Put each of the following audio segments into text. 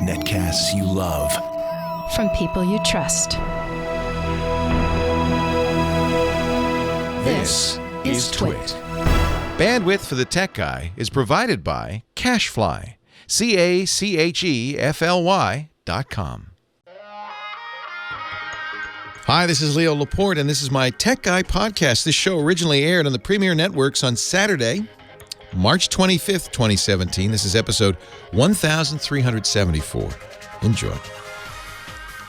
Netcasts you love. From people you trust. This is Twit. Bandwidth for the Tech Guy is provided by CacheFly. CacheFly.com. Hi, this is Leo Laporte, and this is my Tech Guy podcast. This show originally aired on the Premier Networks on Saturday, March 25th, 2017. This is episode 1374. Enjoy.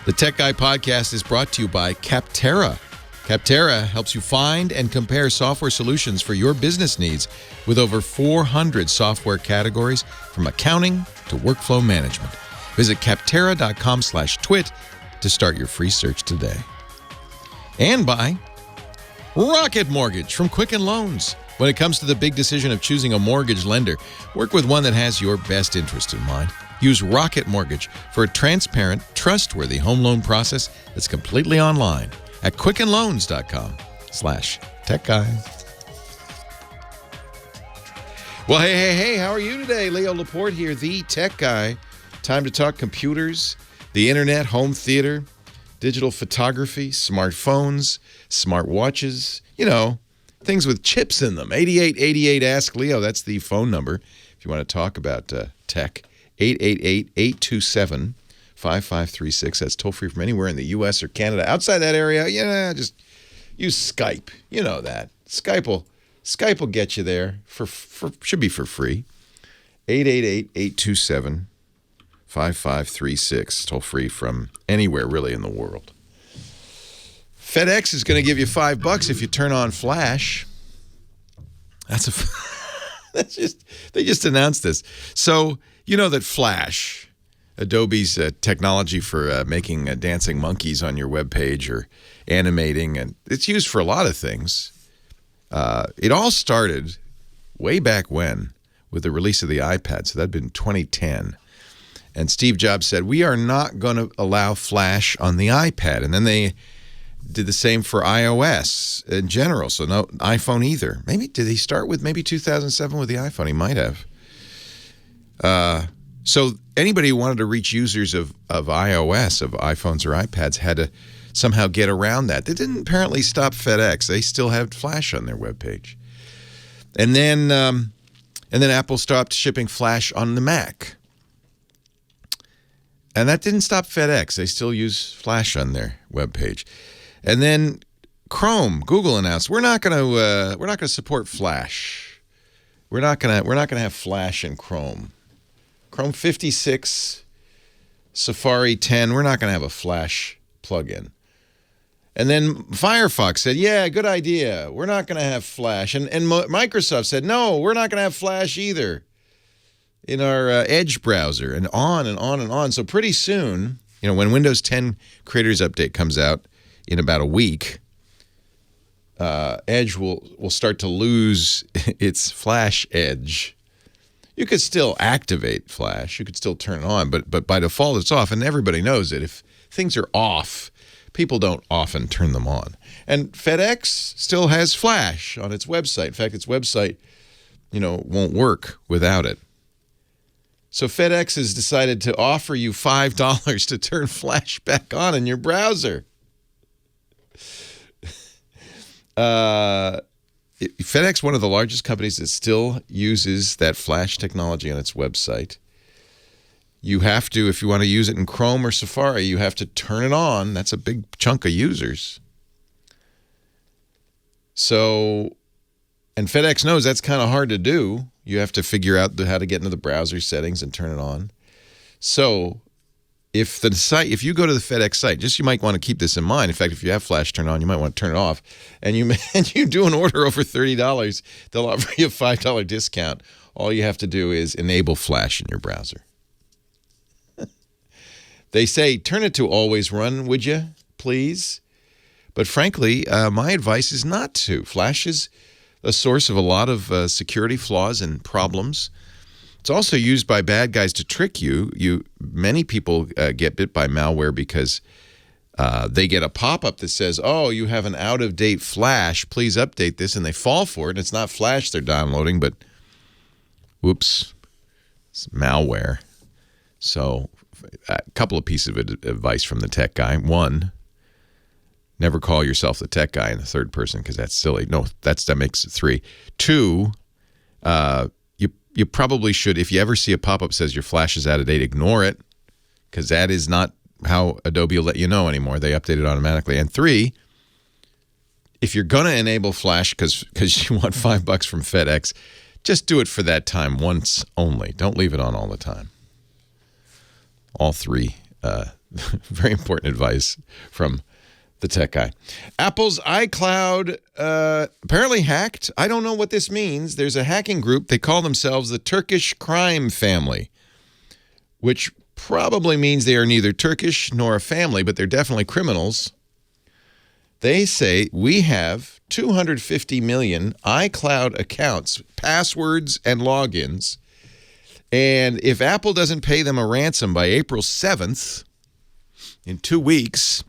The Tech Guy podcast is brought to you by Capterra. Capterra helps you find and compare software solutions for your business needs with over 400 software categories from accounting to workflow management. Visit capterra.com/twit to start your free search today. And by Rocket Mortgage from Quicken Loans. When it comes to the big decision of choosing a mortgage lender, work with one that has your best interest in mind. Use Rocket Mortgage for a transparent, trustworthy home loan process that's completely online at quickenloans.com/techguy. Well, hey, how are you today? Leo Laporte here, the Tech Guy. Time to talk computers, the internet, home theater, digital photography, smartphones, smartwatches, things with chips in them. 8888 Ask Leo, that's the phone number if you want to talk about tech. 888-827-5536. That's toll-free from anywhere in the U.S. or Canada. Outside that area, just use Skype. You know that. Skype will get you there. Should be for free. 888-827-5536. Toll-free from anywhere, really, in the world. FedEx is going to give you $5 if you turn on Flash. They just announced this. So, you know that Flash, Adobe's technology for making dancing monkeys on your web page or animating, and it's used for a lot of things. It all started way back when with the release of the iPad, so that'd been 2010. And Steve Jobs said, we are not going to allow Flash on the iPad. And then they did the same for iOS in general, so no iPhone either. Did he start with 2007 with the iPhone? He might have. So anybody who wanted to reach users of iOS, of iPhones or iPads, had to somehow get around that. They didn't apparently stop FedEx. They still had Flash on their webpage. And then Apple stopped shipping Flash on the Mac. And that didn't stop FedEx. They still use Flash on their webpage. And then Google announced we're not going to support Flash. We're not going to have Flash in Chrome. Chrome 56, Safari 10, we're not going to have a Flash plugin. And then Firefox said, yeah, good idea. We're not going to have Flash. And Microsoft said, no, we're not going to have Flash either in our Edge browser, and on and on and on. So pretty soon, when Windows 10 Creators Update comes out in about a week, Edge will start to lose its Flash edge. You could still activate Flash. You could still turn it on, but by default it's off, and everybody knows that if things are off, people don't often turn them on. And FedEx still has Flash on its website. In fact, its website, won't work without it. So FedEx has decided to offer you $5 to turn Flash back on in your browser. FedEx, one of the largest companies that still uses that Flash technology on its website. You have to, if you want to use it in Chrome or Safari, you have to turn it on. That's a big chunk of users. So, and FedEx knows that's kind of hard to do. You have to figure out how to get into the browser settings and turn it on. So, if you go to the FedEx site, you might want to keep this in mind. In fact, if you have Flash turned on, you might want to turn it off. And you do an order over $30, they'll offer you a $5 discount. All you have to do is enable Flash in your browser. They say, turn it to always run, would you, please? But frankly, my advice is not to. Flash is a source of a lot of security flaws and problems. It's also used by bad guys to trick you. Many people get bit by malware because they get a pop-up that says, oh, you have an out-of-date Flash. Please update this. And they fall for it. And it's not Flash they're downloading, but whoops. It's malware. So a couple of pieces of advice from the tech guy. One, never call yourself the tech guy in the third person because that's silly. No, that makes it three. Two, you probably should, if you ever see a pop-up says your flash is out of date, ignore it because that is not how Adobe will let you know anymore. They update it automatically. And three, if you're going to enable flash because you want $5 from FedEx, just do it for that time once only. Don't leave it on all the time. All three. Very important advice from the tech guy. Apple's iCloud apparently hacked. I don't know what this means. There's a hacking group. They call themselves the Turkish crime family, which probably means they are neither Turkish nor a family, but they're definitely criminals. They say we have 250 million iCloud accounts, passwords, and logins. And if Apple doesn't pay them a ransom by April 7th, in 2 weeks.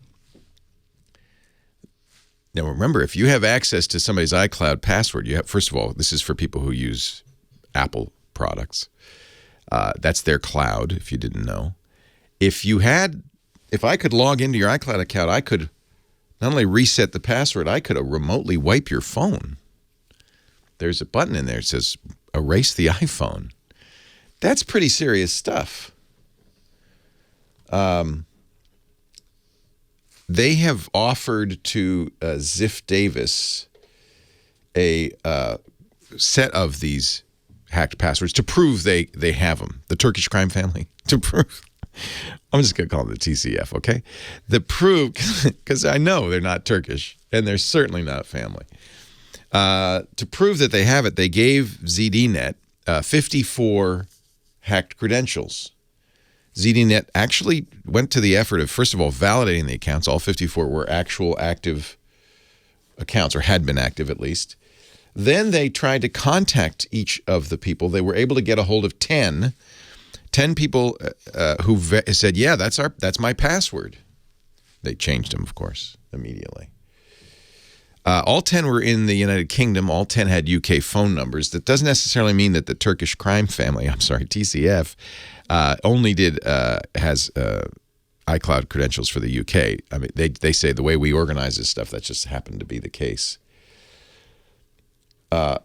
Now, remember, if you have access to somebody's iCloud password, you have, first of all, this is for people who use Apple products. That's their cloud, if you didn't know. If I could log into your iCloud account, I could not only reset the password, I could remotely wipe your phone. There's a button in there that says erase the iPhone. That's pretty serious stuff. They have offered to Ziff Davis a set of these hacked passwords to prove they have them. The Turkish crime family, to prove. I'm just going to call them the TCF, okay? The proof, because I know they're not Turkish, and they're certainly not family. To prove that they have it, they gave ZDNet 54 hacked credentials. ZDNet actually went to the effort of, first of all, validating the accounts. All 54 were actual active accounts, or had been active at least. Then they tried to contact each of the people. They were able to get a hold of 10 people who said, yeah, that's my password. They changed them, of course, immediately. All 10 were in the United Kingdom. All 10 had UK phone numbers. That doesn't necessarily mean that the Turkish crime family, TCF, only has iCloud credentials for the UK. I mean, they say the way we organize this stuff, that just happened to be the case.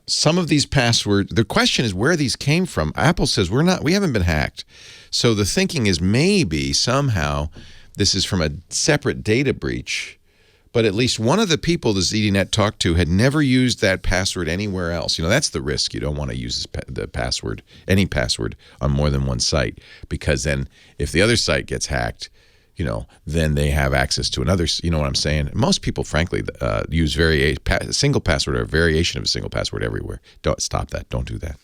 Some of these passwords, the question is where these came from. Apple says we haven't been hacked. So the thinking is maybe somehow this is from a separate data breach, but at least one of the people the ZDNet talked to had never used that password anywhere else. You know, that's the risk. You don't want to use the password, any password, on more than one site, because then if the other site gets hacked, you know, then they have access to another, you know what I'm saying? Most people, frankly, use a single password or a variation of a single password everywhere. Don't stop that. Don't do that.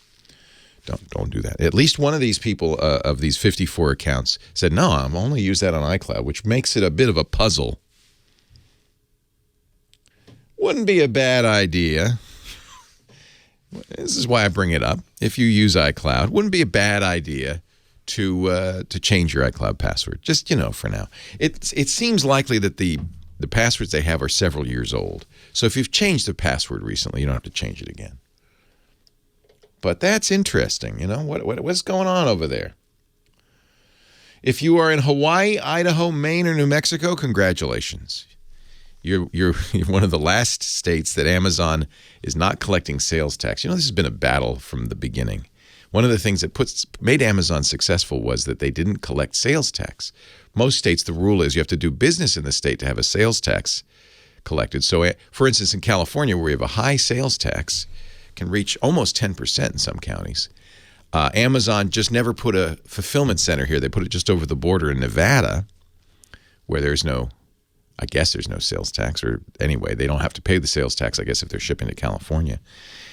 Don't do that. At least one of these people of these 54 accounts said, no, I'm only use that on iCloud, which makes it a bit of a puzzle. Wouldn't be a bad idea. This is why I bring it up. If you use iCloud, wouldn't be a bad idea to change your iCloud password. Just, you know, for now. It seems likely that the passwords they have are several years old. So if you've changed the password recently, you don't have to change it again. But that's interesting. You know, what's going on over there? If you are in Hawaii, Idaho, Maine, or New Mexico, congratulations. You're one of the last states that Amazon is not collecting sales tax. You know, this has been a battle from the beginning. One of the things that made Amazon successful was that they didn't collect sales tax. Most states, the rule is you have to do business in the state to have a sales tax collected. So, for instance, in California, where we have a high sales tax, can reach almost 10% in some counties. Amazon just never put a fulfillment center here. They put it just over the border in Nevada, where there's no sales tax, or anyway, they don't have to pay the sales tax, I guess, if they're shipping to California.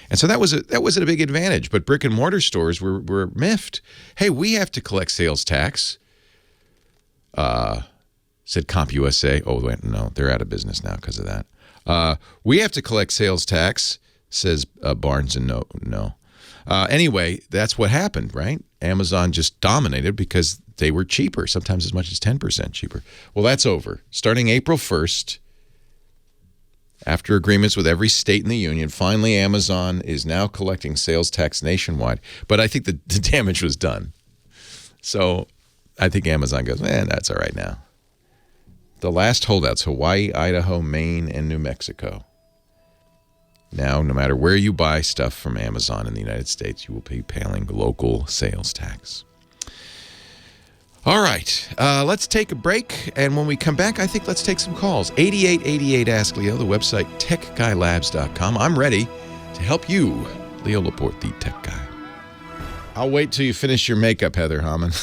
And so that was a big advantage. But brick and mortar stores were miffed. Hey, we have to collect sales tax, said CompUSA. Oh, wait, no, they're out of business now because of that. We have to collect sales tax, says Barnes and No. Anyway, that's what happened, right? Amazon just dominated because they were cheaper, sometimes as much as 10% cheaper. Well, that's over. Starting April 1st, After agreements with every state in the union, finally Amazon is now collecting sales tax nationwide. But I think the damage was done. So I think Amazon goes, man, that's all right now. The last holdouts, Hawaii, Idaho, Maine, and New Mexico. Now, no matter where you buy stuff from Amazon in the United States, you will be paying local sales tax. All right, let's take a break, and when we come back, I think let's take some calls. 8888 Ask Leo, the website techguylabs.com. I'm ready to help you, Leo Laporte, the tech guy. I'll wait till you finish your makeup, Heather Hammond.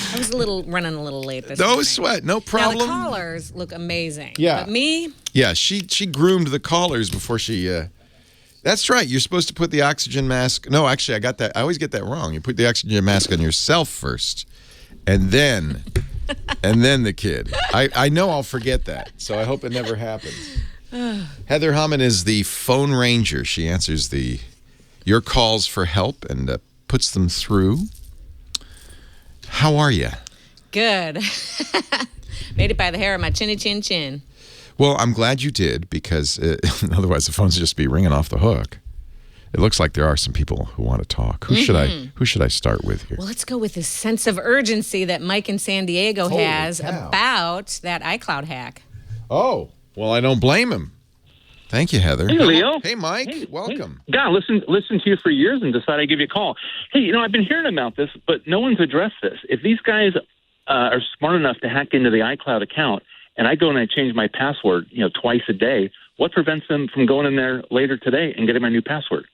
I was running a little late this No morning. sweat, no problem. Now, the collars look amazing. Yeah. But me? Yeah, she groomed the collars before she... That's right. You're supposed to put the oxygen mask... No, actually, I got that. I always get that wrong. You put the oxygen mask on yourself first, and then the kid. I know I'll forget that, so I hope it never happens. Heather Hammond is the phone ranger. She answers your calls for help and puts them through. How are you? Good. Made it by the hair of my chinny chin chin. Well, I'm glad you did, because otherwise the phones would just be ringing off the hook. It looks like there are some people who want to talk. Who should I start with here? Well, let's go with this sense of urgency that Mike in San Diego has about that iCloud hack. Oh, well, I don't blame him. Thank you, Heather. Hey, Leo. Hey, Mike. Welcome. Hey. God, listen to you for years and decided I'd give you a call. Hey, I've been hearing about this, but no one's addressed this. If these guys are smart enough to hack into the iCloud account, and I go and I change my password, twice a day, what prevents them from going in there later today and getting my new password?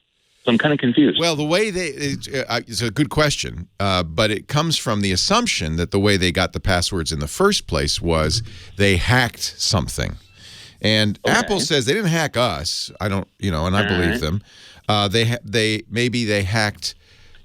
So I'm kind of confused. Well, the way it's a good question, but it comes from the assumption that the way they got the passwords in the first place was they hacked something. And Apple says they didn't hack us. I don't, and I believe them. Maybe they hacked,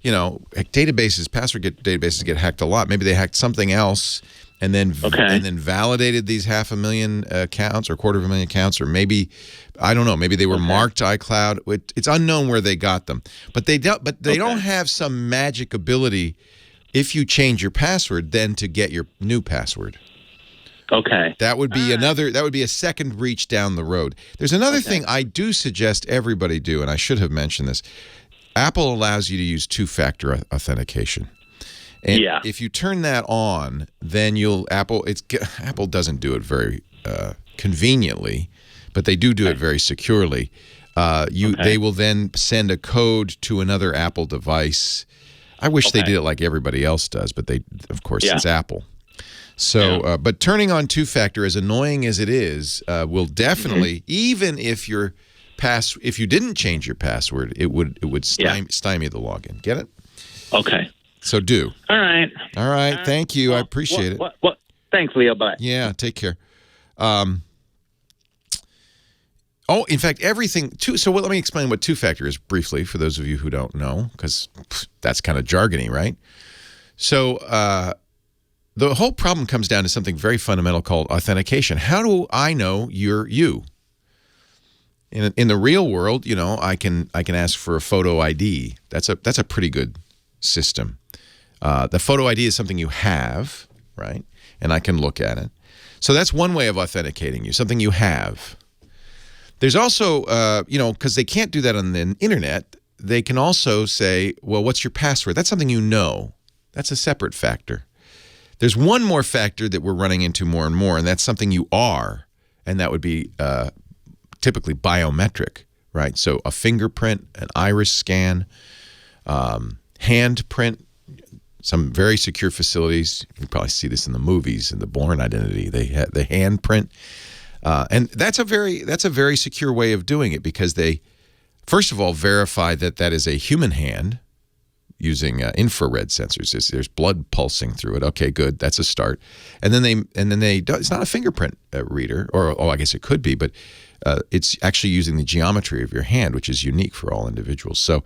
databases, databases get hacked a lot. Maybe they hacked something else and then validated these 500,000 accounts or 250,000 accounts, or maybe, I don't know, maybe they were marked iCloud. It's unknown where they got them. But they don't have some magic ability, if you change your password, then to get your new password. Okay. That would be that would be a second reach down the road. There's another thing I do suggest everybody do, and I should have mentioned this. Apple allows you to use two-factor authentication. And if you turn that on, then Apple doesn't do it very conveniently, but they do it very securely. They will then send a code to another Apple device. I wish they did it like everybody else does, but of course it's Apple. So, but turning on two-factor, as annoying as it is, will definitely, even if you didn't change your password, it would stymie the login. Get it? Okay. So do. All right. Thank you. I appreciate it. Thanks, Leo. Bye. Yeah. Take care. In fact, everything. So let me explain what two-factor is briefly for those of you who don't know, because that's kind of jargony, right? So. The whole problem comes down to something very fundamental called authentication. How do I know you're you? In the real world, I can ask for a photo ID. That's a pretty good system. The photo ID is something you have, right? And I can look at it. So that's one way of authenticating you, something you have. There's also, because they can't do that on the internet, they can also say, well, what's your password? That's something you know. That's a separate factor. There's one more factor that we're running into more and more, and that's something you are, and that would be typically biometric, right? So a fingerprint, an iris scan, handprint. Some very secure facilities, you can probably see this in the movies, in the Bourne Identity, they have the handprint. And that's a very secure way of doing it, because they, first of all, verify that is a human hand, using infrared sensors. There's blood pulsing through it. Okay, good. That's a start. And then it's not a fingerprint reader, or I guess it could be, but it's actually using the geometry of your hand, which is unique for all individuals. So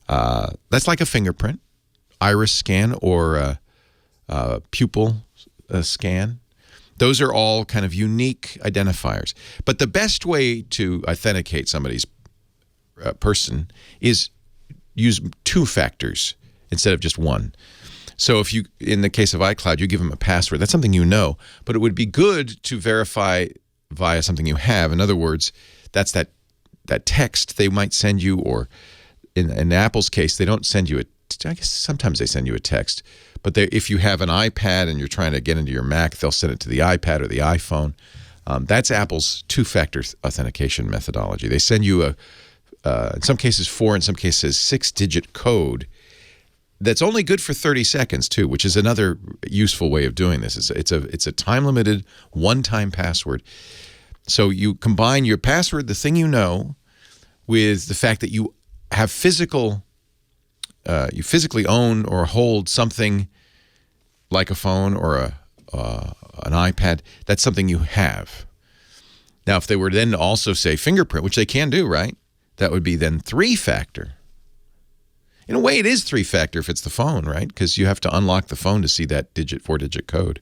that's like a fingerprint, iris scan, or pupil scan. Those are all kind of unique identifiers. But the best way to authenticate somebody's person is use two factors instead of just one. So if you, in the case of iCloud, you give them a password, that's something you know, but it would be good to verify via something you have. In other words, that's that text they might send you, or in Apple's case, they don't send you I guess sometimes they send you a text, but if you have an iPad and you're trying to get into your Mac, they'll send it to the iPad or the iPhone. That's Apple's two-factor authentication methodology. They send you in some cases 4, in some cases 6-digit code that's only good for 30 seconds too, which is another useful way of doing this. It's a time-limited, one-time password. So you combine your password, the thing you know, with the fact that you have you physically own or hold something like a phone or an iPad. That's something you have. Now, if they were then to also say fingerprint, which they can do, right? That would be then 3-factor. In a way, it is 3-factor if it's the phone, right? Because you have to unlock the phone to see that 4-digit code.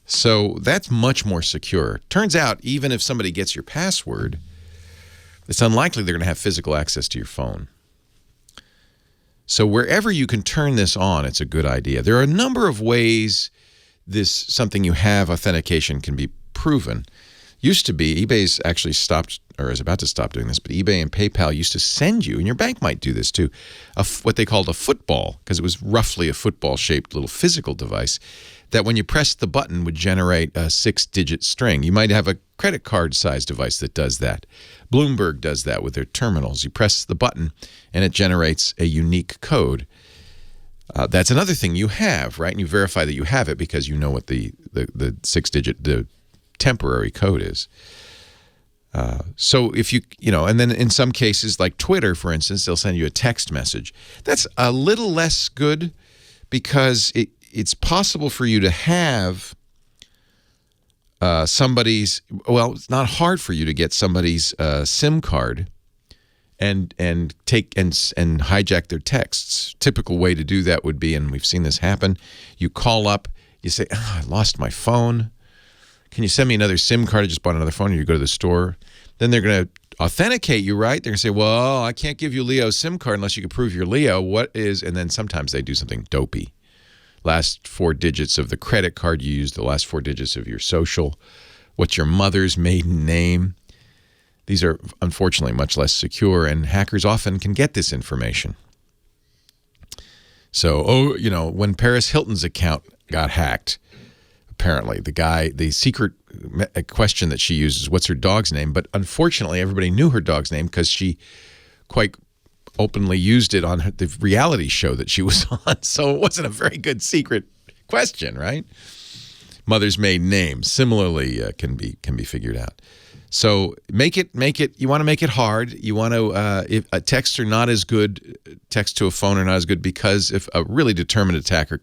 So that's much more secure. Turns out, even if somebody gets your password, it's unlikely they're going to have physical access to your phone. So wherever you can turn this on, it's a good idea. There are a number of ways this something you have authentication can be proven. Used to be, eBay's actually stopped, or is about to stop doing this, but eBay and PayPal used to send you, and your bank might do this too, what they called a football, because it was roughly a football-shaped little physical device that when you pressed the button would generate a 6-digit string. You might have a credit card-sized device that does that. Bloomberg does that with their terminals. You press the button, and it generates a unique code. That's another thing you have, right? And you verify that you have it because you know what the 6-digit, the temporary code is. So if and then in some cases, like Twitter, for instance, they'll send you a text message. That's a little less good because it's possible for you to have it's not hard for you to get somebody's SIM card and take and hijack their texts. Typical way to do that would be, and we've seen this happen, you call up, you say, I lost my phone. Can you send me another SIM card? I just bought another phone. Or you go to the store. Then they're going to authenticate you, right? They're going to say, well, I can't give you Leo's SIM card unless you can prove you're Leo. And then sometimes they do something dopey. Last 4 digits of the credit card you use, the last 4 digits of your social, what's your mother's maiden name. These are unfortunately much less secure, and hackers often can get this information. So, when Paris Hilton's account got hacked, apparently the secret question that she uses, what's her dog's name? But unfortunately, everybody knew her dog's name because she quite openly used it on the reality show that she was on. So it wasn't a very good secret question, right? Mother's maiden name similarly can be figured out. So make it. You want to make it hard. You want to. If texts are not as good, text to a phone are not as good because if a really determined attacker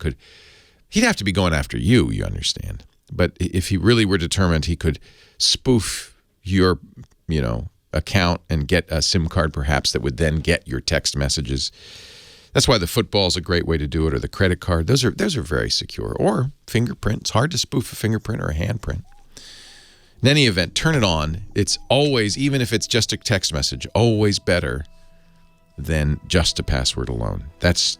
he'd have to be going after you. You understand? But if he really were determined, he could spoof your, account and get a SIM card perhaps that would then get your text messages. That's why the football is a great way to do it, or the credit card. Those are very secure. Or fingerprint. It's hard to spoof a fingerprint or a handprint. In any event, turn it on. It's always, even if it's just a text message, always better than just a password alone. That's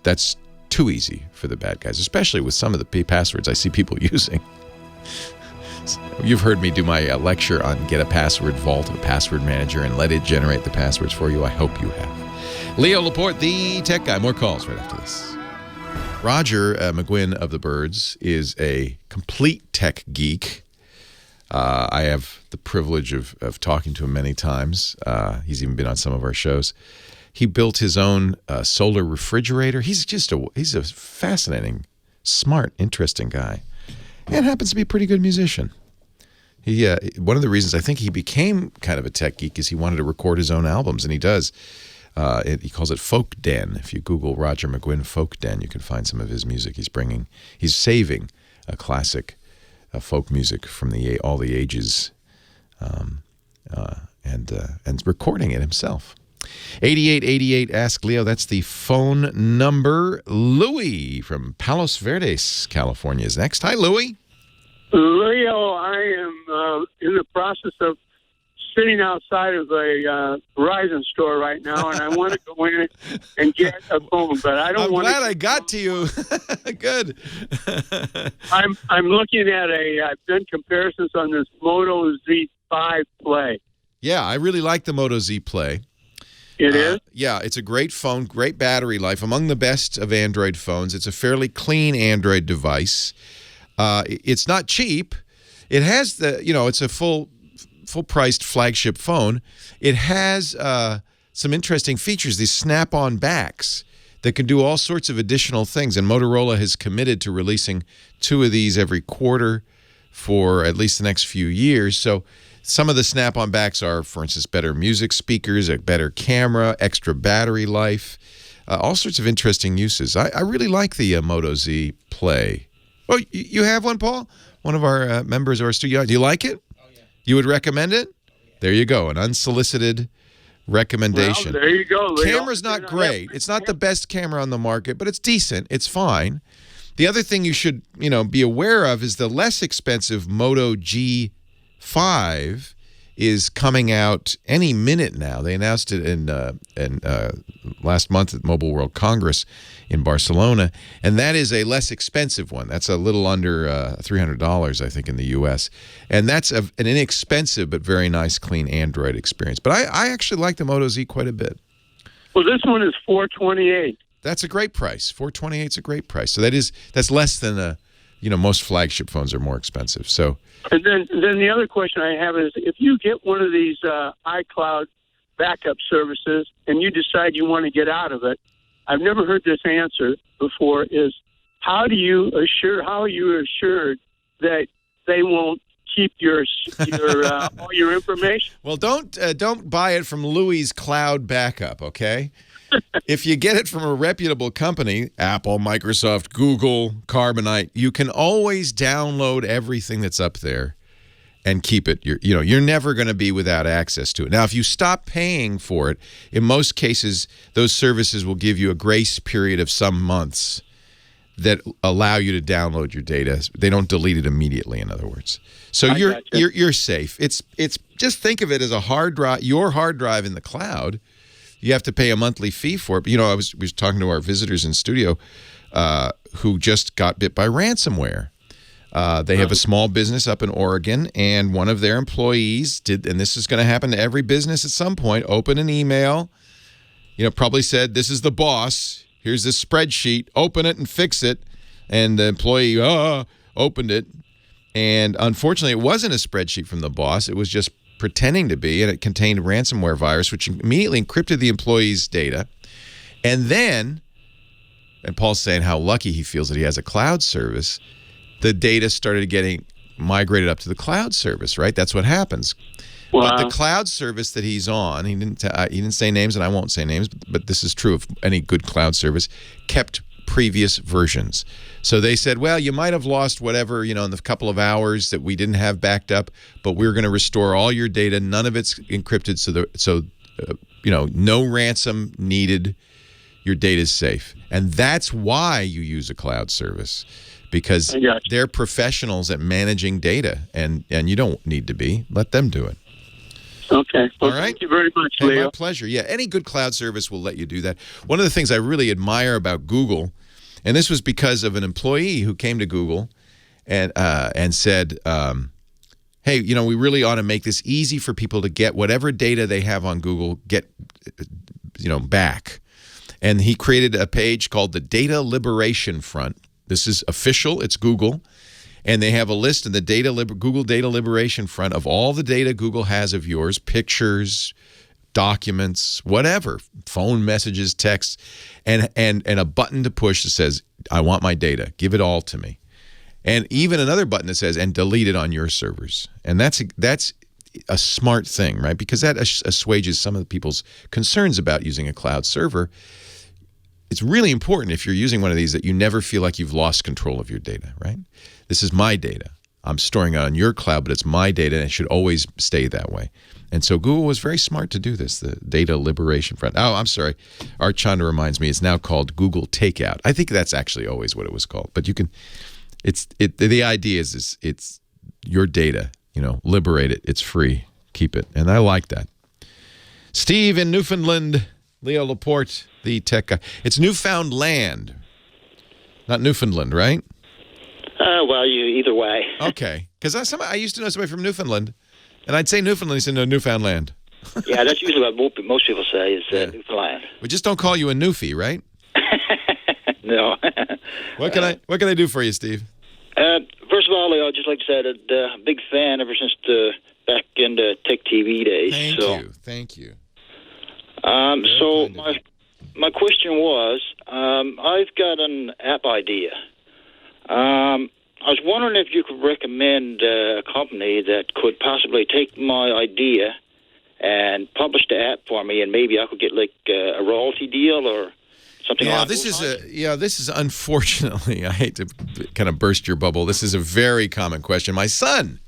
too easy for the bad guys, especially with some of the passwords I see people using. You've heard me do my lecture on Get a Password Vault, a password manager, and let it generate the passwords for you. I hope you have. Leo Laporte, the tech guy. More calls right after this. Roger McGuinn of the Birds is a complete tech geek. I have the privilege of talking to him many times. He's even been on some of our shows. He built his own solar refrigerator. He's a fascinating, smart, interesting guy. And happens to be a pretty good musician. One of the reasons I think he became kind of a tech geek is he wanted to record his own albums, and he does. He calls it Folk Den. If you Google Roger McGuinn Folk Den, you can find some of his music. He's saving a classic folk music from all the ages, and recording it himself. 8888 Ask Leo. That's the phone number. Louis from Palos Verdes, California is next. Hi, Louis. Leo, I am in the process of sitting outside of a Verizon store right now, and I want to go in and get a phone, but I don't want to. I'm glad I got to you. Good. I'm looking at I've done comparisons on this Moto Z5 Play. Yeah, I really like the Moto Z Play. It is? Yeah, it's a great phone, great battery life, among the best of Android phones. It's a fairly clean Android device. It's not cheap. It has it's a full-priced flagship phone. It has some interesting features, these snap-on backs that can do all sorts of additional things. And Motorola has committed to releasing 2 of these every quarter for at least the next few years. So some of the snap-on backs are, for instance, better music speakers, a better camera, extra battery life, all sorts of interesting uses. I really like the Moto Z Play. Oh, you have one, Paul? One of our members of our studio. Do you like it? Oh, yeah. You would recommend it? There you go, an unsolicited recommendation. Well, there you go, Leo. Camera's not great. It's not the best camera on the market, but it's decent. It's fine. The other thing you should, be aware of is the less expensive Moto G5 is coming out any minute now. They announced it in last month at Mobile World Congress in Barcelona, and that is a less expensive one. That's a little under $300, I think, in the U.S., and that's an inexpensive but very nice, clean Android experience. But I actually like the Moto Z quite a bit. Well, this one is $428. That's a great price. $428 is a great price. So that's less than most flagship phones are more expensive. So. And then the other question I have is, if you get one of these iCloud backup services and you decide you want to get out of it, I've never heard this answer before, is how are you assured that they won't keep your all your information? Well, don't buy it from Louie's Cloud Backup, okay? If you get it from a reputable company, Apple, Microsoft, Google, Carbonite, you can always download everything that's up there and keep it. You're never going to be without access to it. Now, if you stop paying for it, in most cases, those services will give you a grace period of some months that allow you to download your data. They don't delete it immediately, in other words. So you're safe. It's just think of it as a hard drive, your hard drive in the cloud. You have to pay a monthly fee for it. But, I was talking to our visitors in studio who just got bit by ransomware. They have a small business up in Oregon, and one of their employees did, and this is going to happen to every business at some point, open an email, probably said, "This is the boss. Here's this spreadsheet. Open it and fix it." And the employee opened it. And unfortunately, it wasn't a spreadsheet from the boss. It was just pretending to be, and it contained a ransomware virus, which immediately encrypted the employee's data. And then, and Paul's saying how lucky he feels that he has a cloud service, the data started getting migrated up to the cloud service, right? That's what happens. Wow. But the cloud service that he's on, he didn't say names, and I won't say names, but this is true of any good cloud service, kept previous versions. So they said, well, you might have lost whatever, in the couple of hours that we didn't have backed up, but we're going to restore all your data. None of it's encrypted, so no ransom needed. Your data is safe. And that's why you use a cloud service, because they're professionals at managing data, and you don't need to be. Let them do it. Okay. Well, all right. Thank you very much, Leo. My pleasure. Yeah, any good cloud service will let you do that. One of the things I really admire about Google, and this was because of an employee who came to Google and said, hey, we really ought to make this easy for people to get whatever data they have on Google, get back. And he created a page called the Data Liberation Front. This is official. It's Google. And they have a list in the Google Data Liberation Front of all the data Google has of yours, pictures, documents, whatever, phone messages, texts, and a button to push that says, I want my data. Give it all to me. And even another button that says, and delete it on your servers. And that's a smart thing, right? Because that assuages some of the people's concerns about using a cloud server. It's really important if you're using one of these that you never feel like you've lost control of your data, right? This is my data. I'm storing it on your cloud, but it's my data, and it should always stay that way. And so Google was very smart to do this, the Data Liberation Front. Oh, I'm sorry. Art Chanda reminds me it's now called Google Takeout. I think that's actually always what it was called. But you can, the idea is it's your data, liberate it. It's free. keep it. And I like that. Steve in Newfoundland, Leo Laporte, the tech guy. It's Newfoundland, not Newfoundland, right? Well, either way. Okay. Because I used to know somebody from Newfoundland, and I'd say Newfoundland. He said, no, Newfoundland. Yeah, that's usually what most people say is Newfoundland. We just don't call you a Newfie, right? No. What can I do for you, Steve? First of all, I'd just like to say that I'm a big fan ever since back in the Tech TV days. Thank you. So my question was, I've got an app idea. I was wondering if you could recommend a company that could possibly take my idea and publish the app for me, and maybe I could get like a royalty deal or something. Yeah, this is unfortunately, I hate to kind of burst your bubble. This is a very common question. My son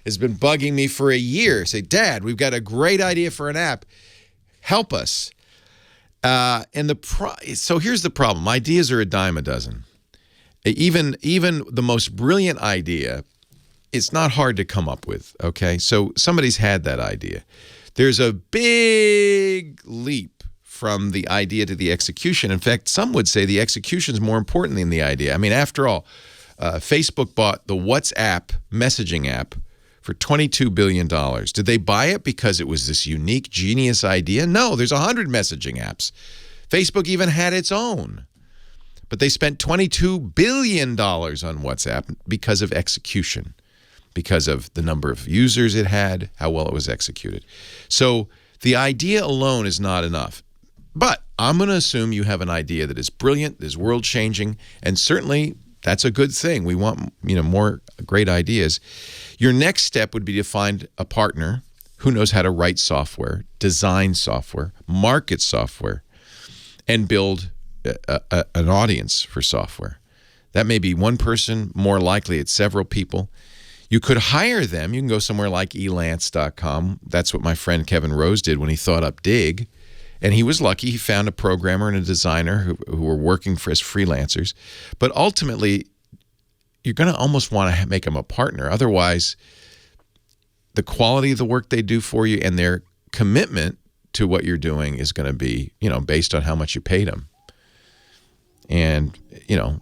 has been bugging me for a year. Say, Dad, we've got a great idea for an app. Help us. So here's the problem. Ideas are a dime a dozen. Even the most brilliant idea, it's not hard to come up with, okay? So somebody's had that idea. There's a big leap from the idea to the execution. In fact, some would say the execution is more important than the idea. I mean, after all, Facebook bought the WhatsApp messaging app for $22 billion. Did they buy it because it was this unique, genius idea? No, there's 100 messaging apps. Facebook even had its own. But they spent $22 billion on WhatsApp because of execution, because of the number of users it had, how well it was executed. So the idea alone is not enough. But I'm going to assume you have an idea that is brilliant, is world-changing, and certainly that's a good thing. We want, more great ideas. Your next step would be to find a partner who knows how to write software, design software, market software, and build an audience for software. That may be one person, more likely it's several people. You could hire them. You can go somewhere like elance.com. That's what my friend Kevin Rose did when he thought up Dig. And he was lucky. He found a programmer and a designer who were working for as freelancers. But ultimately, you're going to almost want to make them a partner. Otherwise, the quality of the work they do for you and their commitment to what you're doing is going to be, based on how much you paid them. And,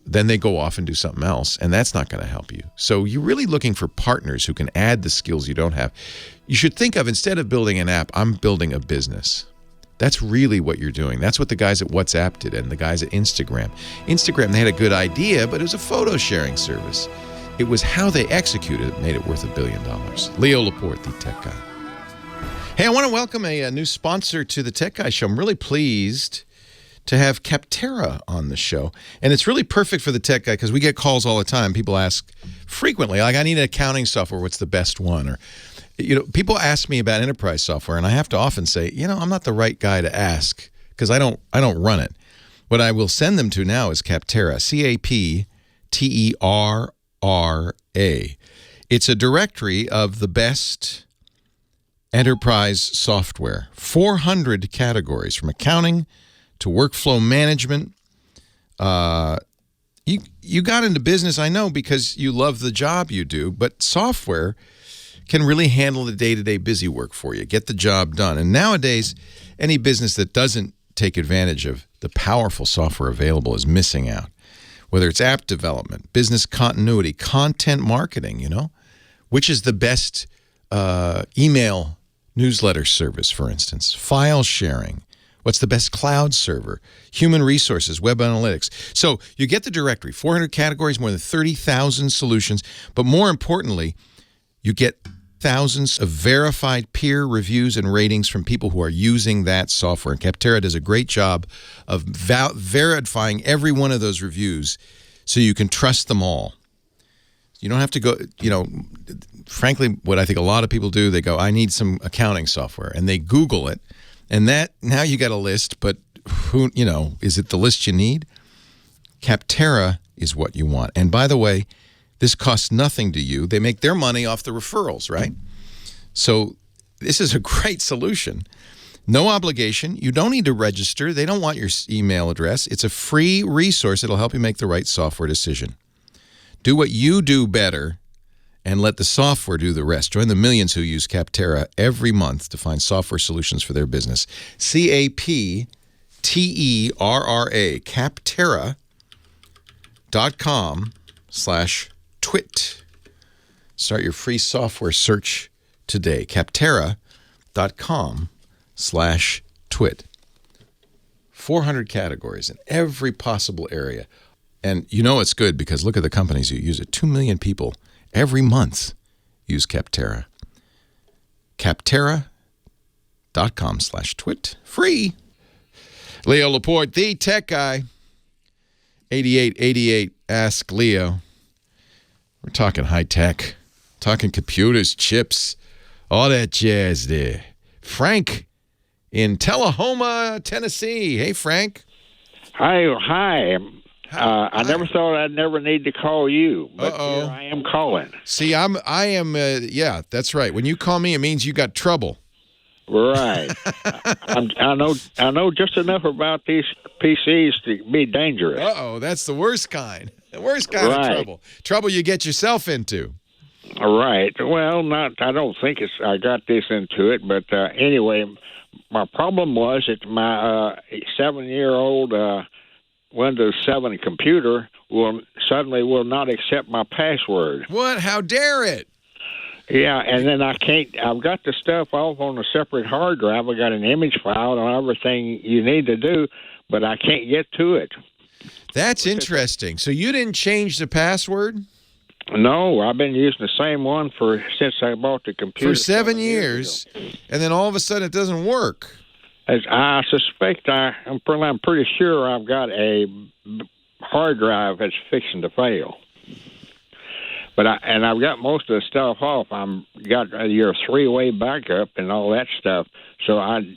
then they go off and do something else, and that's not going to help you. So you're really looking for partners who can add the skills you don't have. You should think of, instead of building an app, I'm building a business. That's really what you're doing. That's what the guys at WhatsApp did and the guys at Instagram. Instagram, they had a good idea, but it was a photo sharing service. It was how they executed it made it worth $1 billion. Leo Laporte, the tech guy. Hey, I want to welcome a new sponsor to the Tech Guy Show. I'm really pleased to have Capterra on the show. And it's really perfect for the tech guy because we get calls all the time. People ask frequently, like, I need an accounting software. What's the best one? Or, people ask me about enterprise software, and I have to often say, I'm not the right guy to ask because I don't run it. What I will send them to now is Capterra, C-A-P-T-E-R-R-A. It's a directory of the best enterprise software, 400 categories from accounting to workflow management. You got into business, I know, because you love the job you do, but software can really handle the day-to-day busy work for you, get the job done. And nowadays, any business that doesn't take advantage of the powerful software available is missing out. Whether it's app development, business continuity, content marketing, which is the best email newsletter service, for instance, file sharing. What's the best cloud server? Human resources, web analytics. So you get the directory, 400 categories, more than 30,000 solutions. But more importantly, you get thousands of verified peer reviews and ratings from people who are using that software. And Capterra does a great job of verifying every one of those reviews so you can trust them all. You don't have to go, frankly, what I think a lot of people do, they go, I need some accounting software, and they Google it. And that, now you got a list, but who, is it the list you need? Capterra is what you want. And by the way, this costs nothing to you. They make their money off the referrals, right? So this is a great solution. No obligation. You don't need to register. They don't want your email address. It's a free resource that'll help you make the right software decision. Do what you do better and let the software do the rest. Join the millions who use Capterra every month to find software solutions for their business. Capterra, Capterra.com/twit. Start your free software search today. Capterra.com/twit. 400 categories in every possible area. And you know it's good because look at the companies who use it. 2 million people every month use Capterra. Capterra.com/twit. Free. Leo Laporte, the tech guy. 8888 Ask Leo. We're talking high tech. Talking computers, chips, all that jazz there. Frank in Tullahoma, Tennessee. Hey, Frank. Hi. I never thought I'd never need to call you, but here I am calling. See, I am. Yeah, that's right. When you call me, it means you got trouble. Right. I know just enough about these PCs to be dangerous. That's the worst kind. The worst kind of trouble. Trouble you get yourself into. Right. Well, I don't think I got this into it, but anyway, my problem was that my 7-year-old Windows 7 computer will not accept my password. What? How dare it? Yeah, and then I can't. I've got the stuff off on a separate hard drive. I got an image file and everything you need to do, but I can't get to it. That's interesting. So you didn't change the password? No, I've been using the same one since I bought the computer. For 7 years, and then all of a sudden it doesn't work. As I suspect, I'm pretty sure I've got a hard drive that's fixing to fail. But I've got most of the stuff off. Got your 3-way backup and all that stuff. So I'm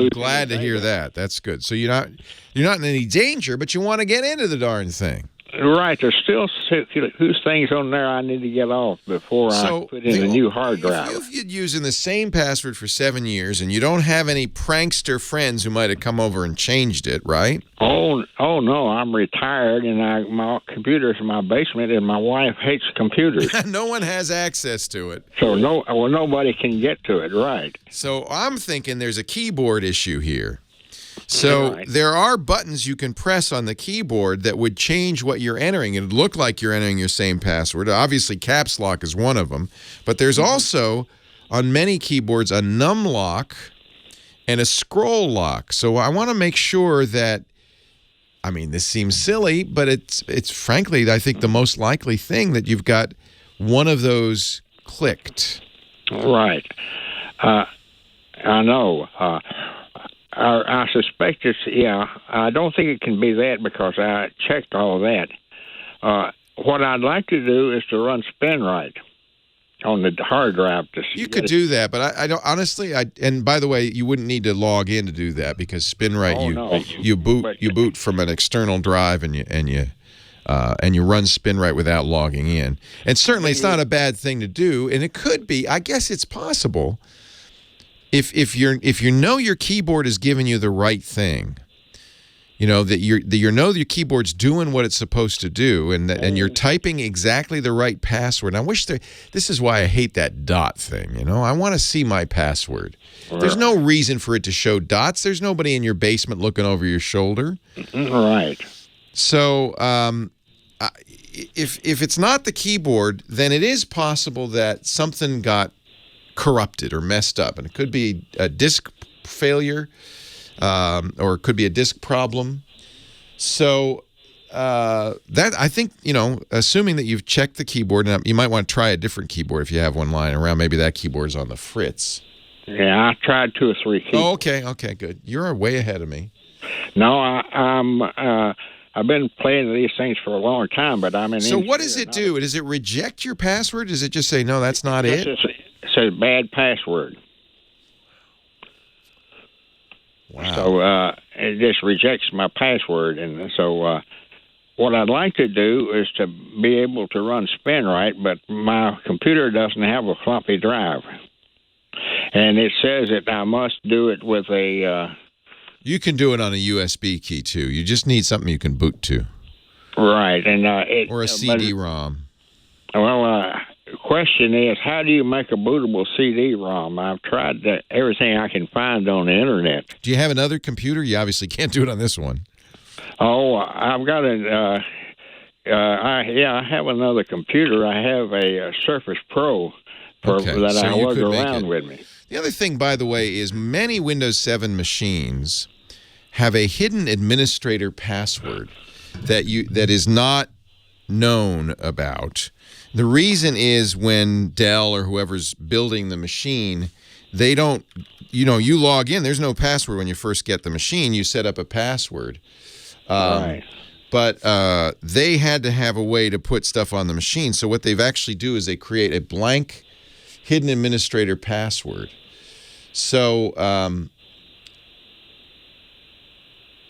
glad to hear that. That's good. So you're not in any danger, but you want to get into the darn thing. Right. There's still whose things on there I need to get off before I put in a new hard drive. If you're using the same password for 7 years and you don't have any prankster friends who might have come over and changed it, right? Oh no, I'm retired and my computer's in my basement and my wife hates computers. No one has access to it. So nobody can get to it, right? So I'm thinking there's a keyboard issue here. So there are buttons you can press on the keyboard that would change what you're entering. It would look like you're entering your same password. Obviously, caps lock is one of them. But there's also, on many keyboards, a num lock and a scroll lock. So I want to make sure that, I mean, this seems silly, but it's frankly, I think, the most likely thing that you've got one of those clicked. Right. I know. I suspect it's, I don't think it can be that because I checked all of that. What I'd like to do is to run SpinRite on the hard drive. You could do that, but I don't, honestly, and by the way, you wouldn't need to log in to do that because SpinRite, you boot from an external drive and you run SpinRite without logging in. And certainly it's not a bad thing to do, and it could be, I guess it's possible. If you know your keyboard is giving you the right thing, that your keyboard's doing what it's supposed to do, and you're typing exactly the right password. And I wish this is why I hate that dot thing. I want to see my password. There's no reason for it to show dots. There's nobody in your basement looking over your shoulder. Right. So if it's not the keyboard, then it is possible that something got corrupted or messed up, and it could be a disk failure, or it could be a disk problem. So that, I think, assuming that you've checked the keyboard, and you might want to try a different keyboard if you have one lying around. Maybe that keyboard's on the fritz. Yeah, I tried 2 or 3 keyboards. Oh, okay, good. You're way ahead of me. No, I've been playing these things for a long time, but I'm in. So what does it do? Does it reject your password? Does it just say, no, that's not it? It says bad password. Wow. So it just rejects my password. And so what I'd like to do is to be able to run SpinRite, but my computer doesn't have a floppy drive. And it says that I must do it with a... you can do it on a USB key, too. You just need something you can boot to. Right. And or a CD-ROM. Well, question is, how do you make a bootable CD-ROM? I've tried everything I can find on the internet. Do you have another computer? You obviously can't do it on this one. Oh, I've got I have another computer. I have a Surface Pro that I lug around with me. The other thing, by the way, is many Windows 7 machines have a hidden administrator password that is not known about. The reason is when Dell or whoever's building the machine, they don't, you log in, there's no password when you first get the machine. You set up a password. Right. But they had to have a way to put stuff on the machine. So what they've actually do is they create a blank hidden administrator password. So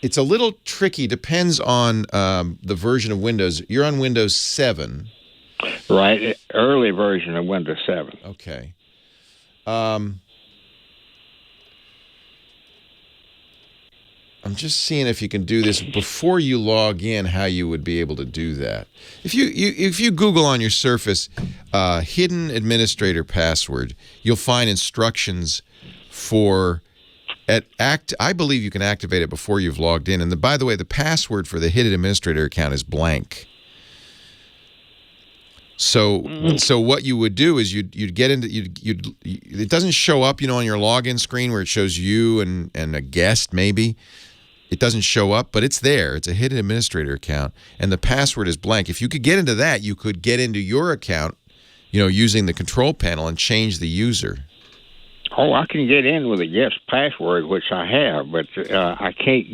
it's a little tricky. Depends on the version of Windows. You're on Windows 7. Right. Early version of Windows 7. Okay. I'm just seeing if you can do this before you log in, how you would be able to do that. If you Google on your Surface hidden administrator password, you'll find instructions for I believe you can activate it before you've logged in. And by the way, the password for the hidden administrator account is blank. So what you would do is you'd get into it doesn't show up on your login screen where it shows you and a guest maybe. It doesn't show up, but it's there. It's a hidden administrator account, and the password is blank. If you could get into that, you could get into your account, using the control panel and change the user. Oh, I can get in with a guest password, which I have, but I can't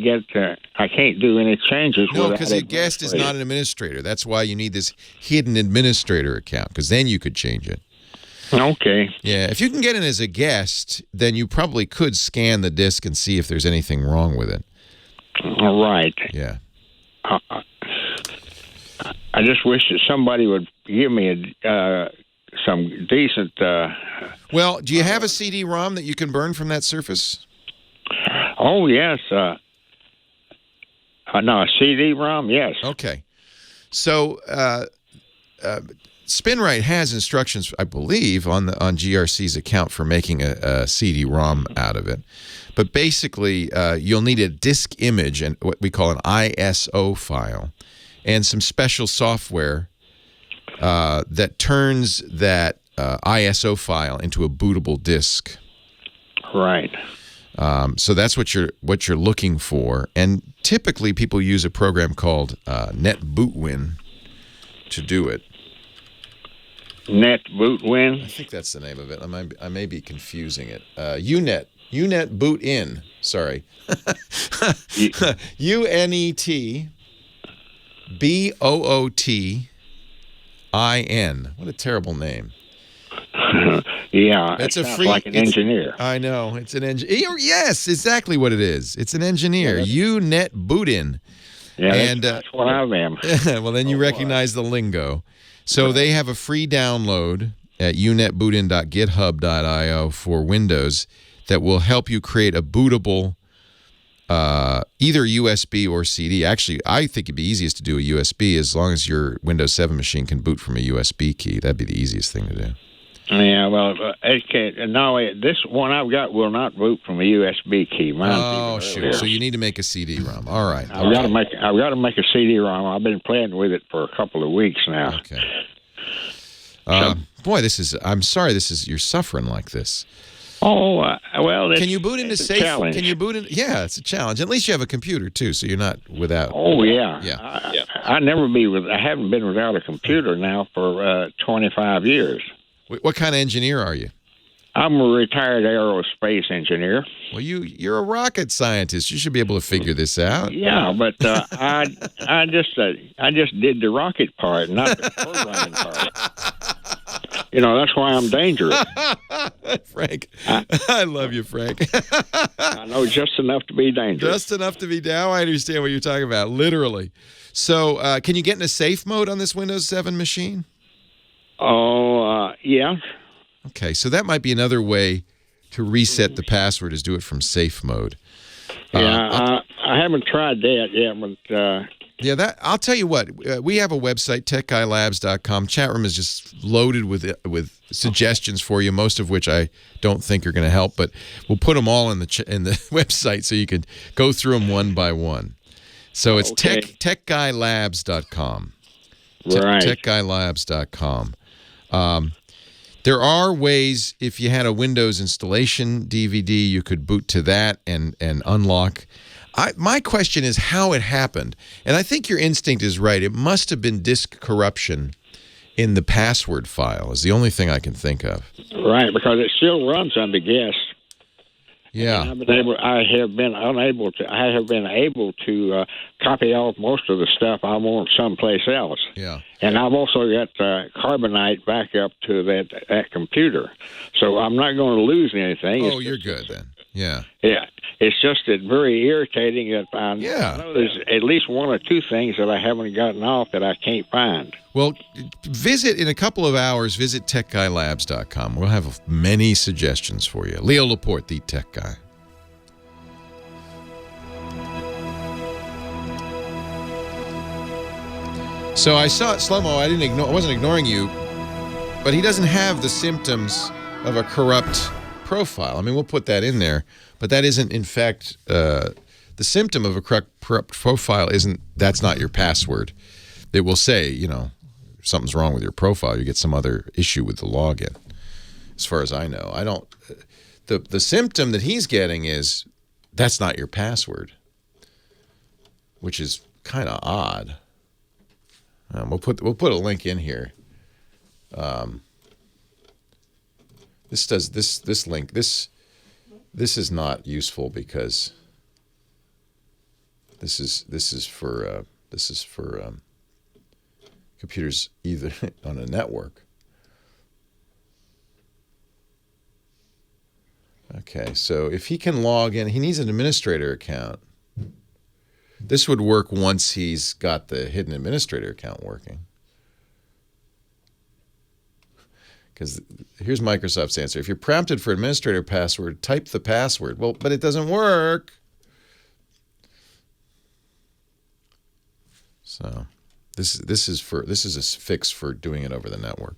do any changes. No, because a guest is not an administrator. That's why you need this hidden administrator account, because then you could change it. Okay. Yeah, if you can get in as a guest, then you probably could scan the disk and see if there's anything wrong with it. All right. Yeah. I just wish that somebody would give me some decent. Well, do you have a CD-ROM that you can burn from that Surface? Oh yes. No, a CD-ROM. Yes. Okay. So, SpinRite has instructions, I believe, on GRC's account for making a CD-ROM out of it. But basically, you'll need a disk image and what we call an ISO file, and some special software that turns that ISO file into a bootable disk. Right. So that's what you're looking for, and typically people use a program called NetBootwin to do it. NetBootwin? I think that's the name of it. I may be confusing it. UNet Boot In. Sorry. UNetBootin. What a terrible name. Yeah, it's like an engineer. I know. It's an engineer. Yes, exactly what it is. It's an engineer. UNet Bootin. Yeah, and that's what I am. Well, then you recognize the lingo. So they have a free download at unetbootin.github.io for Windows that will help you create a bootable either USB or CD. Actually, I think it'd be easiest to do a USB as long as your Windows 7 machine can boot from a USB key. That'd be the easiest thing to do. Yeah, well, this one I've got will not boot from a USB key. Oh, shoot! So you need to make a CD-ROM. All right. I've got to make a CD-ROM. I've been playing with it for a couple of weeks now. Okay. Boy, I'm sorry. You're suffering like this. Oh, well, can you boot into safe? Challenge. Can you boot in? Yeah, it's a challenge. At least you have a computer too, so you're not without. Oh yeah, yeah. I haven't been without a computer now for 25 years. What kind of engineer are you? I'm a retired aerospace engineer. Well, you're a rocket scientist. You should be able to figure this out. Yeah, but I just did the rocket part, not the programming part. That's why I'm dangerous. Frank, I love you, Frank. I know just enough to be dangerous. Just enough to be down. I understand what you're talking about, literally. So, can you get into safe mode on this Windows 7 machine? Oh, yeah. Okay, so that might be another way to reset the password is do it from safe mode. Yeah, I haven't tried that yet, but Yeah, that I'll tell you what. We have a website, techguylabs.com. Chat room is just loaded with suggestions for you, most of which I don't think are going to help, but we'll put them all in the website so you can go through them one by one. So it's techguylabs.com. Right. Techguylabs.com. There are ways, if you had a Windows installation DVD, you could boot to that and unlock. My question is how it happened. And I think your instinct is right. It must have been disk corruption in the password file is the only thing I can think of. Right, because it still runs under guest. Yeah. I have been able to copy off most of the stuff I want someplace else. Yeah. And I've also got Carbonite backup to that computer, so I'm not going to lose anything. Oh, you're good then. Yeah. Yeah. It's just very irritating that I know there's at least one or two things that I haven't gotten off that I can't find. Well, in a couple of hours, visit techguylabs.com. We'll have many suggestions for you. Leo Laporte, the tech guy. So I saw it, Slow-Mo. I wasn't ignoring you, but he doesn't have the symptoms of a corrupt profile. I mean, we'll put that in there, but that isn't, in fact, the symptom of a corrupt profile that's not your password. It will say, something's wrong with your profile. You get some other issue with the login. As far as I know, the symptom that he's getting is that's not your password, which is kind of odd. We'll put a link in here. This link. This is not useful because this is for computers either on a network. Okay, so if he can log in, he needs an administrator account. This would work once he's got the hidden administrator account working. Because here's Microsoft's answer. If you're prompted for administrator password, type the password. Well, but it doesn't work. So this is a fix for doing it over the network.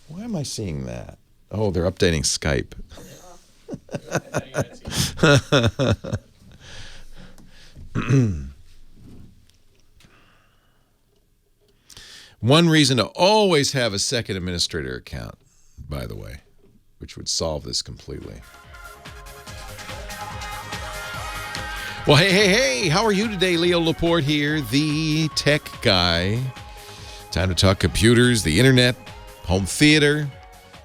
Why am I seeing that? Oh, they're updating Skype. One reason to always have a second administrator account, by the way, which would solve this completely. Well, hey, how are you today? Leo Laporte here, the tech guy. Time to talk computers, the internet, home theater,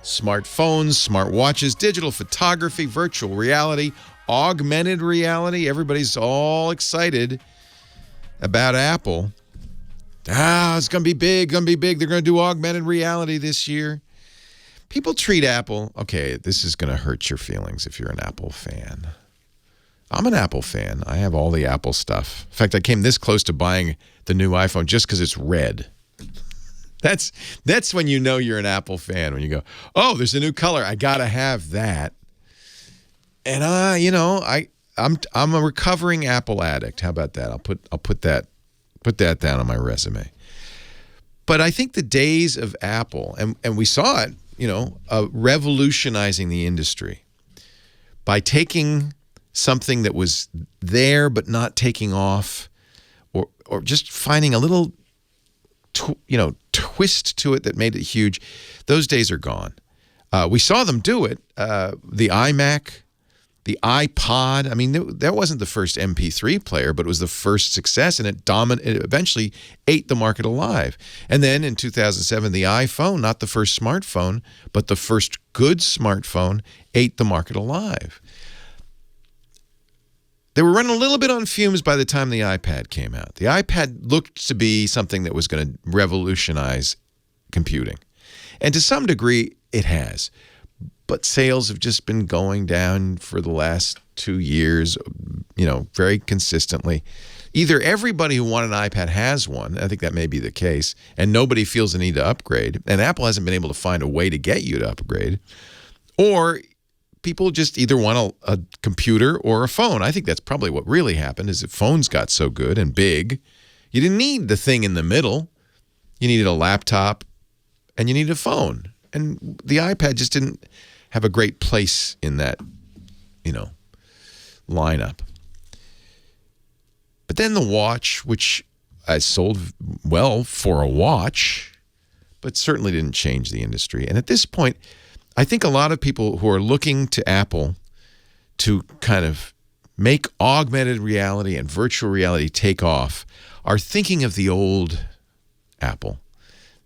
smartphones, smartwatches, digital photography, virtual reality, augmented reality. Everybody's all excited about Apple. It's going to be big, They're going to do augmented reality this year. People treat Apple, okay, this is going to hurt your feelings if you're an Apple fan. I'm an Apple fan. I have all the Apple stuff. In fact, I came this close to buying the new iPhone just because it's red. That's when you know you're an Apple fan, when you go, oh, there's a new color. I got to have that. And I'm a recovering Apple addict. How about that? I'll put that down on my resume. But I think the days of Apple, and we saw it, revolutionizing the industry by taking something that was there but not taking off, or just finding a little twist to it that made it huge. Those days are gone. We saw them do it. The iMac, the iPod. I mean, that wasn't the first MP3 player, but it was the first success, and it eventually ate the market alive. And then in 2007, the iPhone, not the first smartphone, but the first good smartphone, ate the market alive. They were running a little bit on fumes by the time the iPad came out. The iPad looked to be something that was going to revolutionize computing. And to some degree, it has. But sales have just been going down for the last 2 years, very consistently. Either everybody who wanted an iPad has one, I think that may be the case, and nobody feels the need to upgrade, and Apple hasn't been able to find a way to get you to upgrade, or people just either want a computer or a phone. I think that's probably what really happened, is that phones got so good and big, You didn't need the thing in the middle. You needed a laptop and you needed a phone. And the iPad just didn't have a great place in that, lineup. But then the watch, which I sold well for a watch, but certainly didn't change the industry. And at this point, I think a lot of people who are looking to Apple to kind of make augmented reality and virtual reality take off are thinking of the old Apple,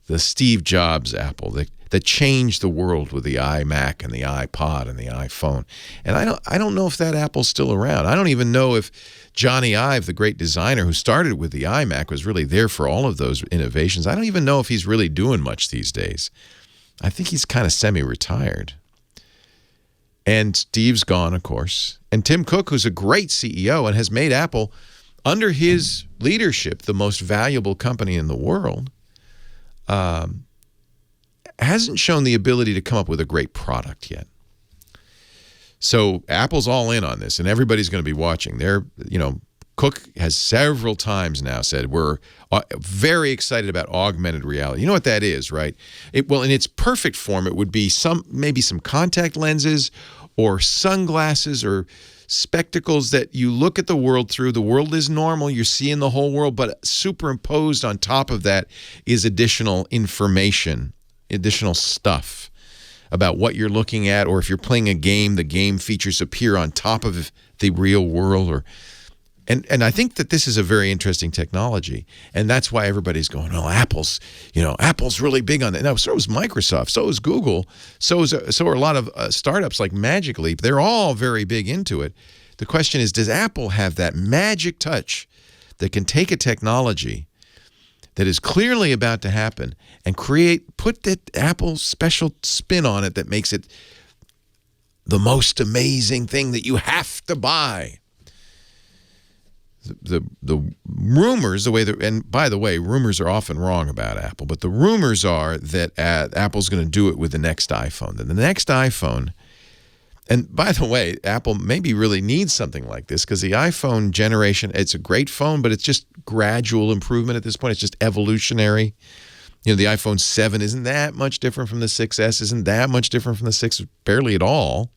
the Steve Jobs Apple that changed the world with the iMac and the iPod and the iPhone. And I don't know if that Apple's still around. I don't even know if Johnny Ive, the great designer who started with the iMac, was really there for all of those innovations. I don't even know if he's really doing much these days. I think he's kind of semi-retired. And Steve's gone, of course. And Tim Cook, who's a great CEO and has made Apple, under his leadership, the most valuable company in the world, hasn't shown the ability to come up with a great product yet. So Apple's all in on this, and everybody's going to be watching. Cook has several times now said we're very excited about augmented reality. You know what that is, right? In its perfect form, it would be maybe some contact lenses or sunglasses or spectacles that you look at the world through. The world is normal. You're seeing the whole world, but superimposed on top of that is additional information, additional stuff about what you're looking at, or if you're playing a game, the game features appear on top of the real world. And I think that this is a very interesting technology, and that's why everybody's going, oh, Apple's really big on that. No, so is Microsoft, so is Google, so are a lot of startups like Magic Leap. They're all very big into it. The question is, does Apple have that magic touch that can take a technology that is clearly about to happen and put that Apple special spin on it that makes it the most amazing thing that you have to buy? The rumors, and by the way, rumors are often wrong about Apple, but the rumors are that Apple's going to do it with the next iPhone. The next iPhone, and by the way, Apple maybe really needs something like this, because the iPhone generation, it's a great phone, but it's just gradual improvement at this point. It's just evolutionary. The iPhone 7 isn't that much different from the 6S, isn't that much different from the 6, barely at all.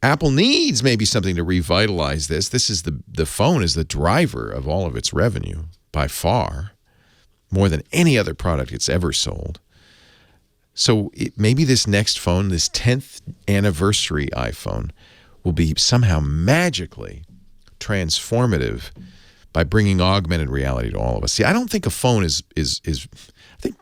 Apple needs maybe something to revitalize this. The phone is the driver of all of its revenue by far, more than any other product it's ever sold. So maybe this next phone, this 10th anniversary iPhone, will be somehow magically transformative by bringing augmented reality to all of us. See, I don't think a phone is I think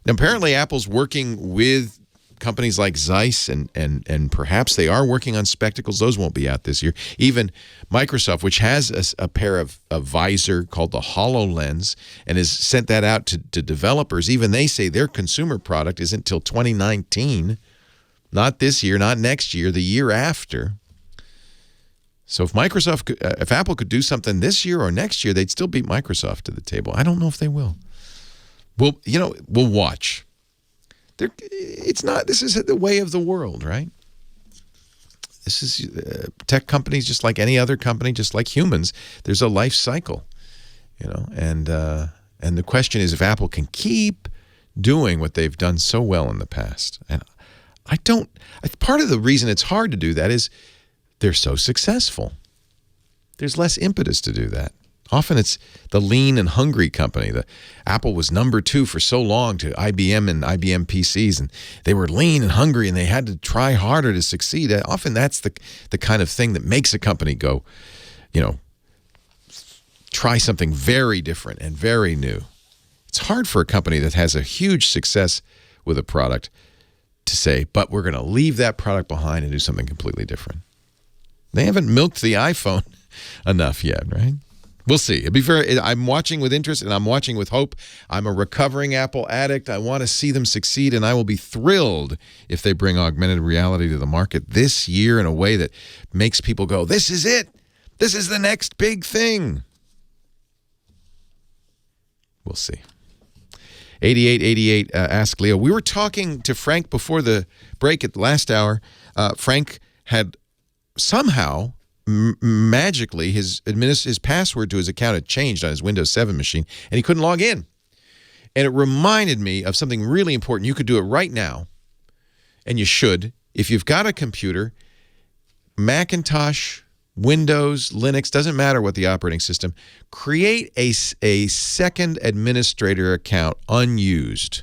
apparently Apple's working with companies like Zeiss, and perhaps they are working on spectacles. Those won't be out this year. Even Microsoft, which has a pair of a visor called the HoloLens and has sent that out to developers, even they say their consumer product isn't until 2019. Not this year, not next year, the year after. So if Apple could do something this year or next year, they'd still beat Microsoft to the table. I don't know if they will. We'll watch. This is the way of the world, right? This is tech companies, just like any other company, just like humans. There's a life cycle, and the question is if Apple can keep doing what they've done so well in the past. And part of the reason it's hard to do that is they're so successful. There's less impetus to do that. Often it's the lean and hungry company. Apple was number 2 for so long to IBM and IBM PCs, and they were lean and hungry, and they had to try harder to succeed. Often that's the kind of thing that makes a company go, try something very different and very new. It's hard for a company that has a huge success with a product to say, but we're going to leave that product behind and do something completely different. They haven't milked the iPhone enough yet, right? We'll see. I'm watching with interest, and I'm watching with hope. I'm a recovering Apple addict. I want to see them succeed, and I will be thrilled if they bring augmented reality to the market this year in a way that makes people go, this is it. This is the next big thing. We'll see. 8888 Ask Leo. We were talking to Frank before the break at the last hour. Frank had somehow magically his password to his account had changed on his Windows 7 machine, and he couldn't log in. And it reminded me of something really important. You could do it right now, and you should. If you've got a computer, Macintosh, Windows, Linux, doesn't matter what the operating system, create a second administrator account unused.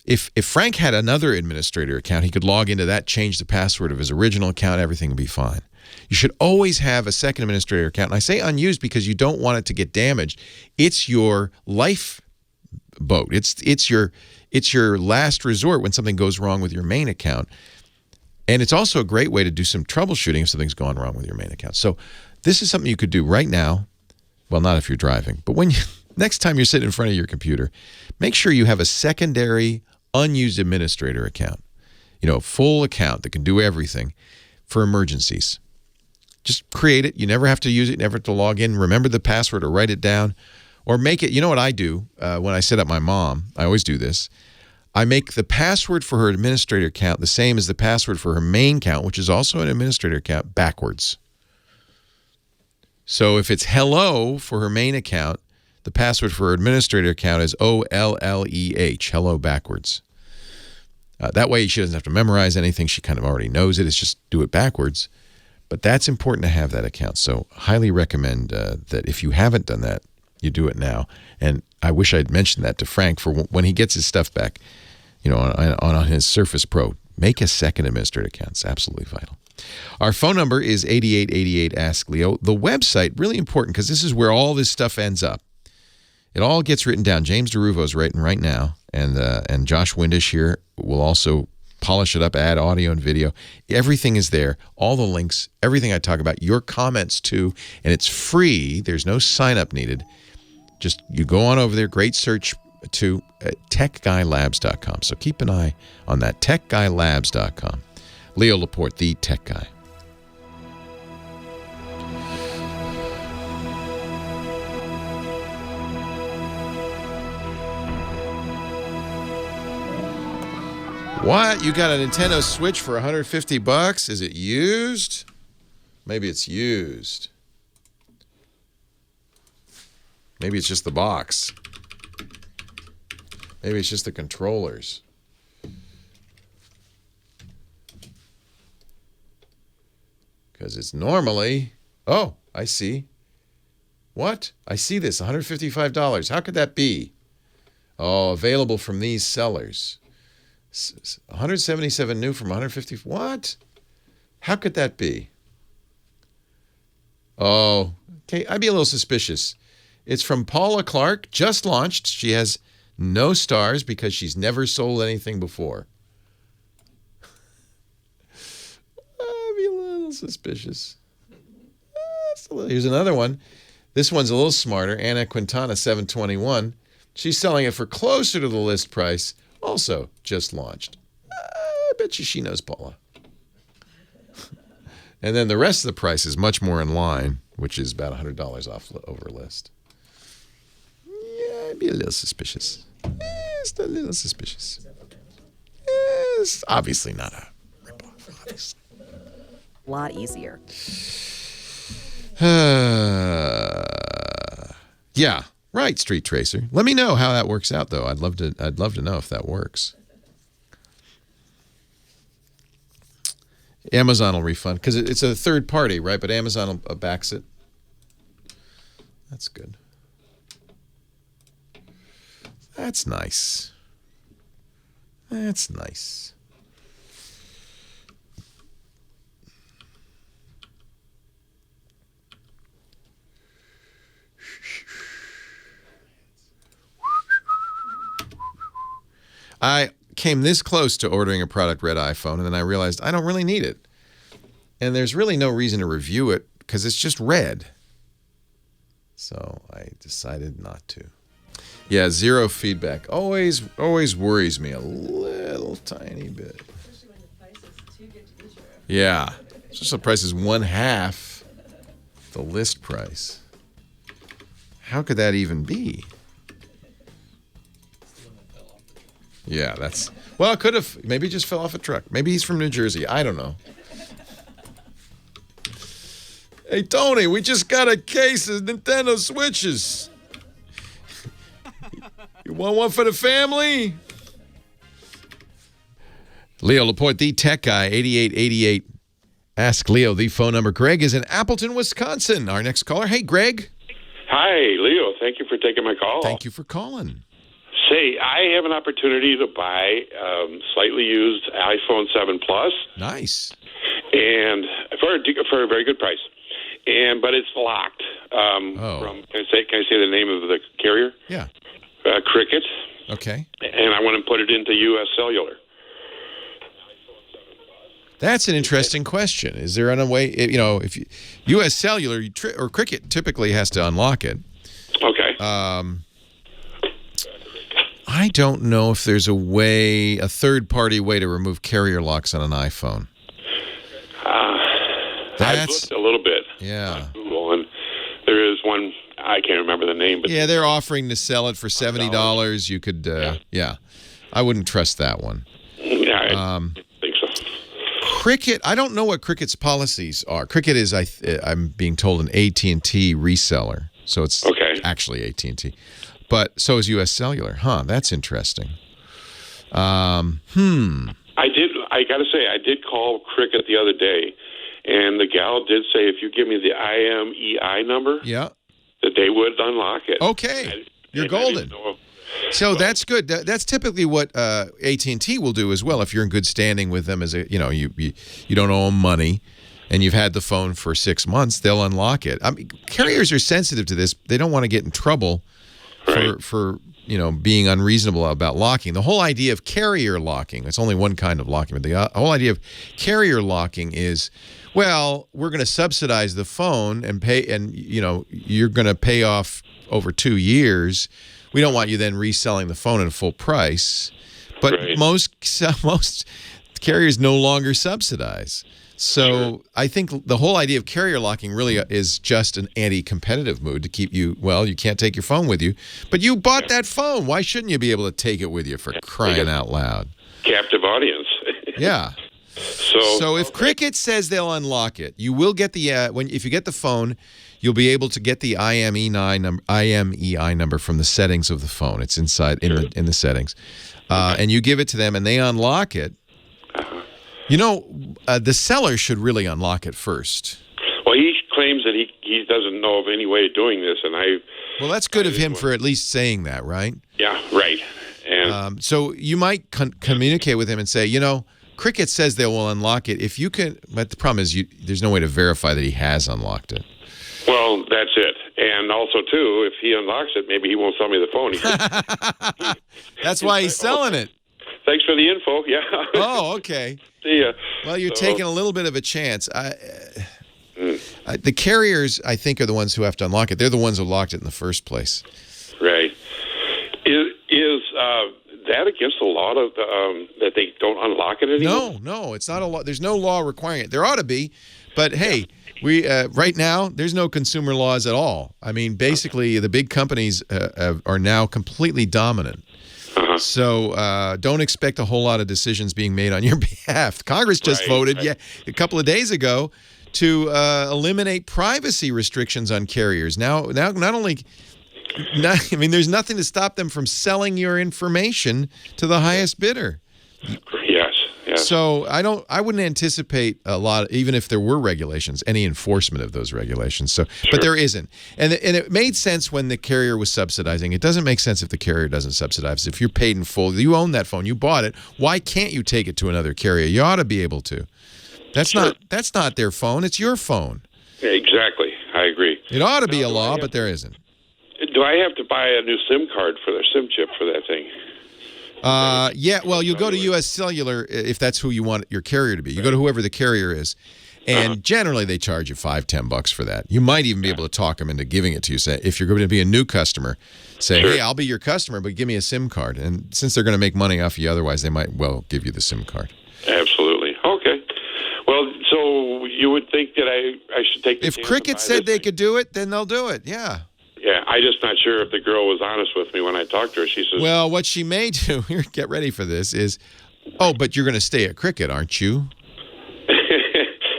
If Frank had another administrator account, he could log into that, change the password of his original account, everything would be fine. You should always have a second administrator account. And I say unused because you don't want it to get damaged. It's your lifeboat. It's your last resort when something goes wrong with your main account. And it's also a great way to do some troubleshooting if something's gone wrong with your main account. So this is something you could do right now. Well, not if you're driving, but next time you're sitting in front of your computer, make sure you have a secondary unused administrator account. A full account that can do everything for emergencies. Just create it. You never have to use it, never have to log in. Remember the password or write it down. Or make it, you know what I do when I set up my mom? I always do this. I make the password for her administrator account the same as the password for her main account, which is also an administrator account, backwards. So if it's hello for her main account, the password for her administrator account is OLLEH, hello backwards. That way she doesn't have to memorize anything. She kind of already knows it. It's just do it backwards. But that's important to have that account. So highly recommend that if you haven't done that, you do it now. And I wish I'd mentioned that to Frank for when he gets his stuff back, on his Surface Pro. Make a second administrator account. It's absolutely vital. Our phone number is 8888-ASK-LEO. The website, really important because this is where all this stuff ends up. It all gets written down. James DeRuvo is writing right now, and Josh Windish here will also polish it up, add audio and video. Everything is there. All the links, everything I talk about, your comments too, and it's free. There's no sign-up needed. Just you go on over there, great search to techguylabs.com. So keep an eye on that, techguylabs.com. Leo Laporte, the tech guy. What? You got a Nintendo Switch for $150? Is it used? Maybe it's used. Maybe it's just the box. Maybe it's just the controllers. Because it's normally... Oh, I see. What? I see this, $155. How could that be? Oh, available from these sellers. 177 new from 150. What? How could that be? Oh, okay. I'd be a little suspicious. It's from Paula Clark, just launched. She has no stars because she's never sold anything before. I'd be a little suspicious. Here's another one. This one's a little smarter. Anna Quintana, 721. She's selling it for closer to the list price. Also just launched. I bet you she knows Paula. And then the rest of the price is much more in line, which is about $100 off over list. Yeah, I'd be a little suspicious. Just a little suspicious. It's obviously not a ripoff. Obviously. A lot easier. Yeah. Right, Street Tracer. Let me know how that works out, though. I'd love to know if that works. Amazon will refund because it's a third party, right? But Amazon backs it. That's good. That's nice. That's nice. I came this close to ordering a product red iPhone, and then I realized I don't really need it. And there's really no reason to review it because it's just red. So I decided not to. Yeah, zero feedback. Always worries me a little tiny bit. Especially when the price is too good to be true. Yeah. Especially the price is 1/2 the list price. How could that even be? Yeah, that's... Well, it could have. Maybe he just fell off a truck. Maybe he's from New Jersey. I don't know. Hey, Tony, we just got a case of Nintendo Switches. You want one for the family? Leo Laporte, the tech guy, 8888. Ask Leo, the phone number. Greg is in Appleton, Wisconsin. Our next caller. Hey, Greg. Hi, Leo. Thank you for taking my call. Thank you for calling. Say, I have an opportunity to buy slightly used iPhone 7 Plus. Nice. And for a very good price. But it's locked. Can I say the name of the carrier? Yeah. Cricket. Okay. And I want to put it into U.S. Cellular. That's an interesting question. Is there a way, if U.S. Cellular or Cricket typically has to unlock it. Okay. I don't know if there's a third-party way to remove carrier locks on an iPhone. I've looked a little bit. Yeah. On Google, and there is one, I can't remember the name. But yeah, they're offering to sell it for $70. You could, yeah. I wouldn't trust that one. Yeah, I think so. Cricket, I don't know what Cricket's policies are. Cricket is, I'm being told, an AT&T reseller. So it's actually AT&T. But so is U.S. Cellular. Huh, that's interesting. I got to say, I did call Cricket the other day, and the gal did say if you give me the IMEI number, that they would unlock it. Okay, you're golden. So that's good. That's typically what AT&T will do as well. If you're in good standing with them, as you don't owe them money, and you've had the phone for 6 months, they'll unlock it. I mean, carriers are sensitive to this. They don't want to get in trouble for being unreasonable about locking. The whole idea of carrier locking, it's only one kind of locking, but the whole idea of carrier locking is, well, we're going to subsidize the phone and pay, and you're going to pay off over 2 years. We don't want you then reselling the phone at a full price. But most carriers no longer subsidize. So I think the whole idea of carrier locking really is just an anti-competitive mood to keep you, you can't take your phone with you. But you bought that phone. Why shouldn't you be able to take it with you, for crying out loud? Captive audience. Yeah. So if Cricket says they'll unlock it, you will get the if you get the phone, you'll be able to get the IMEI number from the settings of the phone. It's inside in the settings, and you give it to them, and they unlock it. The seller should really unlock it first. Well, he claims that he doesn't know of any way of doing this, and well, that's good of him for at least saying that, right? Yeah, right. And so you might communicate with him and say, Cricket says they will unlock it. If you can, but the problem is there's no way to verify that he has unlocked it. Well, that's it. And also, too, if he unlocks it, maybe he won't sell me the phone. That's why he's selling it. Thanks for the info. Yeah. Oh, okay. See ya. Well, you're taking a little bit of a chance. The carriers, I think, are the ones who have to unlock it. They're the ones who locked it in the first place. Right. Is that against the law that they don't unlock it anymore? No, it's not a law. There's no law requiring it. There ought to be, but hey, we right now there's no consumer laws at all. I mean, basically, the big companies are now completely dominant. So don't expect a whole lot of decisions being made on your behalf. Congress just voted a couple of days ago to eliminate privacy restrictions on carriers. Now not only there's nothing to stop them from selling your information to the highest bidder. Yes. So I wouldn't anticipate a lot, even if there were regulations, any enforcement of those regulations. So, but there isn't, and it made sense when the carrier was subsidizing. It doesn't make sense if the carrier doesn't subsidize. If you're paid in full, you own that phone, you bought it. Why can't you take it to another carrier? You ought to be able to. That's not their phone. It's your phone. Exactly. I agree. It ought to be a law, but there isn't. Do I have to buy a new SIM card for their SIM chip for that thing? Well, you go to U.S. Cellular if that's who you want your carrier to be. You go to whoever the carrier is, and generally they charge you $5-10 for that. You might even be able to talk them into giving it to you. Say, if you're going to be a new customer, say, hey, I'll be your customer, but give me a SIM card. And since they're going to make money off you otherwise, they might well give you the SIM card. Absolutely. Okay. Well, so you would think that I should take the If Cricket said they could do it, then they'll do it, yeah. Yeah, I'm just not sure if the girl was honest with me when I talked to her. She says, well, what she may do, get ready for this, is, but you're going to stay at Cricket, aren't you?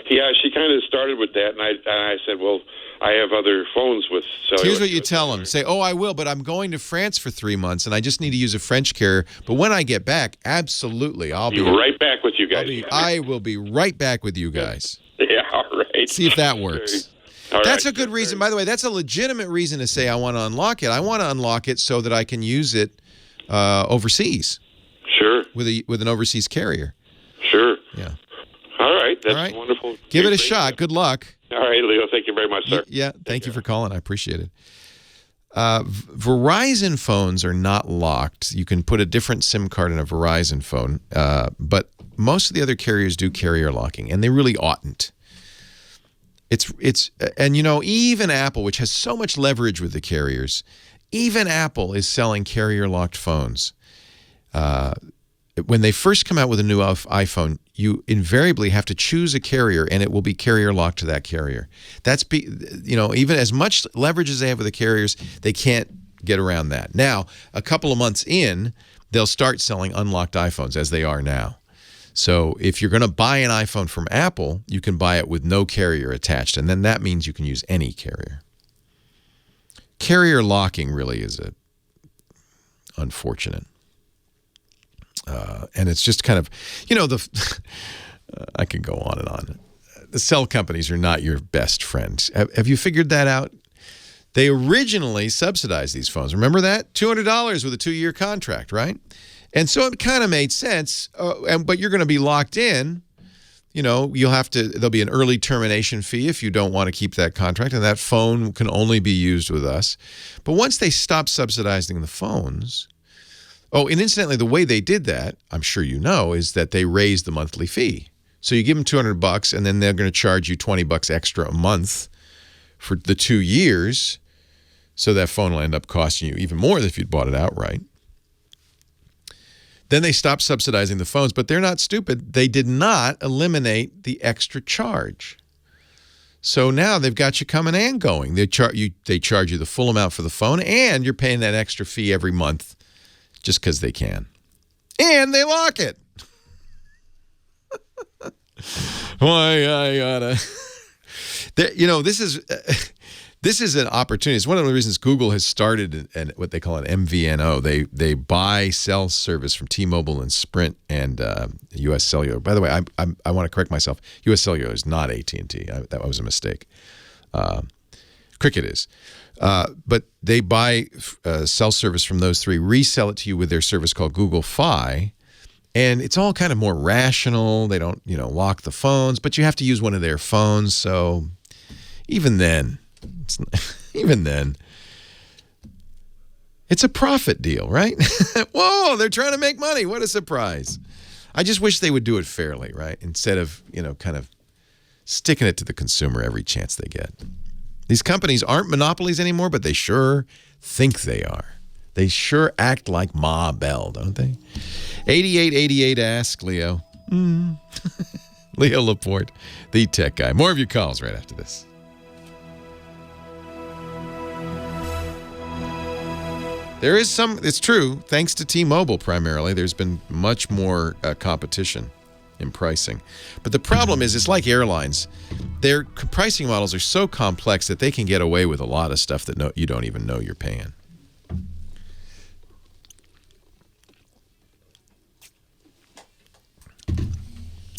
Yeah, she kind of started with that, and I said, well, I have other phones with cellular. Here's what you tell them. Say, oh, I will, but I'm going to France for 3 months, and I just need to use a French carrier. But when I get back, absolutely, I'll be right back with you guys. I will be right back with you guys. Yeah, all right. See if that works. That's a good reason. By the way, that's a legitimate reason to say I want to unlock it. I want to unlock it so that I can use it overseas. Sure. With an overseas carrier. Sure. Yeah. All right. That's wonderful. Give it a shot. Good luck. All right, Leo. Thank you very much, sir. Yeah. Thank you for calling. I appreciate it. Verizon phones are not locked. You can put a different SIM card in a Verizon phone, but most of the other carriers do carrier locking, and they really oughtn't. And even Apple, which has so much leverage with the carriers, even Apple is selling carrier locked phones. When they first come out with a new iPhone, you invariably have to choose a carrier, and it will be carrier locked to that carrier. That's even as much leverage as they have with the carriers, they can't get around that. Now, a couple of months in, they'll start selling unlocked iPhones as they are now. So if you're going to buy an iPhone from Apple, you can buy it with no carrier attached, and then that means you can use any carrier. Carrier locking really is unfortunate. And it's just kind of, I could go on and on. The cell companies are not your best friends. Have you figured that out? They originally subsidized these phones. Remember that? $200 with a 2-year contract, right? And so it kind of made sense. But you're going to be locked in. There'll be an early termination fee if you don't want to keep that contract. And that phone can only be used with us. But once they stopped subsidizing the phones. Oh, and incidentally, the way they did that, I'm sure you know, is that they raised the monthly fee. So you give them $200, and then they're going to charge you $20 extra a month for the 2 years. So that phone will end up costing you even more if you'd bought it outright. Then they stopped subsidizing the phones, but they're not stupid. They did not eliminate the extra charge. So now they've got you coming and going. They charge you the full amount for the phone, and you're paying that extra fee every month. Just because they can. And they lock it. Why, I gotta... This is an opportunity. It's one of the reasons Google has started what they call an MVNO. They buy cell service from T-Mobile and Sprint and U.S. Cellular. By the way, I want to correct myself. U.S. Cellular is not AT&T. That was a mistake. Cricket is. But they buy cell service from those three, resell it to you with their service called Google Fi, and it's all kind of more rational. They don't, lock the phones, but you have to use one of their phones. So even then, it's a profit deal, right? Whoa, they're trying to make money. What a surprise. I just wish they would do it fairly, right? Instead of, kind of sticking it to the consumer every chance they get. These companies aren't monopolies anymore, but they sure think they are. They sure act like Ma Bell, don't they? 8888 Ask Leo. Leo Laporte, the tech guy. More of your calls right after this. There is it's true, thanks to T-Mobile primarily, there's been much more competition in pricing. But the problem is, it's like airlines. Their pricing models are so complex that they can get away with a lot of stuff that you don't even know you're paying.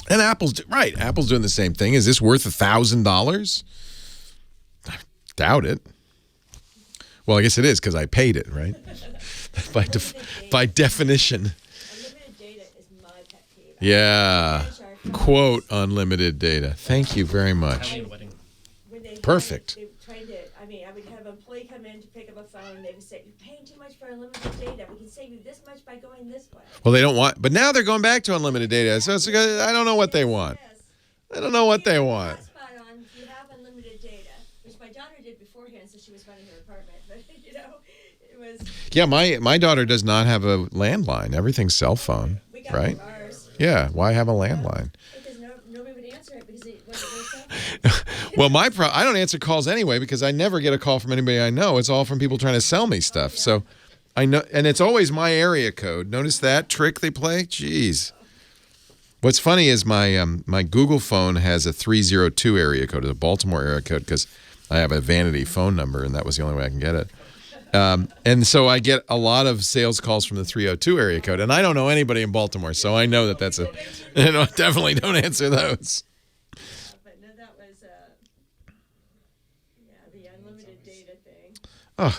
And Apple's doing the same thing. Is this worth $1,000? I doubt it. Well, I guess it is because I paid it, right? By definition. Unlimited data is my pet peeve. Yeah. Quote, unlimited data. Thank you very much. Perfect. I would have an employee come in to pick up a phone, and they would say, "You're paying too much for unlimited data. We can save you this much by going this way." Well, they don't want, but now they're going back to unlimited data. So I don't know what they want. I don't know what they want. Spot on. If you have unlimited data, which my daughter did beforehand, so she was running her apartment, but it was. Yeah, my daughter does not have a landline. Everything's cell phone, right? Ours. Yeah. Why have a landline? Because nobody would answer it because it wasn't their cell phone. Well, I don't answer calls anyway because I never get a call from anybody I know. It's all from people trying to sell me stuff. So I know, and it's always my area code. Notice that trick they play? Jeez. What's funny is my Google phone has a 302 area code, a Baltimore area code, because I have a vanity phone number, and that was the only way I can get it. And so I get a lot of sales calls from the 302 area code, and I don't know anybody in Baltimore, so I know that that's a. Definitely don't answer those. But no, that was the unlimited data thing. Oh,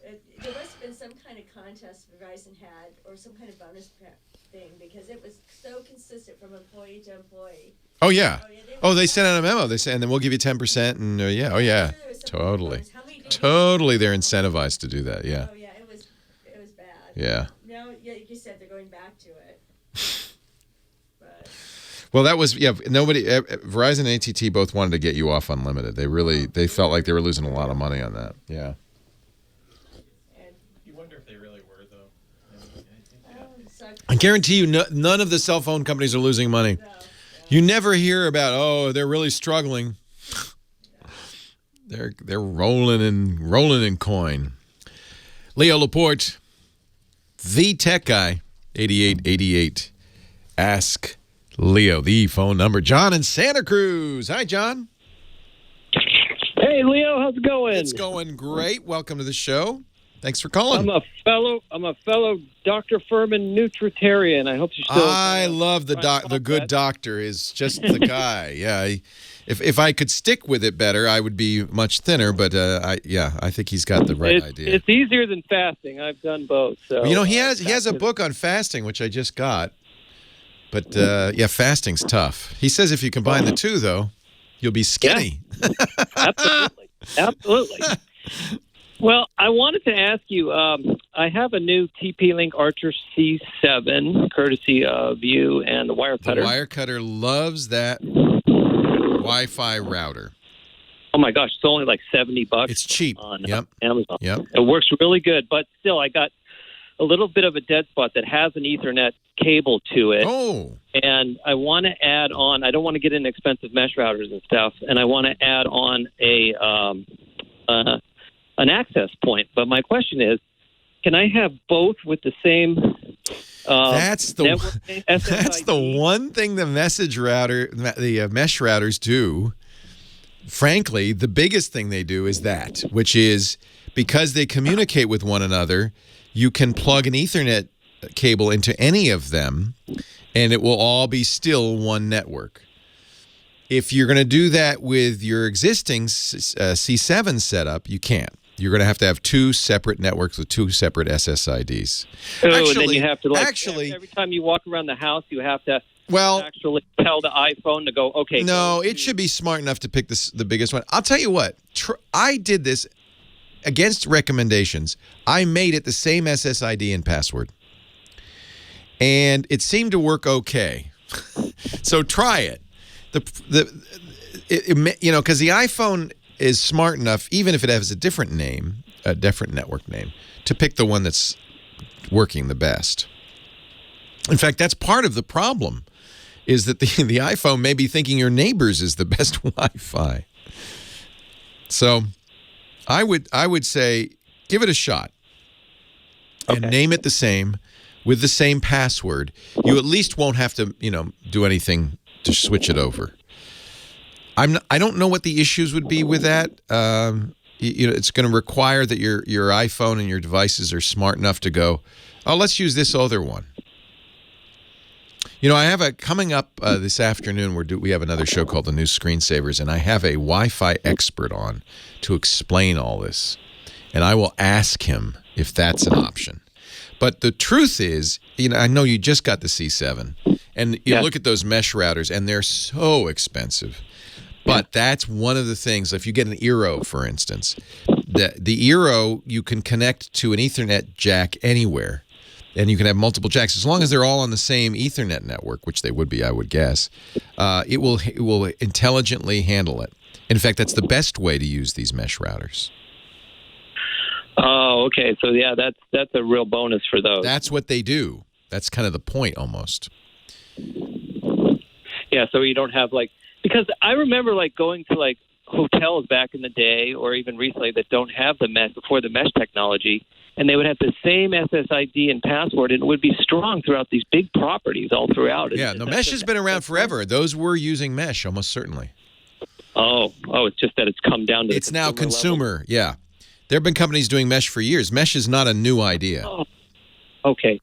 There must have been some kind of contest Verizon had, or some kind of bonus thing, because it was so consistent from employee to employee. Oh yeah. They sent out a memo. They said, and then we'll give you 10%, and totally, they're incentivized to do that. Yeah. Oh yeah, it was bad. Yeah. Now, like you said, they're going back to it. But. Well, that was Verizon and AT&T both wanted to get you off unlimited. They felt like they were losing a lot of money on that. Yeah. You wonder if they really were, though. I guarantee you, none of the cell phone companies are losing money. No. You never hear about, they're really struggling. They're rolling in coin. Leo Laporte, the tech guy, 8888. Ask Leo, the phone number. John in Santa Cruz. Hi, John. Hey, Leo, how's it going? It's going great. Welcome to the show. Thanks for calling. I'm a fellow Dr. Furman nutritarian. I hope you still. I love the good doctor is just the guy. Yeah. If I could stick with it better, I would be much thinner. But I think he's got the right idea. It's easier than fasting. I've done both. So well, he has a book on fasting, which I just got. But fasting's tough. He says if you combine the two, though, you'll be skinny. Yeah. Absolutely. Well, I wanted to ask you, I have a new TP-Link Archer C7, courtesy of you and the Wirecutter. The Wirecutter loves that Wi-Fi router. Oh, my gosh, it's only like $70 It's cheap. On Amazon. Yep. It works really good, but still, I got a little bit of a dead spot that has an Ethernet cable to it. Oh. And I want to add on, I don't want to get into expensive mesh routers and stuff, and I want to add on an access point. But my question is, can I have both with the same that's the one thing the mesh routers do. Frankly, the biggest thing they do is that, which is because they communicate with one another, you can plug an Ethernet cable into any of them, and it will all be still one network. If you're going to do that with your existing C7 setup, you can't. You're going to have two separate networks with two separate SSIDs. And then you have to every time you walk around the house, you have to actually tell the iPhone to go, okay. No, it should be smart enough to pick the biggest one. I'll tell you what. I did this against recommendations. I made it the same SSID and password. And it seemed to work okay. So try it. Because the iPhone is smart enough, even if it has a different network name, to pick the one that's working the best. In fact, that's part of the problem, is that the iPhone may be thinking your neighbor's is the best Wi-Fi. So I would say give it a shot and name it the same with the same password. You at least won't have to, do anything to switch it over. I don't know what the issues would be with that. It's going to require that your iPhone and your devices are smart enough to go, let's use this other one. I have coming up this afternoon. We have another show called The New Screensavers, and I have a Wi-Fi expert on to explain all this, and I will ask him if that's an option. But the truth is, I know you just got the C7, and you look at those mesh routers, and they're so expensive. But that's one of the things. If you get an Eero, for instance, the Eero, you can connect to an Ethernet jack anywhere, and you can have multiple jacks as long as they're all on the same Ethernet network, which they would be, I would guess. It will intelligently handle it. In fact, that's the best way to use these mesh routers. Oh, okay. So that's a real bonus for those. That's what they do. That's kind of the point, almost. Yeah. So you don't have because I remember going to hotels back in the day, or even recently, that don't have the mesh before the mesh technology, and they would have the same SSID and password, and it would be strong throughout these big properties all throughout. Yeah, no, mesh has been around forever. Those were using mesh, almost certainly. Oh, it's just that it's come down to it's now consumer level. Yeah. There have been companies doing mesh for years. Mesh is not a new idea. Oh. Okay.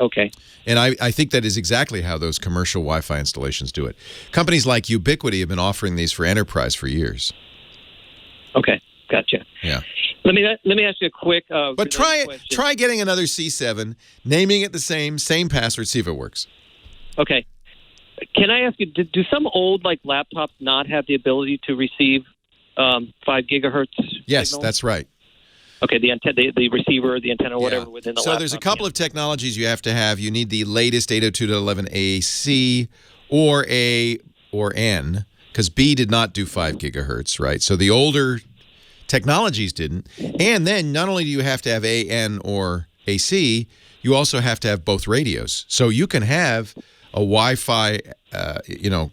And I think that is exactly how those commercial Wi-Fi installations do it. Companies like Ubiquiti have been offering these for enterprise for years. Okay, gotcha. Yeah. Let me ask you a quick. But try getting another C7, naming it the same password, see if it works. Okay. Can I ask you? Do some old laptops not have the ability to receive 5 gigahertz? Yes, signal? That's right. Okay, the receiver, the antenna, whatever within the laptop. So there's a couple of technologies you have to have. You need the latest 802.11ac or A or N, because B did not do 5 gigahertz, right? So the older technologies didn't. And then not only do you have to have A, N, or AC, you also have to have both radios. So you can have a Wi-Fi,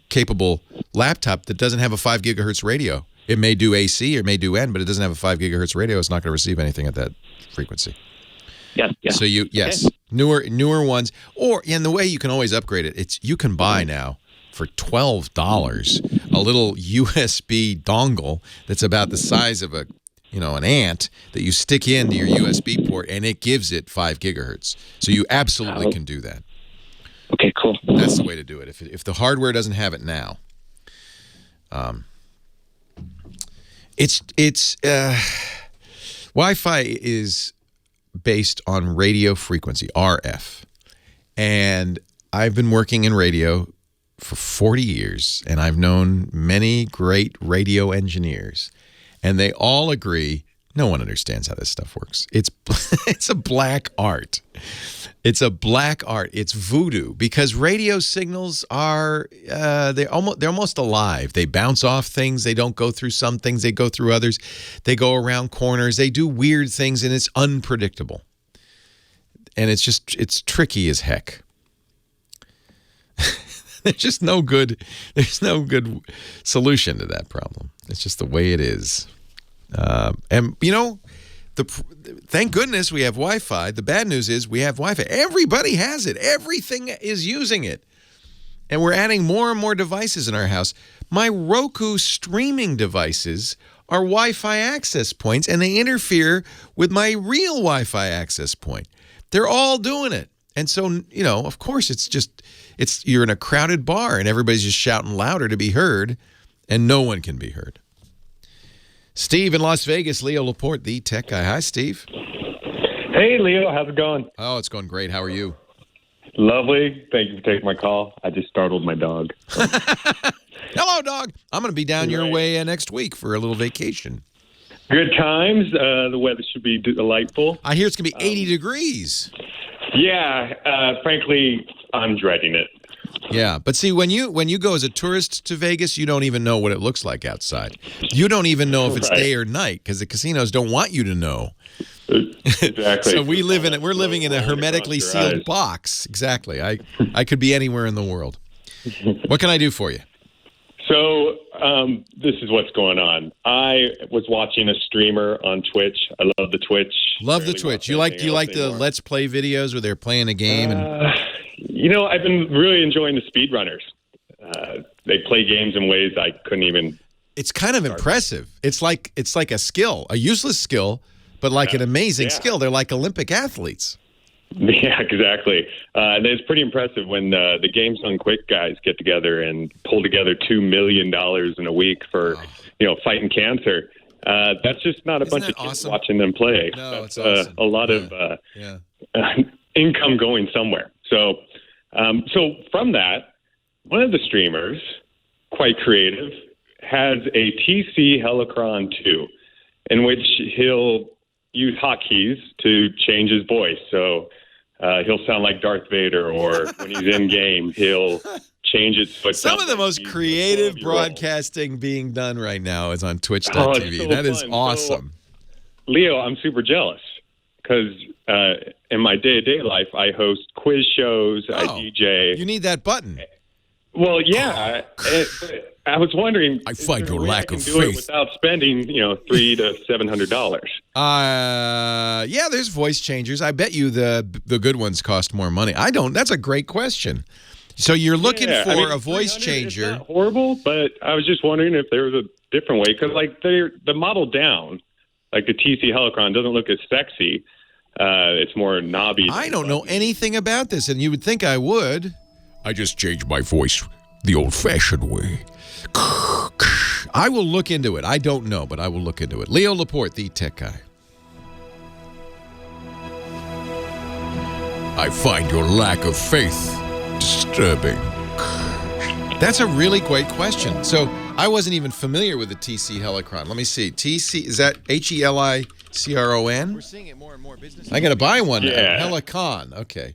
capable laptop that doesn't have a 5 gigahertz radio. It may do AC or it may do N, but it doesn't have a 5 gigahertz radio. It's not going to receive anything at that frequency. Yeah. So newer ones, and the way you can always upgrade it, you can buy now for $12 a little USB dongle that's about the size of an ant that you stick into your USB port, and it gives it 5 gigahertz. So you absolutely can do that. Okay, cool. That's the way to do it. If the hardware doesn't have it now. Wi-Fi is based on radio frequency, RF. And I've been working in radio for 40 years, and I've known many great radio engineers, and they all agree no one understands how this stuff works. It's a black art. It's a black art. It's voodoo, because radio signals are they're almost alive. They bounce off things. They don't go through some things. They go through others. They go around corners. They do weird things, and it's unpredictable. And it's tricky as heck. There's no good solution to that problem. It's just the way it is. Thank goodness we have Wi-Fi. The bad news is we have Wi-Fi. Everybody has it. Everything is using it. And we're adding more and more devices in our house. My Roku streaming devices are Wi-Fi access points, and they interfere with my real Wi-Fi access point. They're all doing it. And so, of course, you're in a crowded bar, and everybody's just shouting louder to be heard, and no one can be heard. Steve in Las Vegas, Leo Laporte, the tech guy. Hi, Steve. Hey, Leo. How's it going? Oh, it's going great. How are you? Lovely. Thank you for taking my call. I just startled my dog. Hello, dog. I'm going to be down your way next week for a little vacation. Good times. The weather should be delightful. I hear it's going to be 80 degrees. Yeah. Frankly, I'm dreading it. Yeah, but see, when you go as a tourist to Vegas, you don't even know what it looks like outside. You don't even know if it's day or night, because the casinos don't want you to know. Exactly. So we're living in a hermetically sealed box. Exactly. I could be anywhere in the world. What can I do for you? So this is what's going on. I was watching a streamer on Twitch. I love the Twitch. Love the Twitch. You like the Let's Play videos where they're playing a game? I've been really enjoying the speedrunners. They play games in ways I couldn't even. It's kind of impressive. It's like a skill, a useless skill, but like an amazing skill. They're like Olympic athletes. Yeah, exactly. And it's pretty impressive when the Games Done Quick guys get together and pull together $2 million in a week for fighting cancer. That's just not a bunch of kids watching them play. No, that's it's awesome. A lot of income going somewhere. So from that, one of the streamers, quite creative, has a TC Helicron 2, in which he'll use hotkeys to change his voice. So he'll sound like Darth Vader, or when he's in game, he'll change it. So some of the most creative broadcasting being done right now is on Twitch.tv. So that is awesome. So, Leo, I'm super jealous because in my day-to-day life, I host quiz shows, I DJ. You need that button. Well, yeah. I was wondering. I find your lack of do it faith without spending, $300 to $700. Yeah, there's voice changers. I bet you the good ones cost more money. I don't. That's a great question. So you're looking for a voice changer. It's not horrible, but I was just wondering if there was a different way, because like the model down, like the TC Helicron, doesn't look as sexy. It's more knobby. I don't know anything about this, and you would think I would. I just changed my voice the old-fashioned way. I will look into it. I don't know, but I will look into it. Leo Laporte, the tech guy. I find your lack of faith disturbing. That's a really great question. So I wasn't even familiar with the TC Helicron. Let me see. TC, is that Helicron? We're seeing it more and more business. I got to buy one now. Helicon. Okay.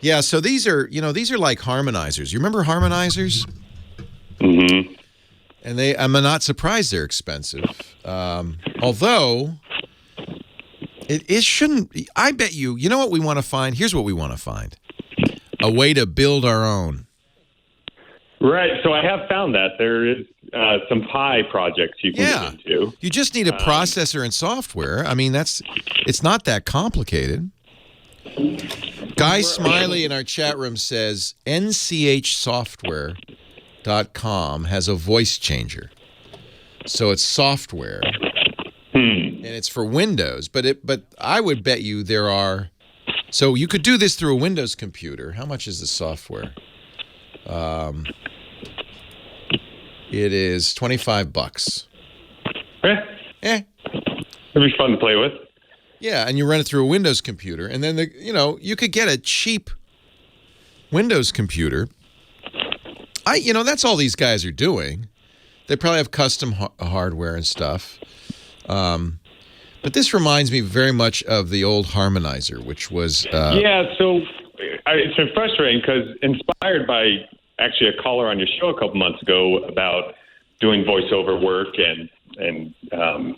Yeah, so these are like harmonizers. You remember harmonizers? Mm-hmm. And I'm not surprised they're expensive. Although it shouldn't. I bet you know what we want to find? Here's what we want to find. A way to build our own. Right. So I have found that there is some Pi projects you can get into. You just need a processor and software. I mean, it's not that complicated. Guy Smiley in our chat room says nchsoftware.com has a voice changer. So it's software. And it's for Windows, but I would bet you there are. So you could do this through a Windows computer. How much is the software? It is $25. It'd be fun to play with. Yeah, and you run it through a Windows computer, and then you could get a cheap Windows computer. That's all these guys are doing. They probably have custom hardware and stuff. But this reminds me very much of the old harmonizer, which was... so it's been frustrating because inspired by actually a caller on your show a couple months ago about doing voiceover work and a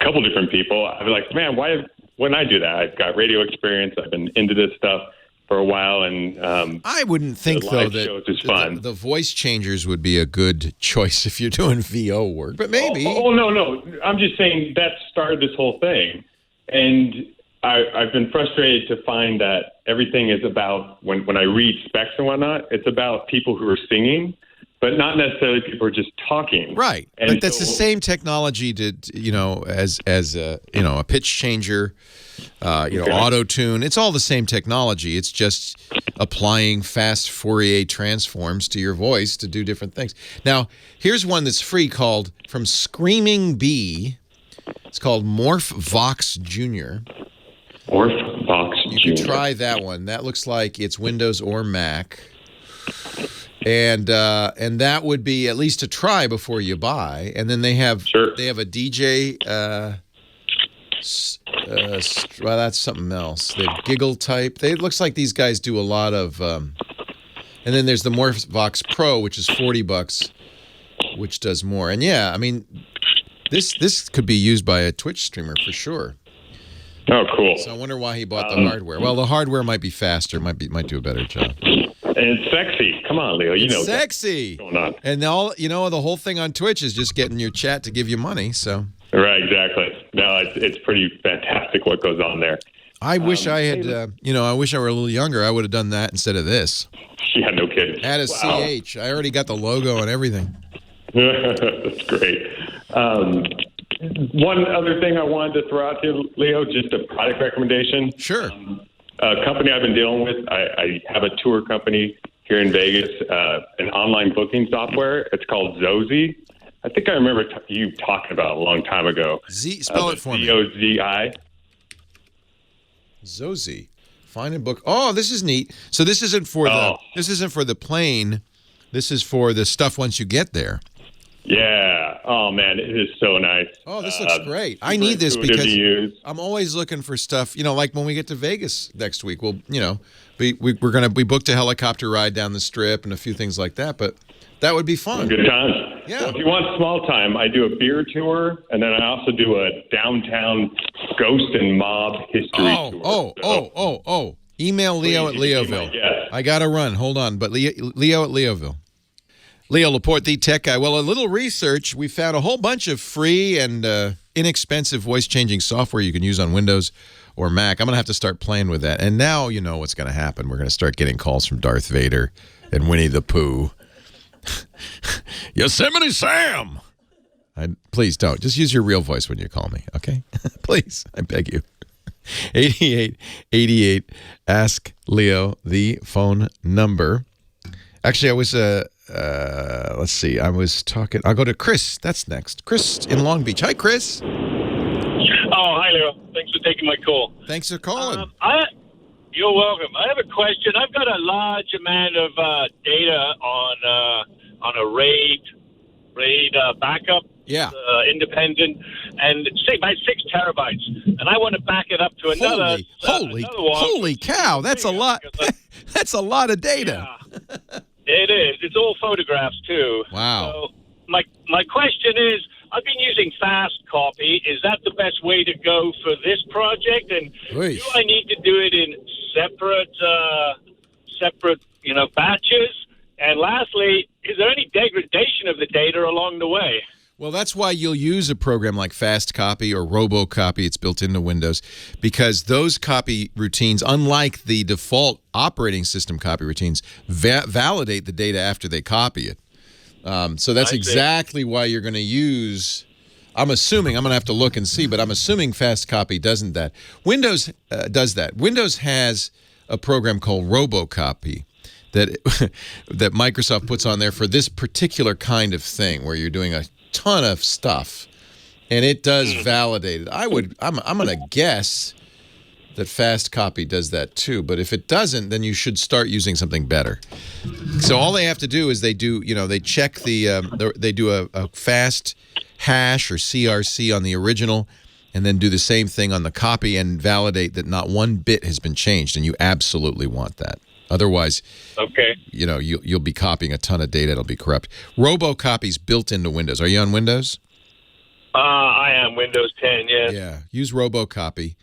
couple different people, I was like, man, why wouldn't I do that? I've got radio experience. I've been into this stuff for a while, and I wouldn't think though that the voice changers would be a good choice if you're doing VO work, but maybe. No, I'm just saying that started this whole thing, and I've been frustrated to find that everything is about when I read specs and whatnot, it's about people who are singing, but not necessarily people who are just talking. Right, but that's the same technology as a pitch changer. Auto tune. It's all the same technology. It's just applying fast Fourier transforms to your voice to do different things. Now, here's one that's free called from Screaming Bee. It's called Morph Vox Jr. Morph Vox Jr. You can try that one. That looks like it's Windows or Mac. And that would be at least a try before you buy. And then they have a DJ. Well, that's something else. They have Giggle Type. It looks like these guys do a lot of. And then there's the MorphVox Pro, which is $40, which does more. And yeah, I mean, this could be used by a Twitch streamer for sure. Oh, cool. So I wonder why he bought the hardware. Well, the hardware might be faster, might do a better job. And it's sexy. Come on, Leo. It's sexy. What's going on? And the whole thing on Twitch is just getting your chat to give you money. So. Right, exactly. No, it's pretty fantastic what goes on there. I wish I had, I wish I were a little younger. I would have done that instead of this. Yeah, no kidding. Add a CH. I already got the logo and everything. That's great. One other thing I wanted to throw out to you, Leo, just a product recommendation. Sure. A company I've been dealing with, I have a tour company here in Vegas, an online booking software. It's called Zozi. I think I remember you talking about it a long time ago. Spell it for me. Zozi. Zozi. Find a book. Oh, this is neat. So this isn't for the plane. This is for the stuff once you get there. Yeah. Oh man, it is so nice. Oh, this looks great. I need this because I'm always looking for stuff. Like when we get to Vegas next week, we booked a helicopter ride down the Strip and a few things like that. But that would be fun. Good times. Yeah. Well, if you want small time, I do a beer tour, and then I also do a downtown ghost and mob history tour. Oh. Email Leo at Leoville. I got to run. Hold on. But Leo at Leoville. Leo Laporte, the tech guy. Well, a little research, we found a whole bunch of free and inexpensive voice-changing software you can use on Windows or Mac. I'm going to have to start playing with that. And now you know what's going to happen. We're going to start getting calls from Darth Vader and Winnie the Pooh. Yosemite Sam! Please don't. Just use your real voice when you call me, okay? Please, I beg you. 8888, Ask Leo, the phone number. Actually, I was, let's see, I was talking, I'll go to Chris. That's next. Chris in Long Beach. Hi, Chris. Oh, hi, Leo. Thanks for taking my call. Thanks for calling. You're welcome. I have a question. I've got a large amount of data on a RAID backup. Yeah. Independent, and about 6 terabytes, and I want to back it up to another. Holy cow! That's a lot. That's a lot of data. Yeah. It is. It's all photographs too. Wow. So my question is, I've been using Fast Copy. Is that the best way to go for this project? And do I need to do it in separate, batches? And lastly, is there any degradation of the data along the way? Well, that's why you'll use a program like Fast Copy or RoboCopy. It's built into Windows because those copy routines, unlike the default operating system copy routines, validate the data after they copy it. So that's exactly why you're going to use, I'm assuming, I'm going to have to look and see, but I'm assuming Fast Copy doesn't that. Windows does that. Windows has a program called RoboCopy that Microsoft puts on there for this particular kind of thing where you're doing a ton of stuff, and it does validate it. I'm going to guess that Fast Copy does that too, but if it doesn't, then you should start using something better. So all they have to do is they check they do a fast hash or CRC on the original, and then do the same thing on the copy and validate that not one bit has been changed, and you absolutely want that. Otherwise, you'll be copying a ton of data. It'll be corrupt. RoboCopy's built into Windows. Are you on Windows? I am Windows 10, yes. Yeah. Use RoboCopy,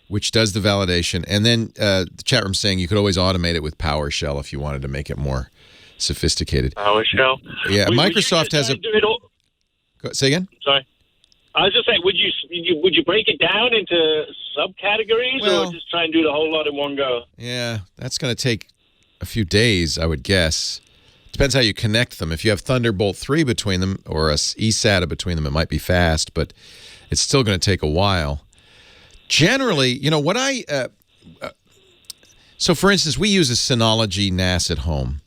which does the validation. And then the chat room's saying you could always automate it with PowerShell if you wanted to make it more sophisticated. PowerShell? Yeah. Microsoft has a... Say again? Sorry. I was just saying, would you break it down into subcategories or just try and do the whole lot in one go? Yeah, that's going to take a few days, I would guess. Depends how you connect them. If you have Thunderbolt 3 between them or a eSATA between them, it might be fast, but it's still going to take a while. Generally, so for instance, we use a Synology NAS at home.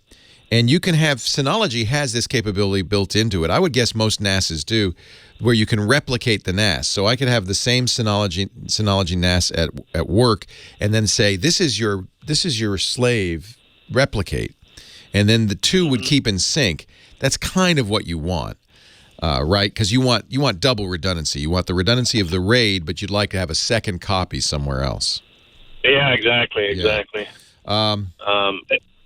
And you can have, Synology has this capability built into it. I would guess most NASs do, where you can replicate the NAS. So I could have the same Synology NAS at work and then say, this is your slave, replicate. And then the two would keep in sync. That's kind of what you want, right? Because you want double redundancy. You want the redundancy of the RAID, but you'd like to have a second copy somewhere else. Yeah, exactly. Yeah.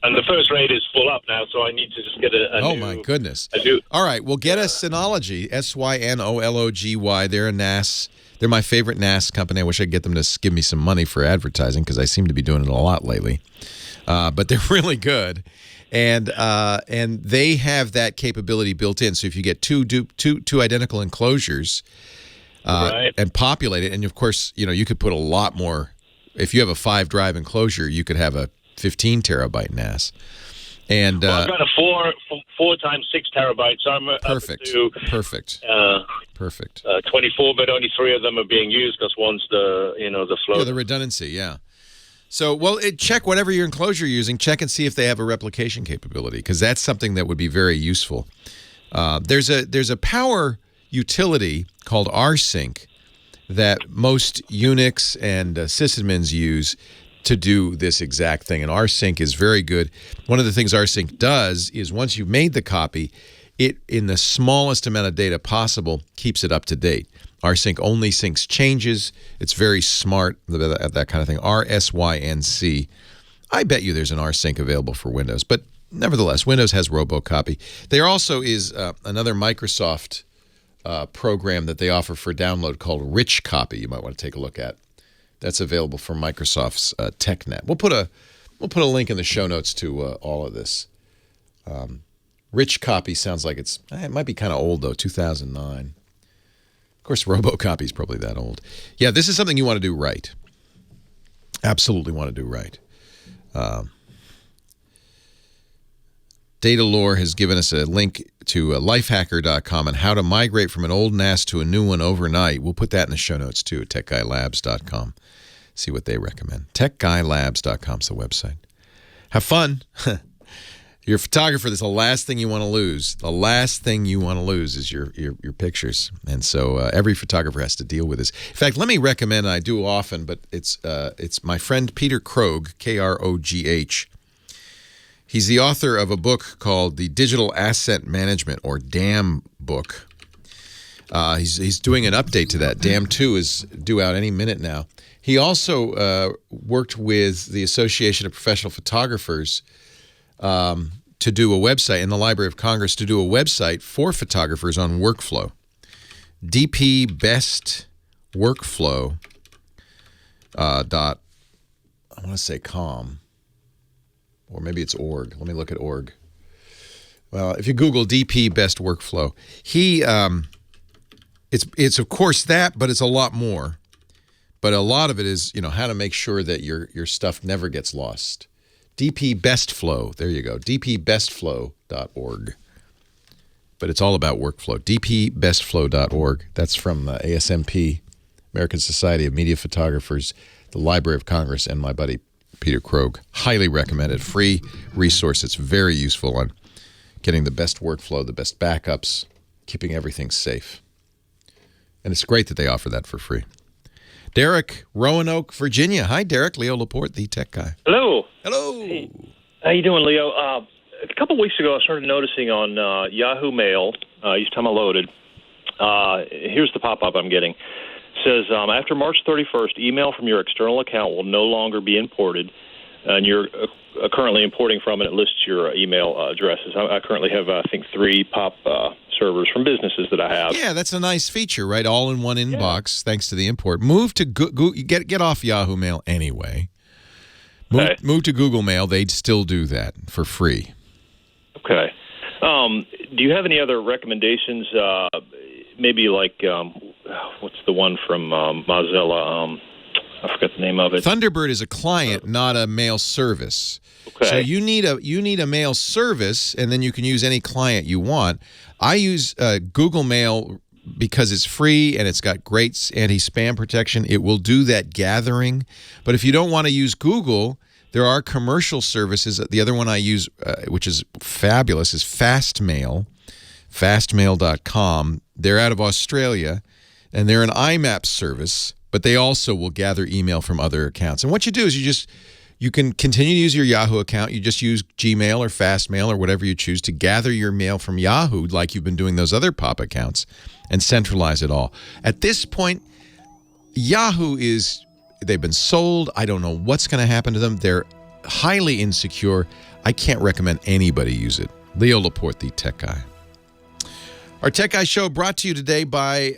And the first RAID is full up now, so I need to just get a Oh, new, my goodness. New, all right, well, get a Synology, Synology. They're a NAS. They're my favorite NAS company. I wish I could get them to give me some money for advertising because I seem to be doing it a lot lately. But they're really good. And they have that capability built in. So if you get two identical enclosures and populate it, and, of course, you could put a lot more. If you have a 5-drive enclosure, you could have a 15 terabyte NAS, and I've got a 4 times 6 terabytes. So I'm perfect. Perfect. 24, but only 3 of them are being used because one's the flow. Yeah, the redundancy. Yeah. So, check whatever your enclosure you're using. Check and see if they have a replication capability because that's something that would be very useful. There's a power utility called rsync that most Unix and sysadmins use to do this exact thing. And rsync is very good. One of the things rsync does is once you've made the copy, it, in the smallest amount of data possible, keeps it up to date. rsync only syncs changes. It's very smart, that kind of thing. RSYNC. I bet you there's an rsync available for Windows. But nevertheless, Windows has RoboCopy. There also is another Microsoft program that they offer for download called Rich Copy. You might want to take a look at. That's available from Microsoft's TechNet. We'll put a link in the show notes to all of this. Rich copy sounds like it might be kind of old, though, 2009. Of course, RoboCopy is probably that old. Yeah, this is something you want to do right. Absolutely want to do right. Datalore has given us a link to lifehacker.com and how to migrate from an old NAS to a new one overnight. We'll put that in the show notes, too, at techguylabs.com. See what they recommend. techguylabs.com is the website. Have fun. You're a photographer. That's the last thing you want to lose. The last thing you want to lose is your pictures. And so every photographer has to deal with this. In fact, let me recommend, and I do often, but it's my friend Peter Krogh, Krogh. He's the author of a book called The Digital Asset Management, or DAM book. He's doing an update to that. DAM 2 is due out any minute now. He also worked with the Association of Professional Photographers to do a website, in the Library of Congress, to do a website for photographers on workflow. dpbestworkflow dot, I want to say com. Or maybe it's org. Let me look at org. Well, if you Google DP Best Workflow, it's of course that, but it's a lot more. But a lot of it is, how to make sure that your stuff never gets lost. DP Best Flow. There you go. dpbestflow.org. But it's all about workflow. dpbestflow.org. That's from ASMP, American Society of Media Photographers, the Library of Congress, and my buddy Peter Krogh. Highly recommended. Free resource. It's very useful on getting the best workflow, the best backups, keeping everything safe. And it's great that they offer that for free. Derek, Roanoke, Virginia. Hi, Derek. Leo Laporte, the tech guy. Hello. Hello. Hey. How you doing, Leo? A couple weeks ago, I started noticing on Yahoo Mail, each time I loaded, here's the pop-up I'm getting. It says, after March 31st, email from your external account will no longer be imported, and you're currently importing from, and it lists your email addresses. I currently have, I think, 3 pop servers from businesses that I have. Yeah, that's a nice feature, right? All in one inbox, thanks to the import. Move to get off Yahoo Mail anyway. Move to Google Mail. They'd still do that for free. Okay. Do you have any other recommendations? Maybe like what's the one from Mozilla? I forgot the name of it. Thunderbird is a client, not a mail service. Okay. So you need a mail service, and then you can use any client you want. I use Google Mail because it's free and it's got great anti-spam protection. It will do that gathering. But if you don't want to use Google, there are commercial services. The other one I use, which is fabulous, is Fastmail, fastmail.com. They're out of Australia, and they're an IMAP service, but they also will gather email from other accounts. And what you do is you can continue to use your Yahoo account. You just use Gmail or Fastmail or whatever you choose to gather your mail from Yahoo, like you've been doing those other pop accounts, and centralize it all. At this point, Yahoo they've been sold. I don't know what's going to happen to them. They're highly insecure. I can't recommend anybody use it. Leo Laporte, the tech guy. Our Tech Guy Show brought to you today by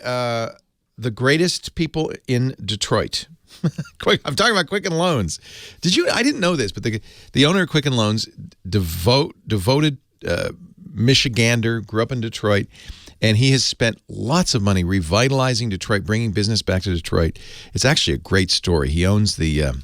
the greatest people in Detroit. I'm talking about Quicken Loans. I didn't know this, but the owner of Quicken Loans, devoted Michigander, grew up in Detroit, and he has spent lots of money revitalizing Detroit, bringing business back to Detroit. It's actually a great story. He owns the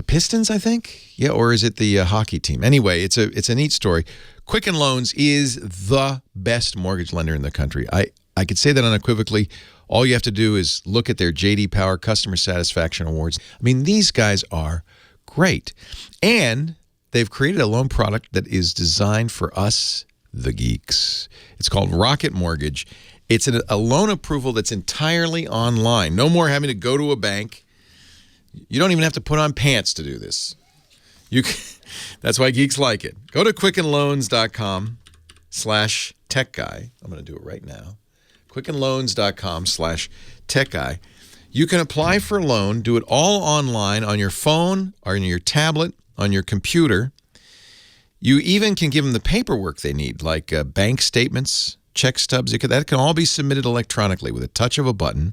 Pistons, I think? Yeah, or is it the hockey team? Anyway, it's a neat story. Quicken Loans is the best mortgage lender in the country. I could say that unequivocally. All you have to do is look at their J.D. Power Customer Satisfaction Awards. I mean, these guys are great. And they've created a loan product that is designed for us, the geeks. It's called Rocket Mortgage. It's a loan approval that's entirely online. No more having to go to a bank. You don't even have to put on pants to do this. That's why geeks like it. Go to quickenloans.com/techguy. I'm going to do it right now. quickenloans.com/techguy. You can apply for a loan, do it all online on your phone or on your tablet, on your computer. You even can give them the paperwork they need, like bank statements, check stubs. That can all be submitted electronically with a touch of a button.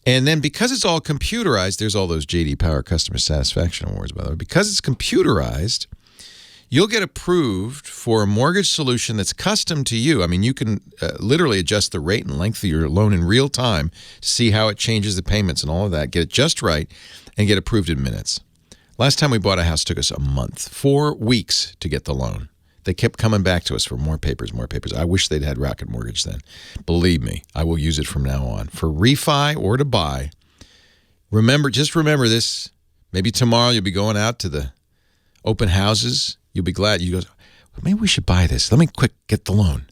And then because it's all computerized, there's all those J.D. Power Customer Satisfaction Awards, by the way. Because it's computerized, you'll get approved for a mortgage solution that's custom to you. I mean, you can literally adjust the rate and length of your loan in real time to see how it changes the payments and all of that, get it just right, and get approved in minutes. Last time we bought a house, it took us a month, 4 weeks to get the loan. They kept coming back to us for more papers, more papers. I wish they'd had Rocket Mortgage then. Believe me, I will use it from now on. For refi or to buy, just remember this. Maybe tomorrow you'll be going out to the open houses. You'll be glad. You go, maybe we should buy this. Let me get the loan.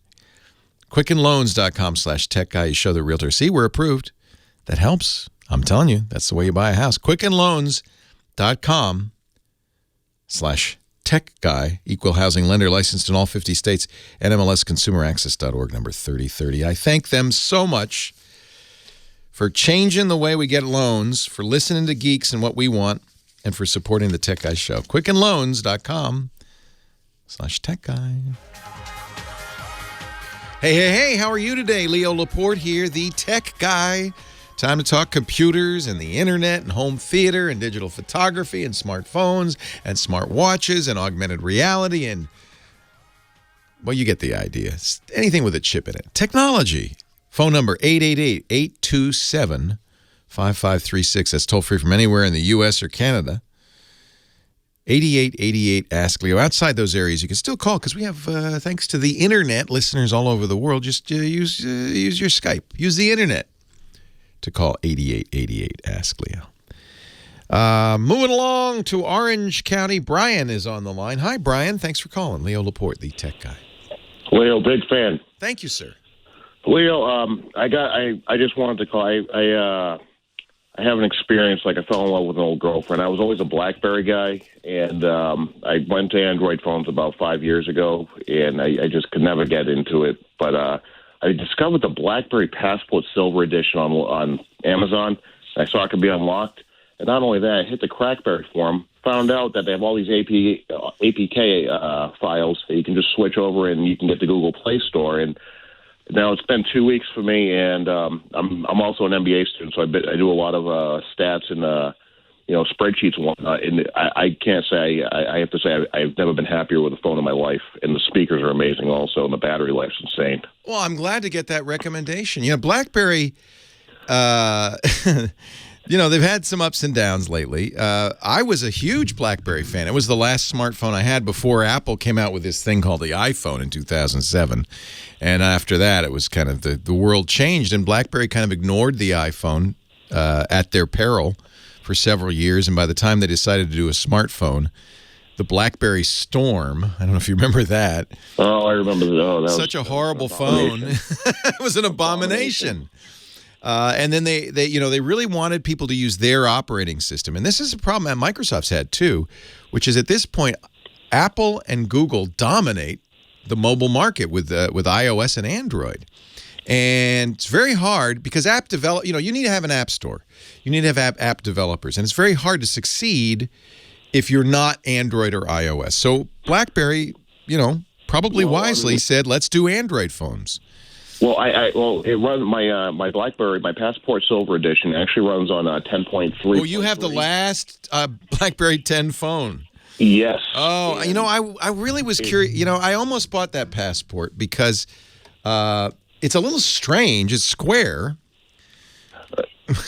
QuickenLoans.com/techguy. You show the realtor. See, we're approved. That helps. I'm telling you, that's the way you buy a house. QuickenLoans.com/techguy. Equal housing lender, licensed in all 50 states. NMLSconsumeraccess.org, number 3030. I thank them so much for changing the way we get loans, for listening to geeks and what we want, and for supporting the Tech Guy Show. QuickenLoans.com/techguy. Hey, how are you today? Leo Laporte here, the Tech Guy. Time to talk computers and the internet and home theater and digital photography and smartphones and smartwatches and augmented reality and, well, you get the idea. It's anything with a chip in it. Technology. Phone number 888-827-5536. That's toll free from anywhere in the U.S. or Canada. 8888 Leo. Outside those areas, you can still call because we have, thanks to the internet, listeners all over the world. Just use your Skype. Use the internet to call 8888 Leo. Moving along to Orange County, Brian is on the line. Hi, Brian. Thanks for calling. Leo Laporte, the Tech Guy. Leo, big fan. Thank you, sir. Leo, I just wanted to call. I have an experience. Like, I fell in love with an old girlfriend. I was always a Blackberry guy, and I went to Android phones about 5 years ago, and I just could never get into it. But I discovered the Blackberry Passport Silver Edition on Amazon. I saw it could be unlocked, and not only that, I hit the Crackberry forum, found out that they have all these APK files that you can just switch over, and you can get the Google Play Store. And now it's been 2 weeks for me, and I'm also an MBA student, so I do a lot of stats and spreadsheets and whatnot. And I can't say I have to say I've never been happier with a phone in my life. And the speakers are amazing, also, and the battery life's insane. Well, I'm glad to get that recommendation. BlackBerry, they've had some ups and downs lately. I was a huge BlackBerry fan. It was the last smartphone I had before Apple came out with this thing called the iPhone in 2007. And after that, it was kind of the world changed, and BlackBerry kind of ignored the iPhone at their peril for several years. And by the time they decided to do a smartphone, the BlackBerry Storm, I don't know if you remember that. Oh, I remember that. Oh, that such a horrible phone. It was an abomination. And then they really wanted people to use their operating system. And this is a problem that Microsoft's had too, which is at this point, Apple and Google dominate the mobile market with iOS and Android. And it's very hard because you need to have an app store. You need to have app developers. And it's very hard to succeed if you're not Android or iOS. So BlackBerry, probably wisely said, let's do Android phones. Well, it runs my BlackBerry, my Passport Silver Edition actually runs on 10.3. Oh, you have the last BlackBerry 10 phone. Yes. Oh, I really was curious. I almost bought that Passport because it's a little strange. It's square.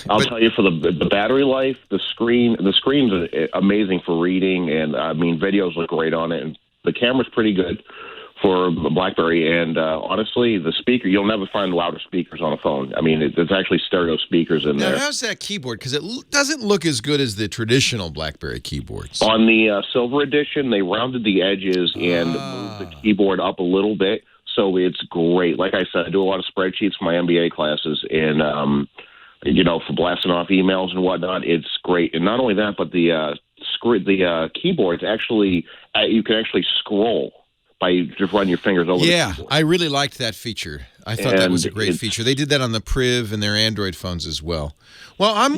I'll tell you, for the battery life, the screen's amazing for reading, and videos look great on it, and the camera's pretty good for BlackBerry. And honestly, the speaker, you'll never find louder speakers on a phone. There's actually stereo speakers in there. Now, how's that keyboard? Because it doesn't look as good as the traditional BlackBerry keyboards. On the Silver Edition, they rounded the edges and moved the keyboard up a little bit, so it's great. Like I said, I do a lot of spreadsheets for my MBA classes, and for blasting off emails and whatnot, it's great. And not only that, but the keyboards actually, you can actually scroll by just running your fingers over the keyboard. I really liked that feature. I thought that was a great feature. They did that on the Priv and their Android phones as well. Well, are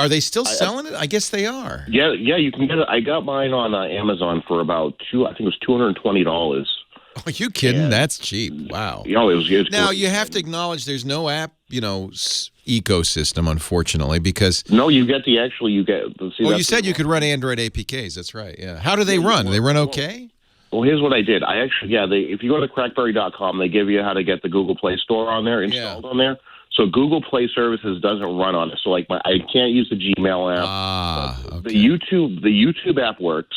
they still selling it? I guess they are. Yeah, you can get it. I got mine on Amazon for about $220. Are you kidding? That's cheap. Wow. It was now, great. you have to acknowledge there's no app, ecosystem, unfortunately, because no, you get the actual. You get. See, you said you could run Android APKs. That's right. Yeah. How do they run? Do they run okay? Well, here's what I did. I actually, if you go to crackberry.com, they give you how to get the Google Play Store on there, installed on there. So Google Play Services doesn't run on it. So like I can't use the Gmail app. Okay. The YouTube app works.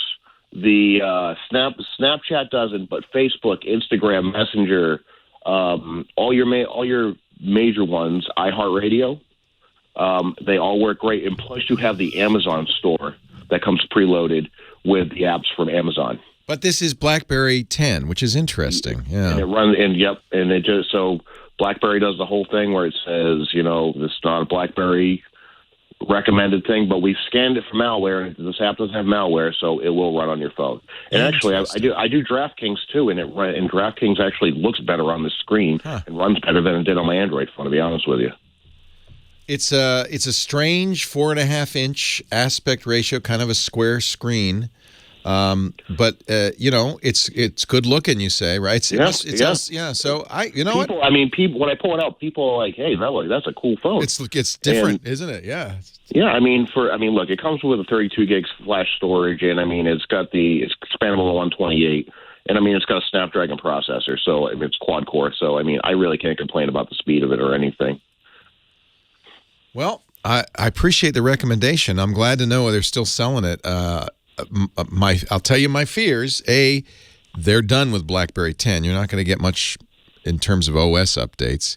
The Snapchat doesn't, but Facebook, Instagram, Messenger, all your major ones, iHeartRadio, they all work great. And plus, you have the Amazon store that comes preloaded with the apps from Amazon. But this is BlackBerry 10, which is interesting. Yeah. And it runs, and it just so BlackBerry does the whole thing where it says, this is not a BlackBerry recommended thing, but we scanned it for malware, and this app doesn't have malware, so it will run on your phone. And actually, I do DraftKings too, and DraftKings actually looks better on the screen and runs better than it did on my Android phone. To be honest with you, it's a strange 4.5-inch aspect ratio, kind of a square screen. But it's good looking. You say, right? So people, when I pull it out, people are like, "Hey, that's a cool phone." It's different, isn't it? Yeah. Yeah, look, it comes with a 32 gigs flash storage, and it's expandable to 128, and it's got a Snapdragon processor, so it's quad core. So I really can't complain about the speed of it or anything. Well, I appreciate the recommendation. I'm glad to know they're still selling it. I'll tell you my fears. They're done with BlackBerry 10. You're not going to get much in terms of OS updates.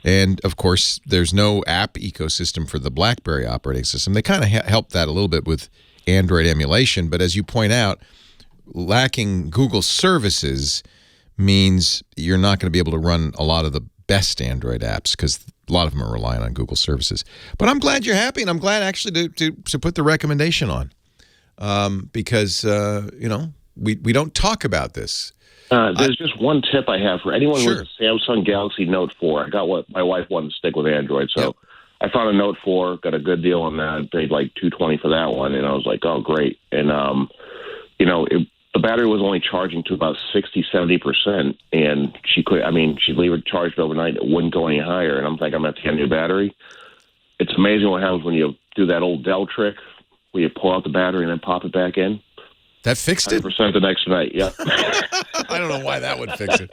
And, of course, there's no app ecosystem for the BlackBerry operating system. They kind of helped that a little bit with Android emulation. But as you point out, lacking Google services means you're not going to be able to run a lot of the best Android apps because a lot of them are relying on Google services. But I'm glad you're happy, and I'm glad actually to put the recommendation on. Because we don't talk about this. There's just one tip I have for anyone with a Samsung Galaxy Note 4. I got what my wife wanted to stick with Android, so I found a Note 4, got a good deal on that. Paid like $220 for that one, and I was like, oh, great. And the battery was only charging to about 60-70%, and she'd leave it charged overnight. It wouldn't go any higher, and I'm like, I'm going to have to get a new battery. It's amazing what happens when you do that old Dell trick, where you pull out the battery and then pop it back in. That fixed it? 100% the next night, yeah. I don't know why that would fix it.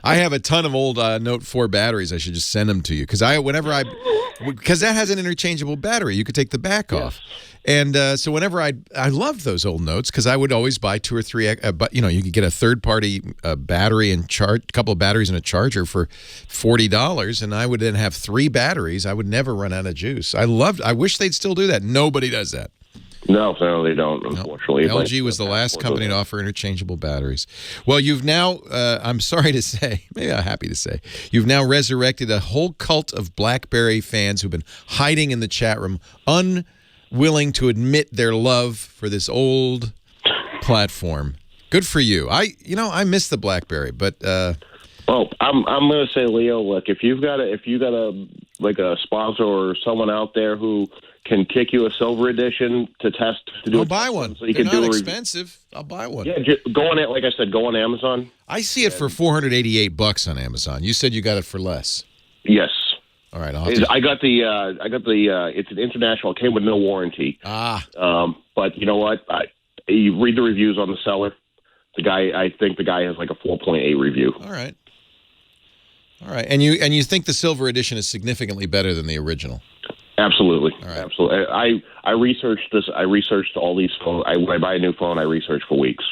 I have a ton of old Note 4 batteries. I should just send them to you. Because that has an interchangeable battery. You could take the back off. And so whenever I loved those old Notes because I would always buy 2 or 3, but you could get a third-party battery and a couple of batteries and a charger for $40, and I would then have 3 batteries. I would never run out of juice. I wish they'd still do that. Nobody does that. No, they don't, unfortunately. LG was the last company to offer interchangeable batteries. Well, you've now, I'm sorry to say, maybe I'm happy to say, you've now resurrected a whole cult of BlackBerry fans who've been hiding in the chat room, unwilling to admit their love for this old platform. Good for you. I miss the BlackBerry, but well, I'm going to say, Leo, look, if you got a sponsor or someone out there who can kick you a silver edition to test to do. I'll buy one. So you They're can not expensive. I'll buy one. Yeah, go on it. Like I said, go on Amazon. I see it for $488 on Amazon. You said you got it for less. Yes. All right. I got the. It's an international. It came with no warranty. But you know what? You read the reviews on the seller. I think the guy has like a 4.8 review. All right. And you think the silver edition is significantly better than the original? Absolutely. All right. Absolutely. I researched this. I researched all these phones. When I buy a new phone, I research for weeks.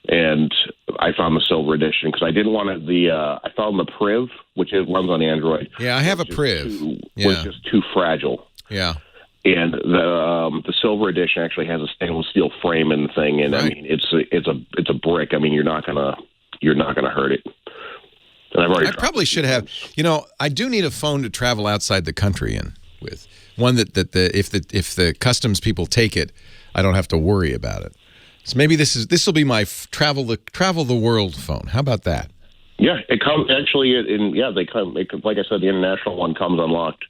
And I found the silver edition because I didn't want I found the Priv, which runs on Android. Yeah, I have a Priv. Was just too fragile. Yeah. And the silver edition actually has a stainless steel frame and thing, and right. I mean it's a brick. I mean you're not gonna hurt it. And I probably should have. I do need a phone to travel outside the country in with one that if the customs people take it, I don't have to worry about it. So maybe this will be my travel the world phone. How about that? Yeah, it comes actually they come. Like I said, the international one comes unlocked.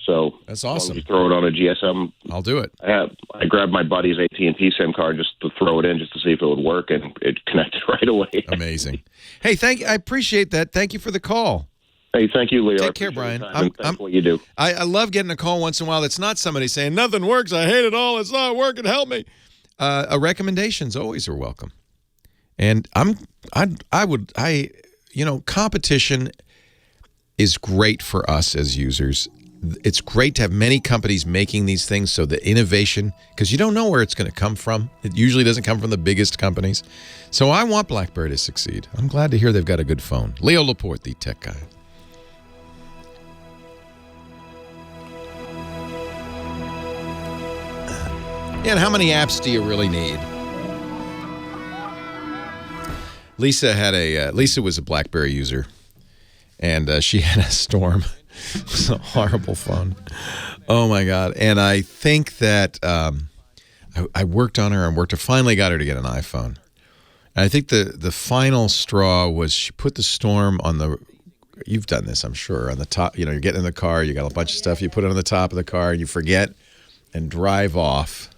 So that's awesome. You throw it on a GSM. I'll do it. I grabbed my buddy's AT&T SIM card just to throw it in just to see if it would work, and it connected right away. Amazing. Hey, I appreciate that. Thank you for the call. Hey, thank you, Leo. Take care, Brian. Thanks for what you do. I love getting a call once in a while that's not somebody saying, nothing works, I hate it all, it's not working, help me. Recommendations always are welcome. And competition is great for us as users. It's great to have many companies making these things so the innovation, because you don't know where it's going to come from. It usually doesn't come from the biggest companies. So I want BlackBerry to succeed. I'm glad to hear they've got a good phone. Leo Laporte, the tech guy. And how many apps do you really need? Lisa was a BlackBerry user, and she had a Storm. It was a horrible phone. Oh my God! And I think that I worked on her and finally got her to get an iPhone. And I think the final straw was she put the Storm on the. You've done this, I'm sure. On the top, you're getting in the car, you got a bunch of stuff, you put it on the top of the car, and you forget, and drive off.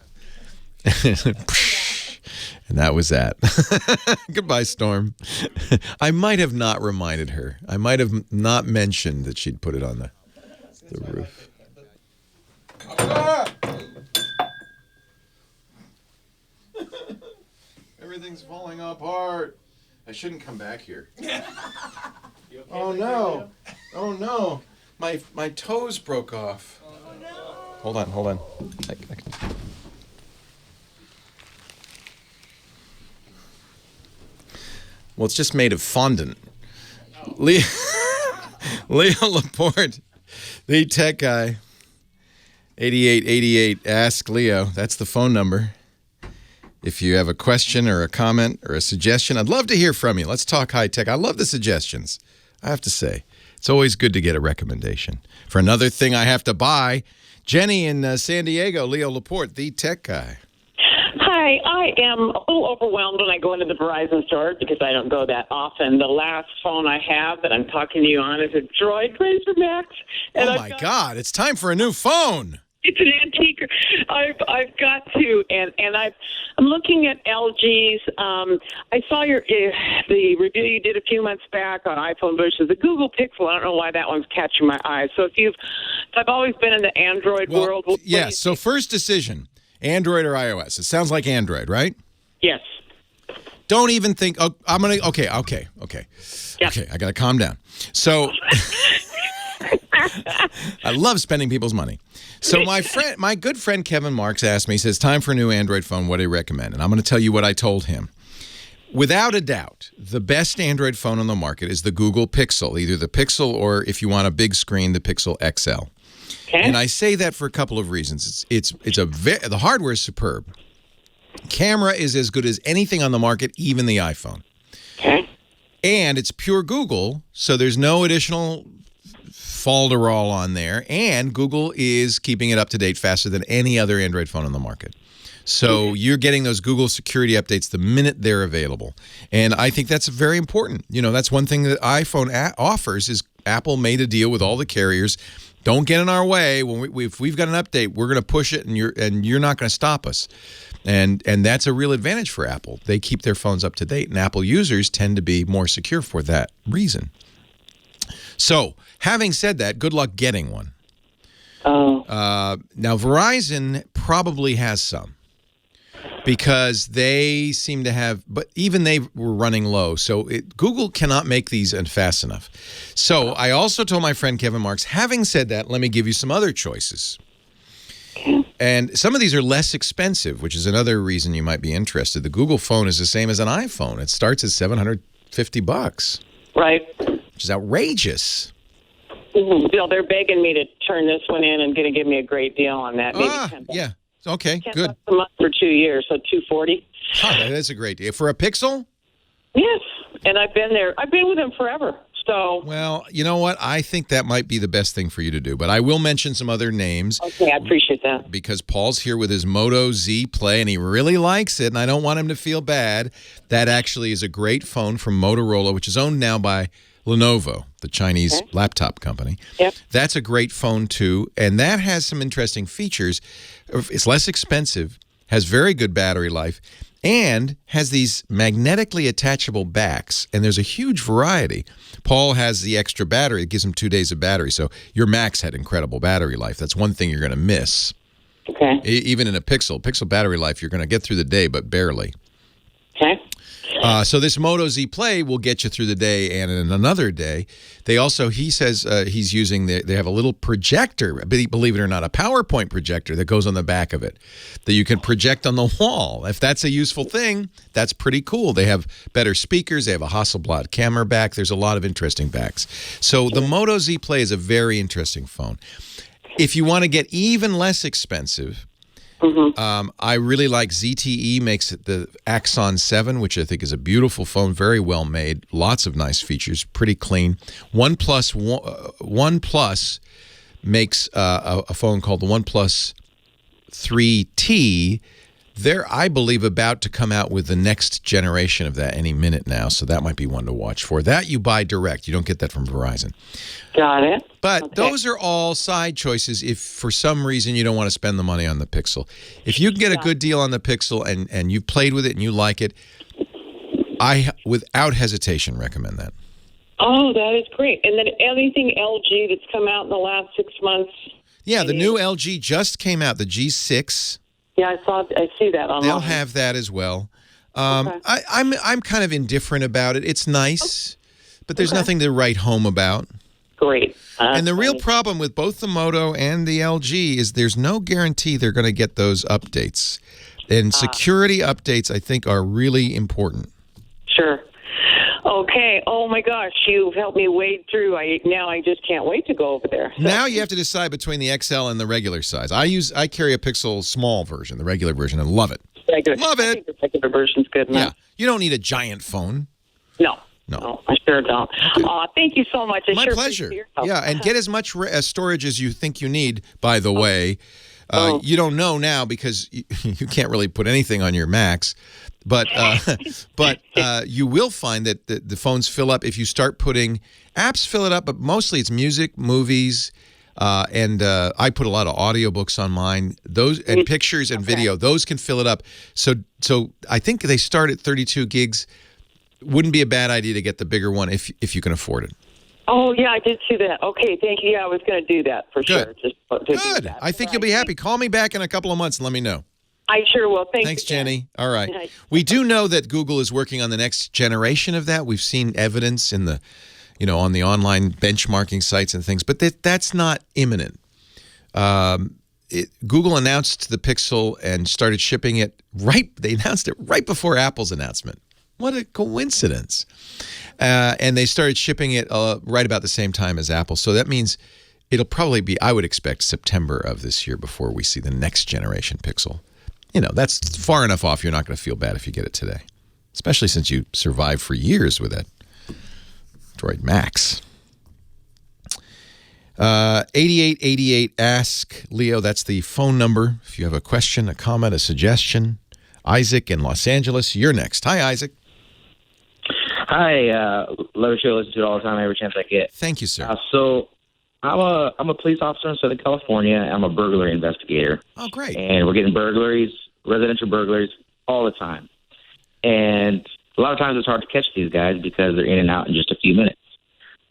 And that was that. Goodbye, Storm. I might have not reminded her. I might have not mentioned that she'd put it on the roof. Everything's falling apart. I shouldn't come back here. Oh no! Oh no! My toes broke off. Oh no! Hold on. Well, it's just made of fondant. Leo Laporte, the tech guy. 8888 Ask Leo. That's the phone number. If you have a question or a comment or a suggestion, I'd love to hear from you. Let's talk high tech. I love the suggestions. I have to say, it's always good to get a recommendation. For another thing I have to buy, Jenny in San Diego, Leo Laporte, the tech guy. Hi, I am a little overwhelmed when I go into the Verizon store because I don't go that often. The last phone I have that I'm talking to you on is a Droid Razr Max. And oh, my God. It's time for a new phone. It's an antique. I've got to, and I'm looking at LG's. I saw the review you did a few months back on iPhone versus the Google Pixel. I don't know why that one's catching my eye. So I've always been in the Android world. Yes. So first decision, Android or iOS? It sounds like Android, right? Yes. Don't even think. Oh, I'm gonna. Okay. Yep. Okay. I gotta calm down. So. I love spending people's money. So my good friend Kevin Marks asked me, he says, time for a new Android phone. What do you recommend? And I'm going to tell you what I told him. Without a doubt, the best Android phone on the market is the Google Pixel, either the Pixel or, if you want a big screen, the Pixel XL. Okay. And I say that for a couple of reasons. The hardware is superb. Camera is as good as anything on the market, even the iPhone. Okay. And it's pure Google, so there's no additional falderall on there, and Google is keeping it up to date faster than any other Android phone on the market. So you're getting those Google security updates the minute they're available. And I think that's very important. That's one thing that iPhone offers is Apple made a deal with all the carriers. Don't get in our way. If we've got an update, we're going to push it, and you're not going to stop us. And that's a real advantage for Apple. They keep their phones up to date, and Apple users tend to be more secure for that reason. So, having said that, good luck getting one. Oh. Now, Verizon probably has some because they seem to have, but even they were running low. So, Google cannot make these fast enough. So, I also told my friend Kevin Marks, having said that, let me give you some other choices. And some of these are less expensive, which is another reason you might be interested. The Google phone is the same as an iPhone. It starts at $750. Right. Which is outrageous. Bill, they're begging me to turn this one in and going to give me a great deal on that. Maybe $10. Yeah. Okay, good. $10 a month for 2 years, so $240. That's a great deal. For a Pixel? Yes, and I've been there. I've been with them forever. So. Well, you know what? I think that might be the best thing for you to do. But I will mention some other names. Okay, I appreciate that. Because Paul's here with his Moto Z Play, and he really likes it, and I don't want him to feel bad. That actually is a great phone from Motorola, which is owned now by Lenovo, the Chinese laptop company. Yep. That's a great phone, too, and that has some interesting features. It's less expensive, has very good battery life, and has these magnetically attachable backs, and there's a huge variety. Paul has the extra battery. It gives him 2 days of battery, so your Macs had incredible battery life. That's one thing you're going to miss. Okay. Even in a Pixel battery life, you're going to get through the day, but barely. Okay. So this Moto Z Play will get you through the day and in another day. They also, he says he's using, they have a little projector, believe it or not, a PowerPoint projector that goes on the back of it that you can project on the wall. If that's a useful thing, that's pretty cool. They have better speakers. They have a Hasselblad camera back. There's a lot of interesting backs. So the Moto Z Play is a very interesting phone. If you want to get even less expensive, I really like ZTE makes it the Axon 7, which I think is a beautiful phone, very well made, lots of nice features, pretty clean. OnePlus makes a phone called the OnePlus 3T. They're, I believe, about to come out with the next generation of that any minute now, so that might be one to watch for. That you buy direct. You don't get that from Verizon. Got it. But those are all side choices if for some reason you don't want to spend the money on the Pixel. If you can get a good deal on the Pixel and you've played with it and you like it, I, without hesitation, recommend that. Oh, that is great. And then anything LG that's come out in the last 6 months? Yeah, the new LG just came out, the G6. Yeah, I see that online. They'll have that as well. I'm kind of indifferent about it. It's nice, but there's nothing to write home about. Great. And the real problem with both the Moto and the LG is there's no guarantee they're going to get those updates. And security updates, I think, are really important. Sure. Okay. Oh, my gosh. You've helped me wade through. Now I just can't wait to go over there. So. Now you have to decide between the XL and the regular size. I carry a Pixel small version, the regular version, and love it. Love it. I think the regular version's good enough. Yeah. You don't need a giant phone. No, I sure don't. Thank you so much. My pleasure. Yeah, and get as much storage as you think you need, by the way. You don't know now because you can't really put anything on your Macs. But you will find that the phones fill up if you start putting apps. Fill it up, but mostly it's music, movies, and I put a lot of audiobooks on mine. Those and pictures and video. Those can fill it up. So I think they start at 32 gigs. Wouldn't be a bad idea to get the bigger one if you can afford it. Oh, yeah, I did see that. Okay, thank you. Yeah, I was going to do that for sure. Just do that. I think you'll be happy. Call me back in a couple of months and let me know. I sure will. Thanks, Jenny. All right. We do know that Google is working on the next generation of that. We've seen evidence in the, on the online benchmarking sites and things, but that's not imminent. Google announced the Pixel and started shipping it they announced it right before Apple's announcement. What a coincidence. And they started shipping it right about the same time as Apple. So that means it'll probably be, I would expect, September of this year before we see the next generation Pixel. That's far enough off you're not going to feel bad if you get it today. Especially since you survived for years with that Droid Max. 8888 Ask Leo, that's the phone number. If you have a question, a comment, a suggestion. Isaac in Los Angeles, you're next. Hi, Isaac. Hi, love the show. Listen to it all the time, every chance I get. Thank you, sir. So I'm a police officer in Southern California. I'm a burglary investigator. Oh, great. And we're getting burglaries, residential burglaries, all the time. And a lot of times it's hard to catch these guys because they're in and out in just a few minutes.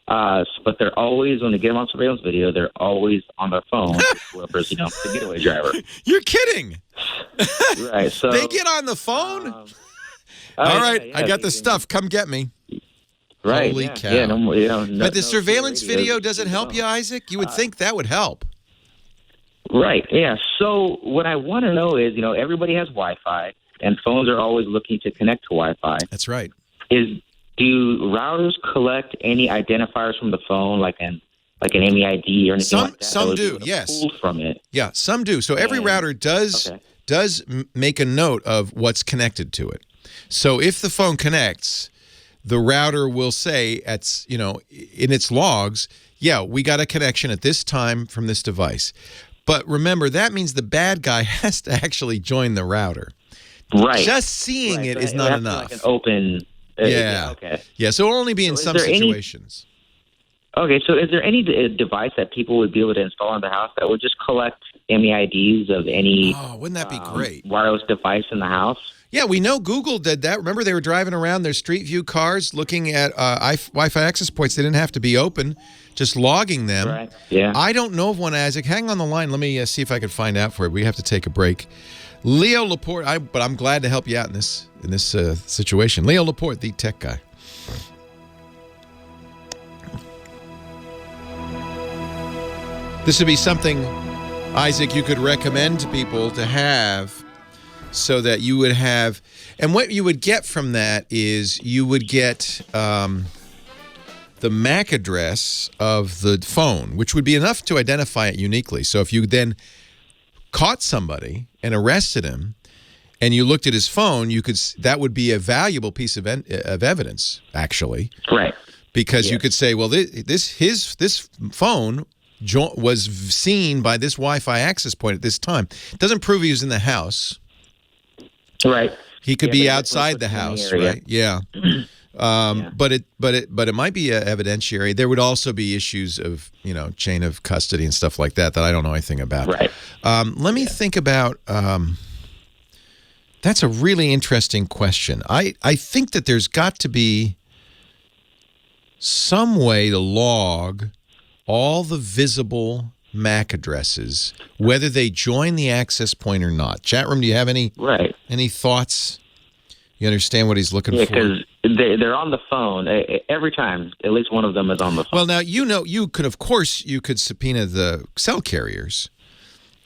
But they're always, when they get them on surveillance video, they're always on their phone. Whoever's, the getaway driver. You're kidding. Right. So they get on the phone? All right. Yeah, I got the stuff. Come get me. Right. Holy cow. Yeah, but the surveillance video doesn't help you, Isaac? You would think that would help. Right. Yeah. So what I want to know is, everybody has Wi-Fi, and phones are always looking to connect to Wi-Fi. That's right. Do routers collect any identifiers from the phone, like an MEID or anything like that? Some do, yes. Pull from it. Yeah, some do. So every router does make a note of what's connected to it. So if the phone connects, the router will say, in its logs, yeah, we got a connection at this time from this device. But remember, that means the bad guy has to actually join the router. Right. Just seeing it is not enough. Like an open. Yeah. Okay. Yeah. So it'll only be in some situations. Okay. So is there any device that people would be able to install in their house that would just collect MEIDs of any? Oh, wouldn't that be great? Wireless device in the house. Yeah, we know Google did that. Remember, they were driving around their Street View cars looking at Wi-Fi access points. They didn't have to be open, just logging them. Right. Yeah. I don't know of one, Isaac. Hang on the line. Let me see if I can find out for you. We have to take a break. Leo Laporte, but I'm glad to help you out in this situation. Leo Laporte, the tech guy. This would be something, Isaac, you could recommend to people to have so that you would have, and what you would get from that is you would get the MAC address of the phone, which would be enough to identify it uniquely. So if you then caught somebody and arrested him and you looked at his phone, that would be a valuable piece of evidence, actually. Right. Because you could say, well, this phone was seen by this Wi-Fi access point at this time. It doesn't prove he was in the house. Right. He could be outside the house, right? Yeah. But it might be an evidentiary. There would also be issues of, chain of custody and stuff like that I don't know anything about. Right. Let me think about that's a really interesting question. I think that there's got to be some way to log all the visible MAC addresses, whether they join the access point or not. Chat room, do you have any thoughts? You understand what he's looking for? Yeah, because they're on the phone every time. At least one of them is on the phone. Well, now you could subpoena the cell carriers,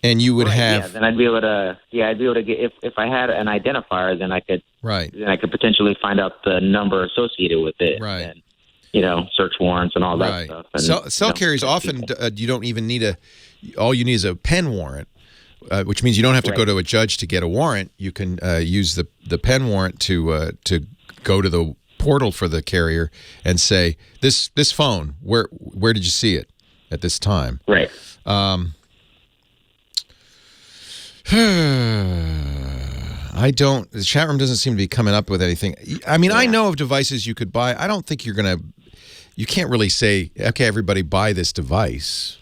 and you would have. Yeah, then I'd be able to. Yeah, I'd be able to get if I had an identifier, then I could. Right. Then I could potentially find out the number associated with it. Right. And, search warrants and all that stuff. And, cell carriers often you don't even need all you need is a pen warrant, which means you don't have to go to a judge to get a warrant. You can use the pen warrant to go to the portal for the carrier and say, this phone, where did you see it at this time? Right. The chat room doesn't seem to be coming up with anything. I mean, I know of devices you could buy. I don't think you can't really say, okay, everybody buy this device.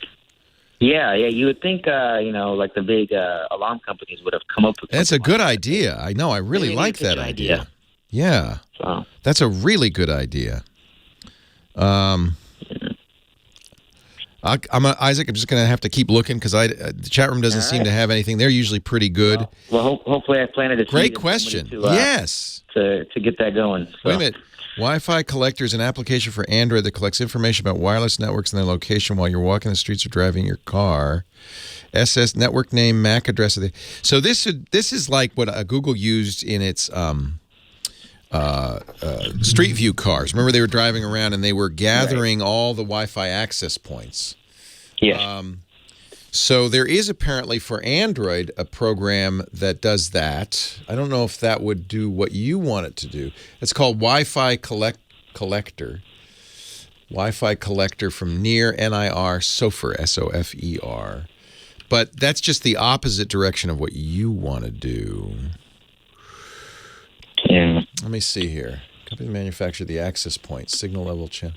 Yeah, you would think, like the big alarm companies would have come up with. That's a good idea. I know. I really like that idea. Yeah. So. That's a really good idea. Isaac, I'm just going to have to keep looking because the chat room doesn't seem to have anything. They're usually pretty good. Well, hopefully I planted a seed. Great question. Yes. To get that going. So. Wait a minute. Wi-Fi Collector is an application for Android that collects information about wireless networks and their location while you're walking the streets or driving your car. SS network name, MAC address. So this is like what Google used in its Street View cars. Remember, they were driving around and they were gathering all the Wi-Fi access points. Yeah. So there is apparently for Android a program that does that. I don't know if that would do what you want it to do. It's called Wi-Fi Collector. Wi-Fi Collector from NIR, N-I-R, Sofer, S-O-F-E-R. But that's just the opposite direction of what you want to do. Yeah. Let me see here. Company manufactured the access point, signal level channel.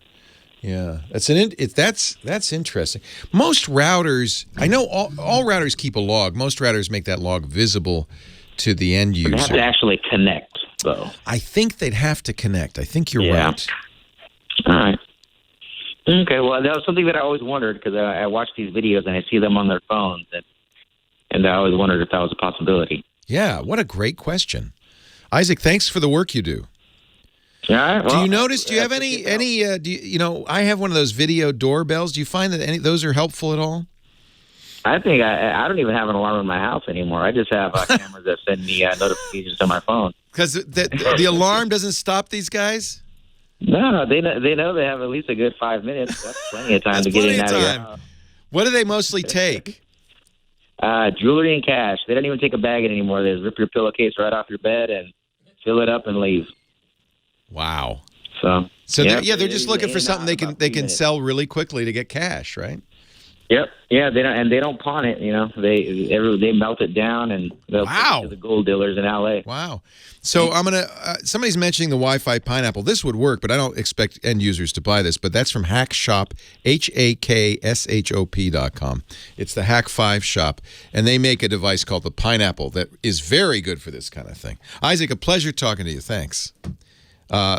Yeah, that's interesting. Most routers, I know all routers keep a log. Most routers make that log visible to the end user. But they have to actually connect, though. I think they'd have to connect. I think you're right. All right. Okay, well, that was something that I always wondered because I watch these videos and I see them on their phones, and I always wondered if that was a possibility. Yeah, what a great question. Isaac, thanks for the work you do. Yeah. Well, do you notice? Do you have any? I have one of those video doorbells. Do you find that any of those are helpful at all? I think I don't even have an alarm in my house anymore. I just have cameras that send me notifications to my phone. Because the alarm doesn't stop these guys. No, they know they have at least a good 5 minutes. That's plenty of time to get in and out of your house. What do they mostly take? Jewelry and cash. They don't even take a bag anymore. They just rip your pillowcase right off your bed and fill it up and leave. Wow. So they're just looking for something they can sell really quickly to get cash, right? Yep. Yeah, they don't pawn it. They melt it down and they'll take it to the gold dealers in LA. Wow. So I'm gonna. Somebody's mentioning the Wi-Fi pineapple. This would work, but I don't expect end users to buy this. But that's from Hackshop, HAKSHOP.com. It's the Hack 5 shop, and they make a device called the Pineapple that is very good for this kind of thing. Isaac, a pleasure talking to you. Thanks.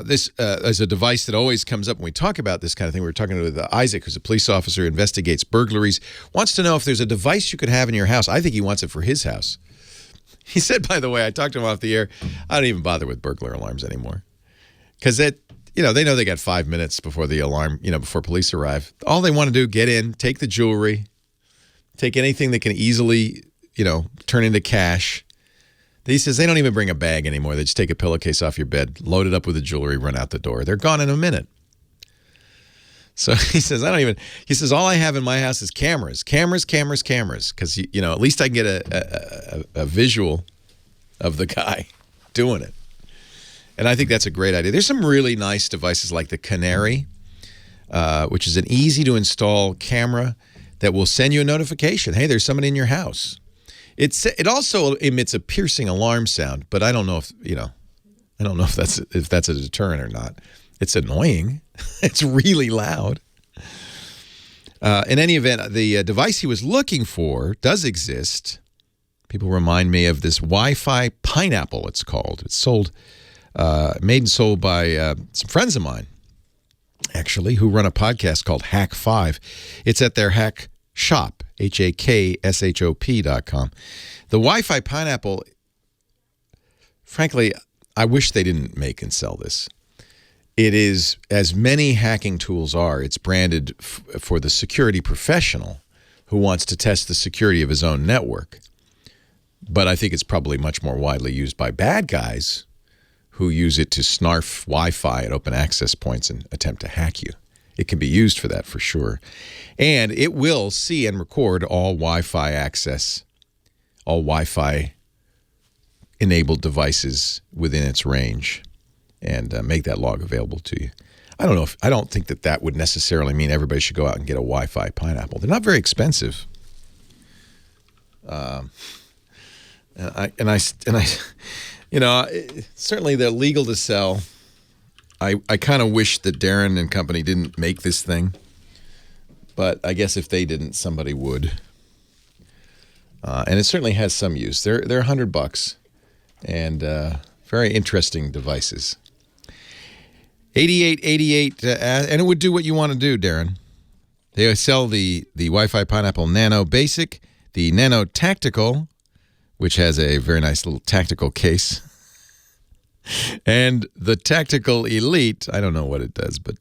This is a device that always comes up when we talk about this kind of thing. We were talking with Isaac, who's a police officer, investigates burglaries, wants to know if there's a device you could have in your house. I think he wants it for his house. He said, by the way, I talked to him off the air, I don't even bother with burglar alarms anymore. Because they know they got 5 minutes before the alarm, before police arrive. All they want to do, get in, take the jewelry, take anything that can easily, turn into cash. He says they don't even bring a bag anymore. They just take a pillowcase off your bed, load it up with the jewelry, run out the door. They're gone in a minute. So he says, all I have in my house is cameras. Because, at least I can get a visual of the guy doing it. And I think that's a great idea. There's some really nice devices like the Canary, which is an easy-to-install camera that will send you a notification. Hey, there's somebody in your house. It also emits a piercing alarm sound, but I don't know if that's a deterrent or not. It's annoying. It's really loud. In any event, the device he was looking for does exist. People remind me of this Wi-Fi Pineapple, it's called. It's made and sold by some friends of mine, actually, who run a podcast called Hack 5. It's at their Hack Shop, HAKSHOP.com. The Wi-Fi Pineapple, frankly, I wish they didn't make and sell this. It is, as many hacking tools are, it's branded for the security professional who wants to test the security of his own network. But I think it's probably much more widely used by bad guys who use it to snarf Wi-Fi at open access points and attempt to hack you. It can be used for that for sure. And it will see and record all Wi-Fi access, all Wi-Fi enabled devices within its range, and make that log available to you. I don't think that would necessarily mean everybody should go out and get a Wi-Fi Pineapple. They're not very expensive. Certainly they're legal to sell. I kind of wish that Darren and company didn't make this thing, but I guess if they didn't, somebody would. And it certainly has some use. They're $100, and very interesting devices. 8888, and it would do what you want to do, Darren. They sell the Wi-Fi Pineapple Nano Basic, the Nano Tactical, which has a very nice little tactical case, and the Tactical Elite. I don't know what it does, but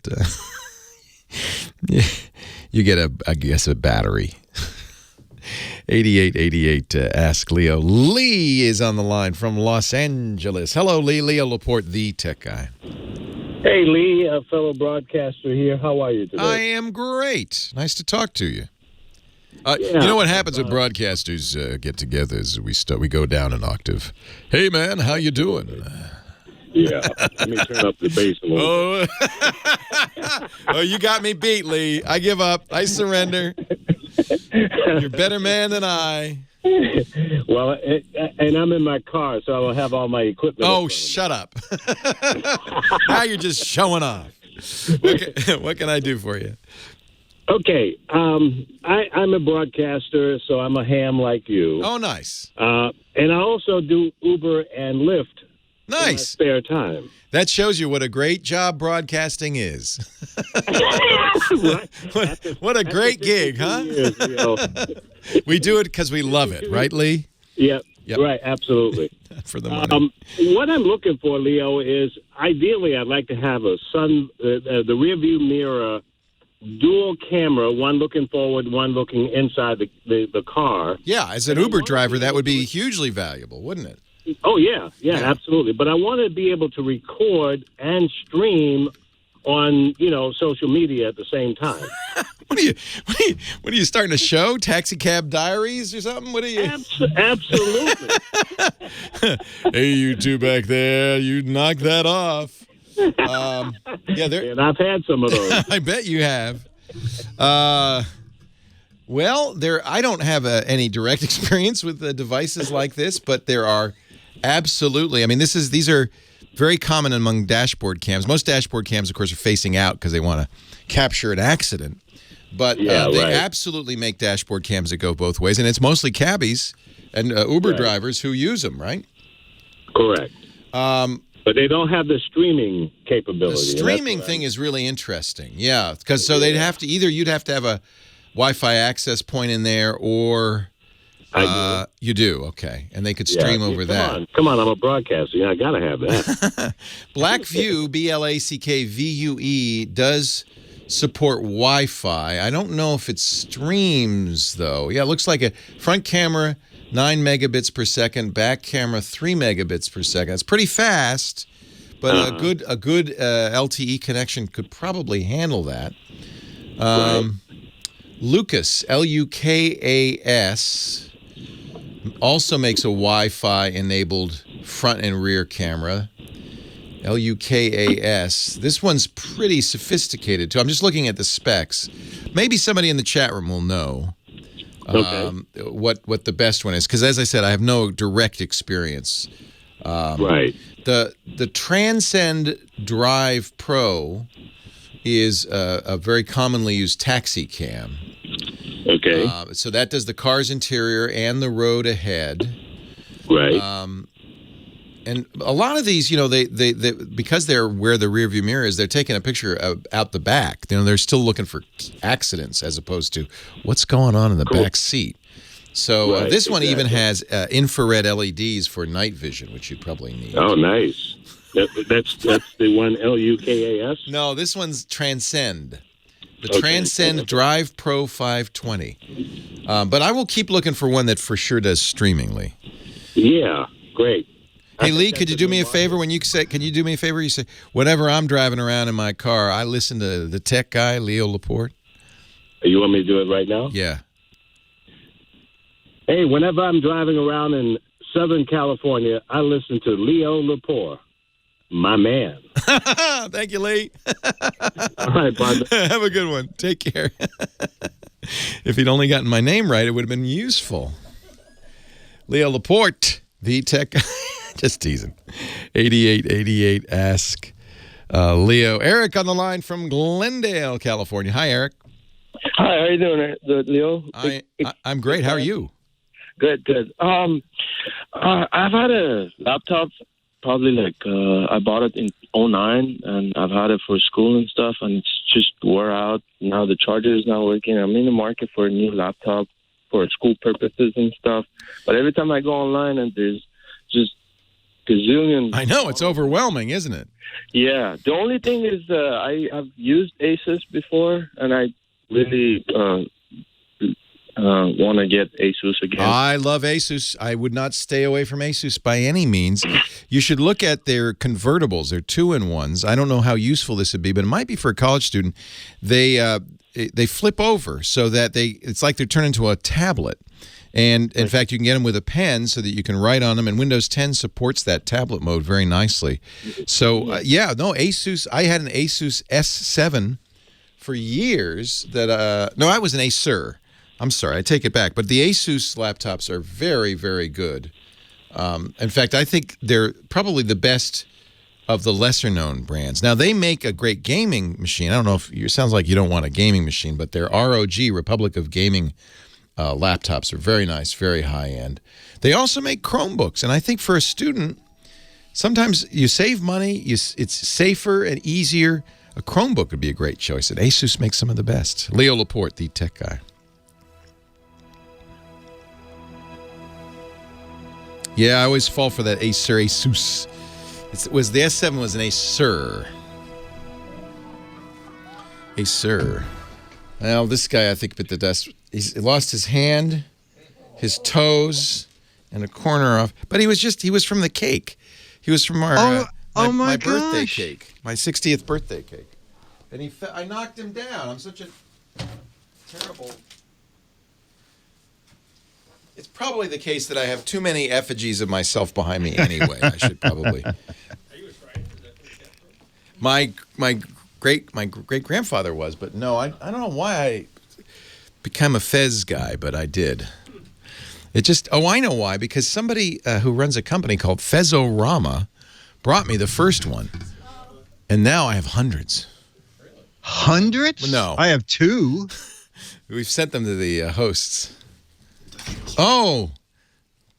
you get a battery. 8888, ask Leo. Lee is on the line from Los Angeles. Hello, Lee. Leo Laporte, the tech guy. Hey, Lee, a fellow broadcaster here. How are you today? I am great. Nice to talk to you. You know what happens when broadcasters get together is we go down an octave. Hey, man, how you doing? Yeah, let me turn up the bass a little bit. Oh, you got me beat, Lee. I give up. I surrender. You're a better man than I. Well, and I'm in my car, so I will have all my equipment. Oh, shut up. Now you're just showing off. What can I do for you? Okay, I'm a broadcaster, so I'm a ham like you. Oh, nice. And I also do Uber and Lyft. Nice. In my spare time. That shows you what a great job broadcasting is. What a great gig, huh? We do it because we love it, right, Lee? Yep. Right, absolutely. For the money. What I'm looking for, Leo, is ideally I'd like to have the rear view mirror dual camera, one looking forward, one looking inside the car. Yeah, as an Uber driver, that would be hugely valuable, wouldn't it? Oh, yeah, absolutely. But I want to be able to record and stream on, social media at the same time. What are you starting a show? Taxi Cab Diaries or something? What are you? Absolutely. Hey, you two back there, you knock that off. And I've had some of those. I bet you have. Well, I don't have any direct experience with devices like this, but there are absolutely. I mean, these are very common among dashboard cams. Most dashboard cams, of course, are facing out because they want to capture an accident. But they absolutely make dashboard cams that go both ways, and it's mostly cabbies and Uber drivers who use them, right? Correct. But they don't have the streaming capability. The streaming thing is really interesting. Yeah, because they'd have to you'd have to have a Wi-Fi access point in there, or you do, okay, and they could stream over that. Come on, I'm a broadcaster. Yeah, I gotta have that. Blackview, BLACKVUE, does support Wi-Fi. I don't know if it streams though. Yeah, it looks like a front camera 9 megabits per second, back camera 3 megabits per second. It's pretty fast, but a good LTE connection could probably handle that. Lucas, LUKAS, also makes a Wi-Fi enabled front and rear camera. LUKAS. This one's pretty sophisticated too. I'm just looking at the specs. Maybe somebody in the chat room will know what the best one is, because as I said, I have no direct experience. The Transcend Drive Pro is a very commonly used taxi cam. Okay. So that does the car's interior and the road ahead. Right. And a lot of these, they because they're where the rear view mirror is, they're taking a picture out the back. They're still looking for accidents as opposed to what's going on in the back seat. So this one even has infrared LEDs for night vision, which you'd probably need. Oh, nice. That's the one LUKAS? No, this one's Transcend. The Transcend Drive Pro 520. But I will keep looking for one that for sure does streaming, Lee. Yeah, great. Hey, Lee, could you do me a favor when you say, can you do me a favor? You say, whenever I'm driving around in my car, I listen to the tech guy, Leo Laporte. You want me to do it right now? Yeah. Hey, whenever I'm driving around in Southern California, I listen to Leo Laporte, my man. Thank you, Lee. All right, partner. Have a good one. Take care. If he'd only gotten my name right, it would have been useful. Leo Laporte, the tech guy. Just teasing. 8888 Ask Leo. Eric on the line from Glendale, California. Hi, Eric. Hi, how you doing, Leo? I'm great. How are you? Good. I've had a laptop probably I bought it in 2009, and I've had it for school and stuff, and it's just wore out. Now the charger is not working. I'm in the market for a new laptop for school purposes and stuff. But every time I go online, and there's just gazillion. I know, it's overwhelming, isn't it? Yeah. The only thing is I've used Asus before, and I really want to get Asus again. I love Asus. I would not stay away from Asus by any means. You should look at their convertibles. They're 2-in-1s. I don't know how useful this would be, but it might be for a college student. They flip over so that it's like they're turned into a tablet. And, in fact, you can get them with a pen so that you can write on them, and Windows 10 supports that tablet mode very nicely. So, Asus. I had an Asus S7 for years that no, I was an Acer. I'm sorry, I take it back. But the Asus laptops are very, very good. In fact, I think they're probably the best of the lesser-known brands. Now, they make a great gaming machine. I don't know if it sounds like you don't want a gaming machine, but their ROG, Republic of Gaming laptops are very nice, very high-end. They also make Chromebooks, and I think for a student, sometimes you save money, it's safer and easier. A Chromebook would be a great choice, and Asus makes some of the best. Leo Laporte, the tech guy. Yeah, I always fall for that Asus. The S7 was an Acer. Acer. Well, this guy I think bit the dust. He's lost his hand, his toes, and a corner off. But he was from the cake. He was from my birthday cake, my 60th birthday cake. And I knocked him down. I'm such a terrible. It's probably the case that I have too many effigies of myself behind me anyway. I should probably. Are you a shrine? My great grandfather was, but no, I don't know why become a Fez guy, but I did. It just, I know why, because somebody who runs a company called Fezorama brought me the first one, and now I have hundreds. Hundreds? No. I have 2. We've sent them to the hosts. Oh,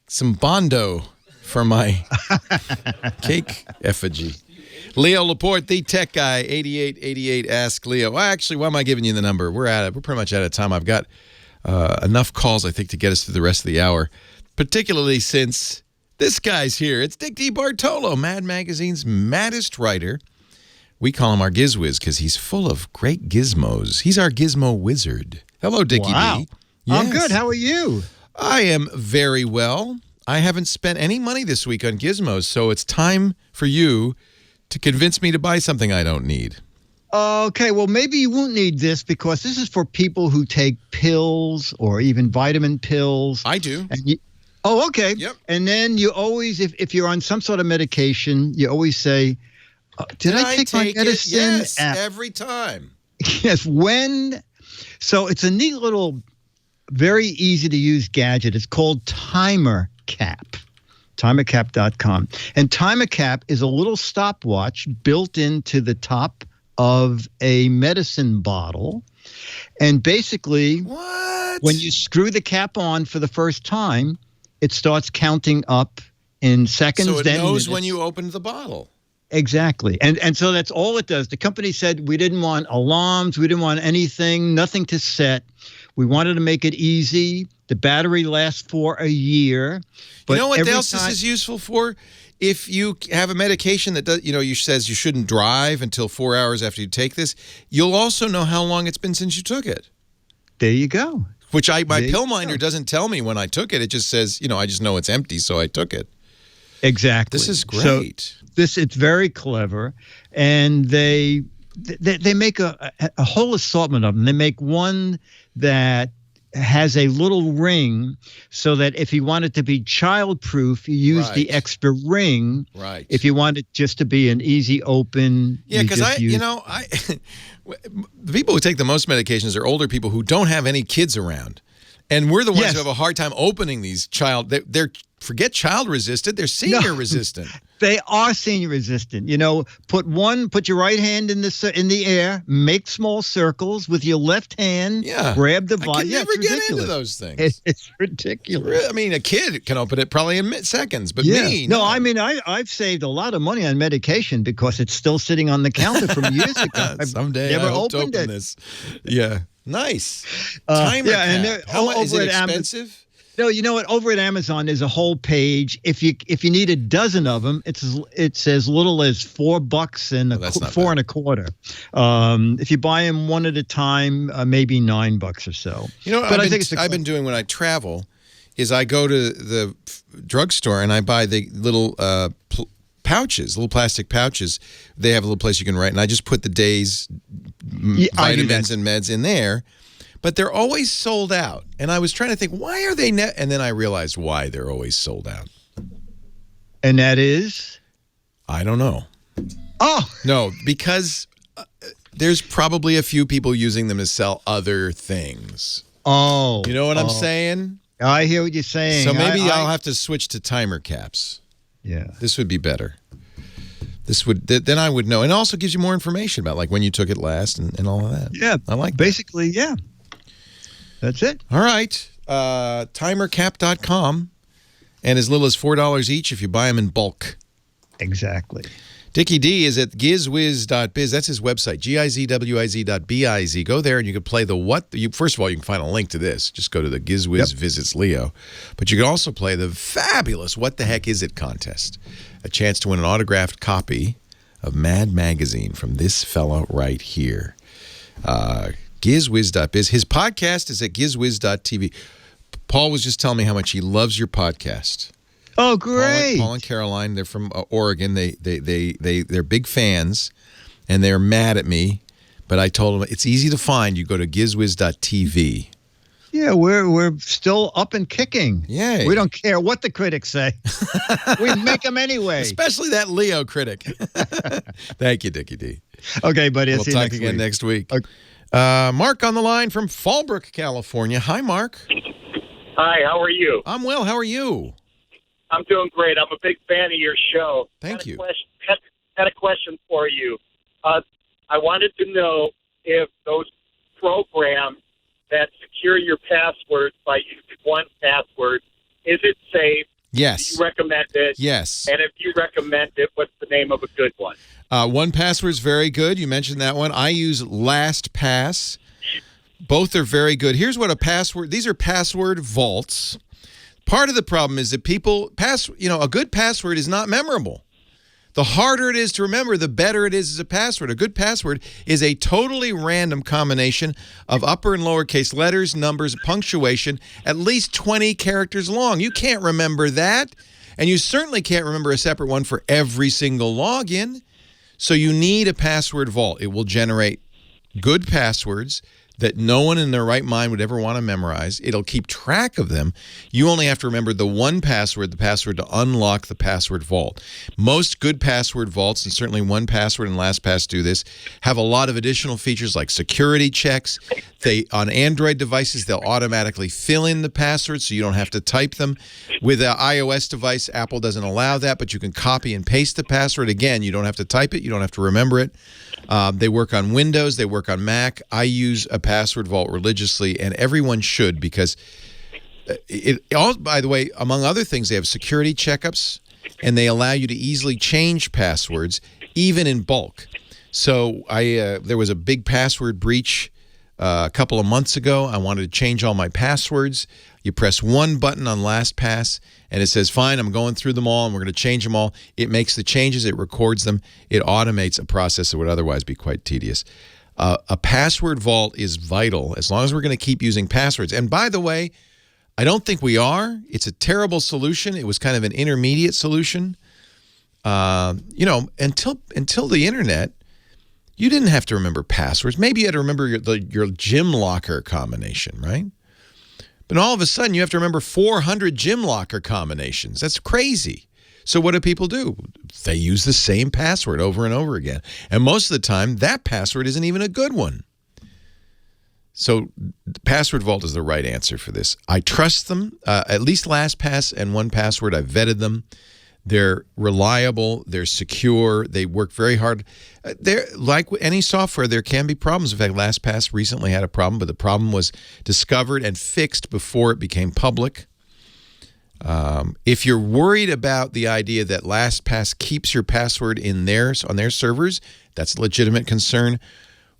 some Bondo for my cake effigy. Leo Laporte, the tech guy, 8888 Ask Leo. Well, actually, why am I giving you the number? We're pretty much out of time. I've got enough calls, I think, to get us through the rest of the hour, particularly since this guy's here. It's Dick DeBartolo, Mad Magazine's maddest writer. We call him our Gizwiz because he's full of great gizmos. He's our gizmo wizard. Hello, Dickie D. Yes. I'm good. How are you? I am very well. I haven't spent any money this week on gizmos, so it's time for you to convince me to buy something I don't need. Okay, well, maybe you won't need this because this is for people who take pills or even vitamin pills. I do. And oh, okay. Yep. And then you always, if you're on some sort of medication, you always say, did I take my medicine? Yes, every time. Yes, when. So it's a neat little, very easy to use gadget. It's called Timer Cap. TimerCap.com. And Timer Cap is a little stopwatch built into the top of a medicine bottle. And basically, when you screw the cap on for the first time, it starts counting up in seconds. So it then knows minutes. when you opened the bottle. Exactly. And so that's all it does. The company said we didn't want alarms. We didn't want anything, nothing to set. We wanted to make it easy. The battery lasts for a year. But you know what else this is useful for? If you have a medication that does, you says you shouldn't drive until 4 hours after you take this, you'll also know how long it's been since you took it. There you go. Which my pill minder doesn't tell me when I took it. It just says, I just know it's empty, so I took it. Exactly. This is great. So it's very clever, and they make a whole assortment of them. They make one that has a little ring so that if you want it to be child-proof, you use the extra ring. Right. If you want it just to be an easy open. Yeah, because the people who take the most medications are older people who don't have any kids around. And we're the ones who have a hard time opening these they're forget child resistant, they're senior resistant. They are senior resistant. Put your right hand in the air, make small circles with your left hand. Yeah. Grab the I can never get into those things. It's ridiculous. I mean, a kid can open it probably in seconds, but me, no. I mean, I've saved a lot of money on medication because it's still sitting on the counter from years ago. Someday never I hope opened to open it. this. Yeah. Nice. Timer Cap. How much is it expensive? No, you know what? Over at Amazon, there's a whole page. If you need a dozen of them, it's as little as $4 and $4.25. If you buy them one at a time, maybe $9 or so. I've been doing when I travel is I go to the drugstore and I buy the little pouches, little plastic pouches. They have a little place you can write, and I just put the day's vitamins and meds in there. But they're always sold out. And I was trying to think, why are they and then I realized why they're always sold out. And that is? I don't know. Oh! No, because there's probably a few people using them to sell other things. Oh. You know what I'm saying? I hear what you're saying. So maybe I'll have to switch to timer caps. Yeah. This would be better. Then I would know. And it also gives you more information about like when you took it last and all of that. Yeah. I like basically, yeah. That's it. All right. Timercap.com. And as little as $4 each if you buy them in bulk. Exactly. Dickie D is at gizwiz.biz. That's his website, gizwiz.biz. Go there and you can play the what. First of all, you can find a link to this. Just go to the Gizwiz Visits Leo. But you can also play the fabulous What the Heck Is It contest. A chance to win an autographed copy of Mad Magazine from this fella right here. Gizwiz.biz. His podcast is at gizwiz.tv. Paul was just telling me how much he loves your podcast. Oh, great! Paul and Caroline, they're from Oregon. They're big fans, and they're mad at me. But I told them it's easy to find. You go to gizwiz.tv. Yeah, we're still up and kicking. Yay! We don't care what the critics say. We make them anyway. Especially that Leo critic. Thank you, Dickie D. Okay, buddy. We'll talk again next week. Okay. Mark on the line from Fallbrook, California. Hi, Mark. Hi, how are you? I'm well. How are you? I'm doing great. I'm a big fan of your show. Thank you. Had a question for you. I wanted to know if those programs that secure your passwords by using one password, is it safe? Yes. Do you recommend it? Yes. And if you recommend it, what's the name of a good one? 1Password's very good. You mentioned that one. I use LastPass. Both are very good. Here's what these are password vaults. Part of the problem is that a good password is not memorable. The harder it is to remember, the better it is as a password. A good password is a totally random combination of upper and lowercase letters, numbers, punctuation, at least 20 characters long. You can't remember that, and you certainly can't remember a separate one for every single login. So you need a password vault. It will generate good passwords that no one in their right mind would ever want to memorize. It'll keep track of them. You only have to remember the one password, the password to unlock the password vault. Most good password vaults, and certainly 1Password and LastPass do this, have a lot of additional features like security checks. On Android devices, they'll automatically fill in the passwords so you don't have to type them. With an iOS device, Apple doesn't allow that, but you can copy and paste the password. Again, you don't have to type it. You don't have to remember it. They work on Windows. They work on Mac. I use a password vault religiously, and everyone should, because by the way, among other things, they have security checkups, and they allow you to easily change passwords, even in bulk. So there was a big password breach a couple of months ago. I wanted to change all my passwords. You press one button on LastPass, and it says, fine, I'm going through them all, and we're going to change them all. It makes the changes. It records them. It automates a process that would otherwise be quite tedious. A password vault is vital as long as we're going to keep using passwords. And by the way, I don't think we are. It's a terrible solution. It was kind of an intermediate solution. Until the internet, you didn't have to remember passwords. Maybe you had to remember your gym locker combination, right? But all of a sudden, you have to remember 400 gym locker combinations. That's crazy. So what do people do? They use the same password over and over again. And most of the time, that password isn't even a good one. So Password Vault is the right answer for this. I trust them. At least LastPass and 1Password, I've vetted them. They're reliable. They're secure. They work very hard. They're like any software, there can be problems. In fact, LastPass recently had a problem, but the problem was discovered and fixed before it became public. If you're worried about the idea that LastPass keeps your password on their servers, that's a legitimate concern.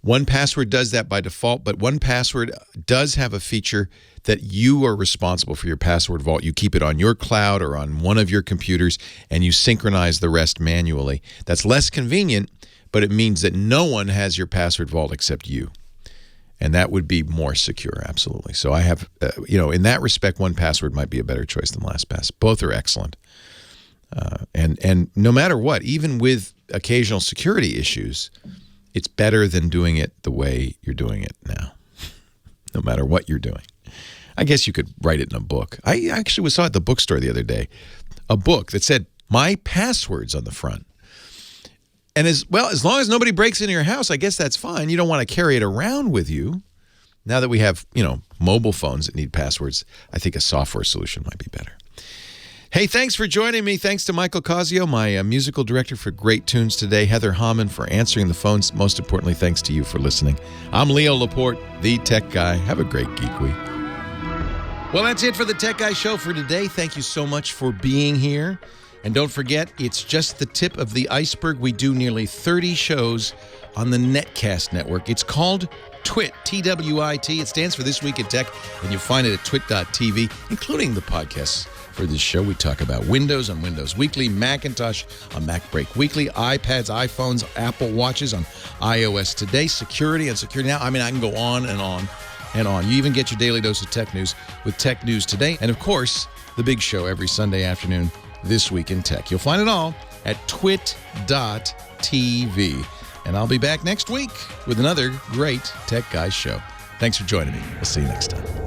1Password does that by default, but 1Password does have a feature that you are responsible for your password vault. You keep it on your cloud or on one of your computers, and you synchronize the rest manually. That's less convenient, but it means that no one has your password vault except you. And that would be more secure, absolutely. So I have, in that respect, 1Password might be a better choice than LastPass. Both are excellent. And no matter what, even with occasional security issues, it's better than doing it the way you're doing it now, no matter what you're doing. I guess you could write it in a book. I actually saw at the bookstore the other day a book that said, my passwords on the front. And as long as nobody breaks into your house, I guess that's fine. You don't want to carry it around with you. Now that we have, mobile phones that need passwords, I think a software solution might be better. Hey, thanks for joining me. Thanks to Michael Cosio, my musical director, for great tunes today. Heather Hammond for answering the phones. Most importantly, thanks to you for listening. I'm Leo Laporte, the Tech Guy. Have a great Geek Week. Well, that's it for the Tech Guy Show for today. Thank you so much for being here. And don't forget, it's just the tip of the iceberg. We do nearly 30 shows on the Netcast network. It's called TWIT, T-W-I-T. It stands for This Week in Tech, and you'll find it at twit.tv, including the podcasts for this show. We talk about Windows on Windows Weekly, Macintosh on Mac Break Weekly, iPads, iPhones, Apple Watches on iOS Today, security on Security Now. I mean, I can go on and on and on. You even get your daily dose of tech news with Tech News Today. And, of course, the big show every Sunday afternoon, This Week in Tech. You'll find it all at twit.tv. And I'll be back next week with another great Tech Guys show. Thanks for joining me. We'll see you next time.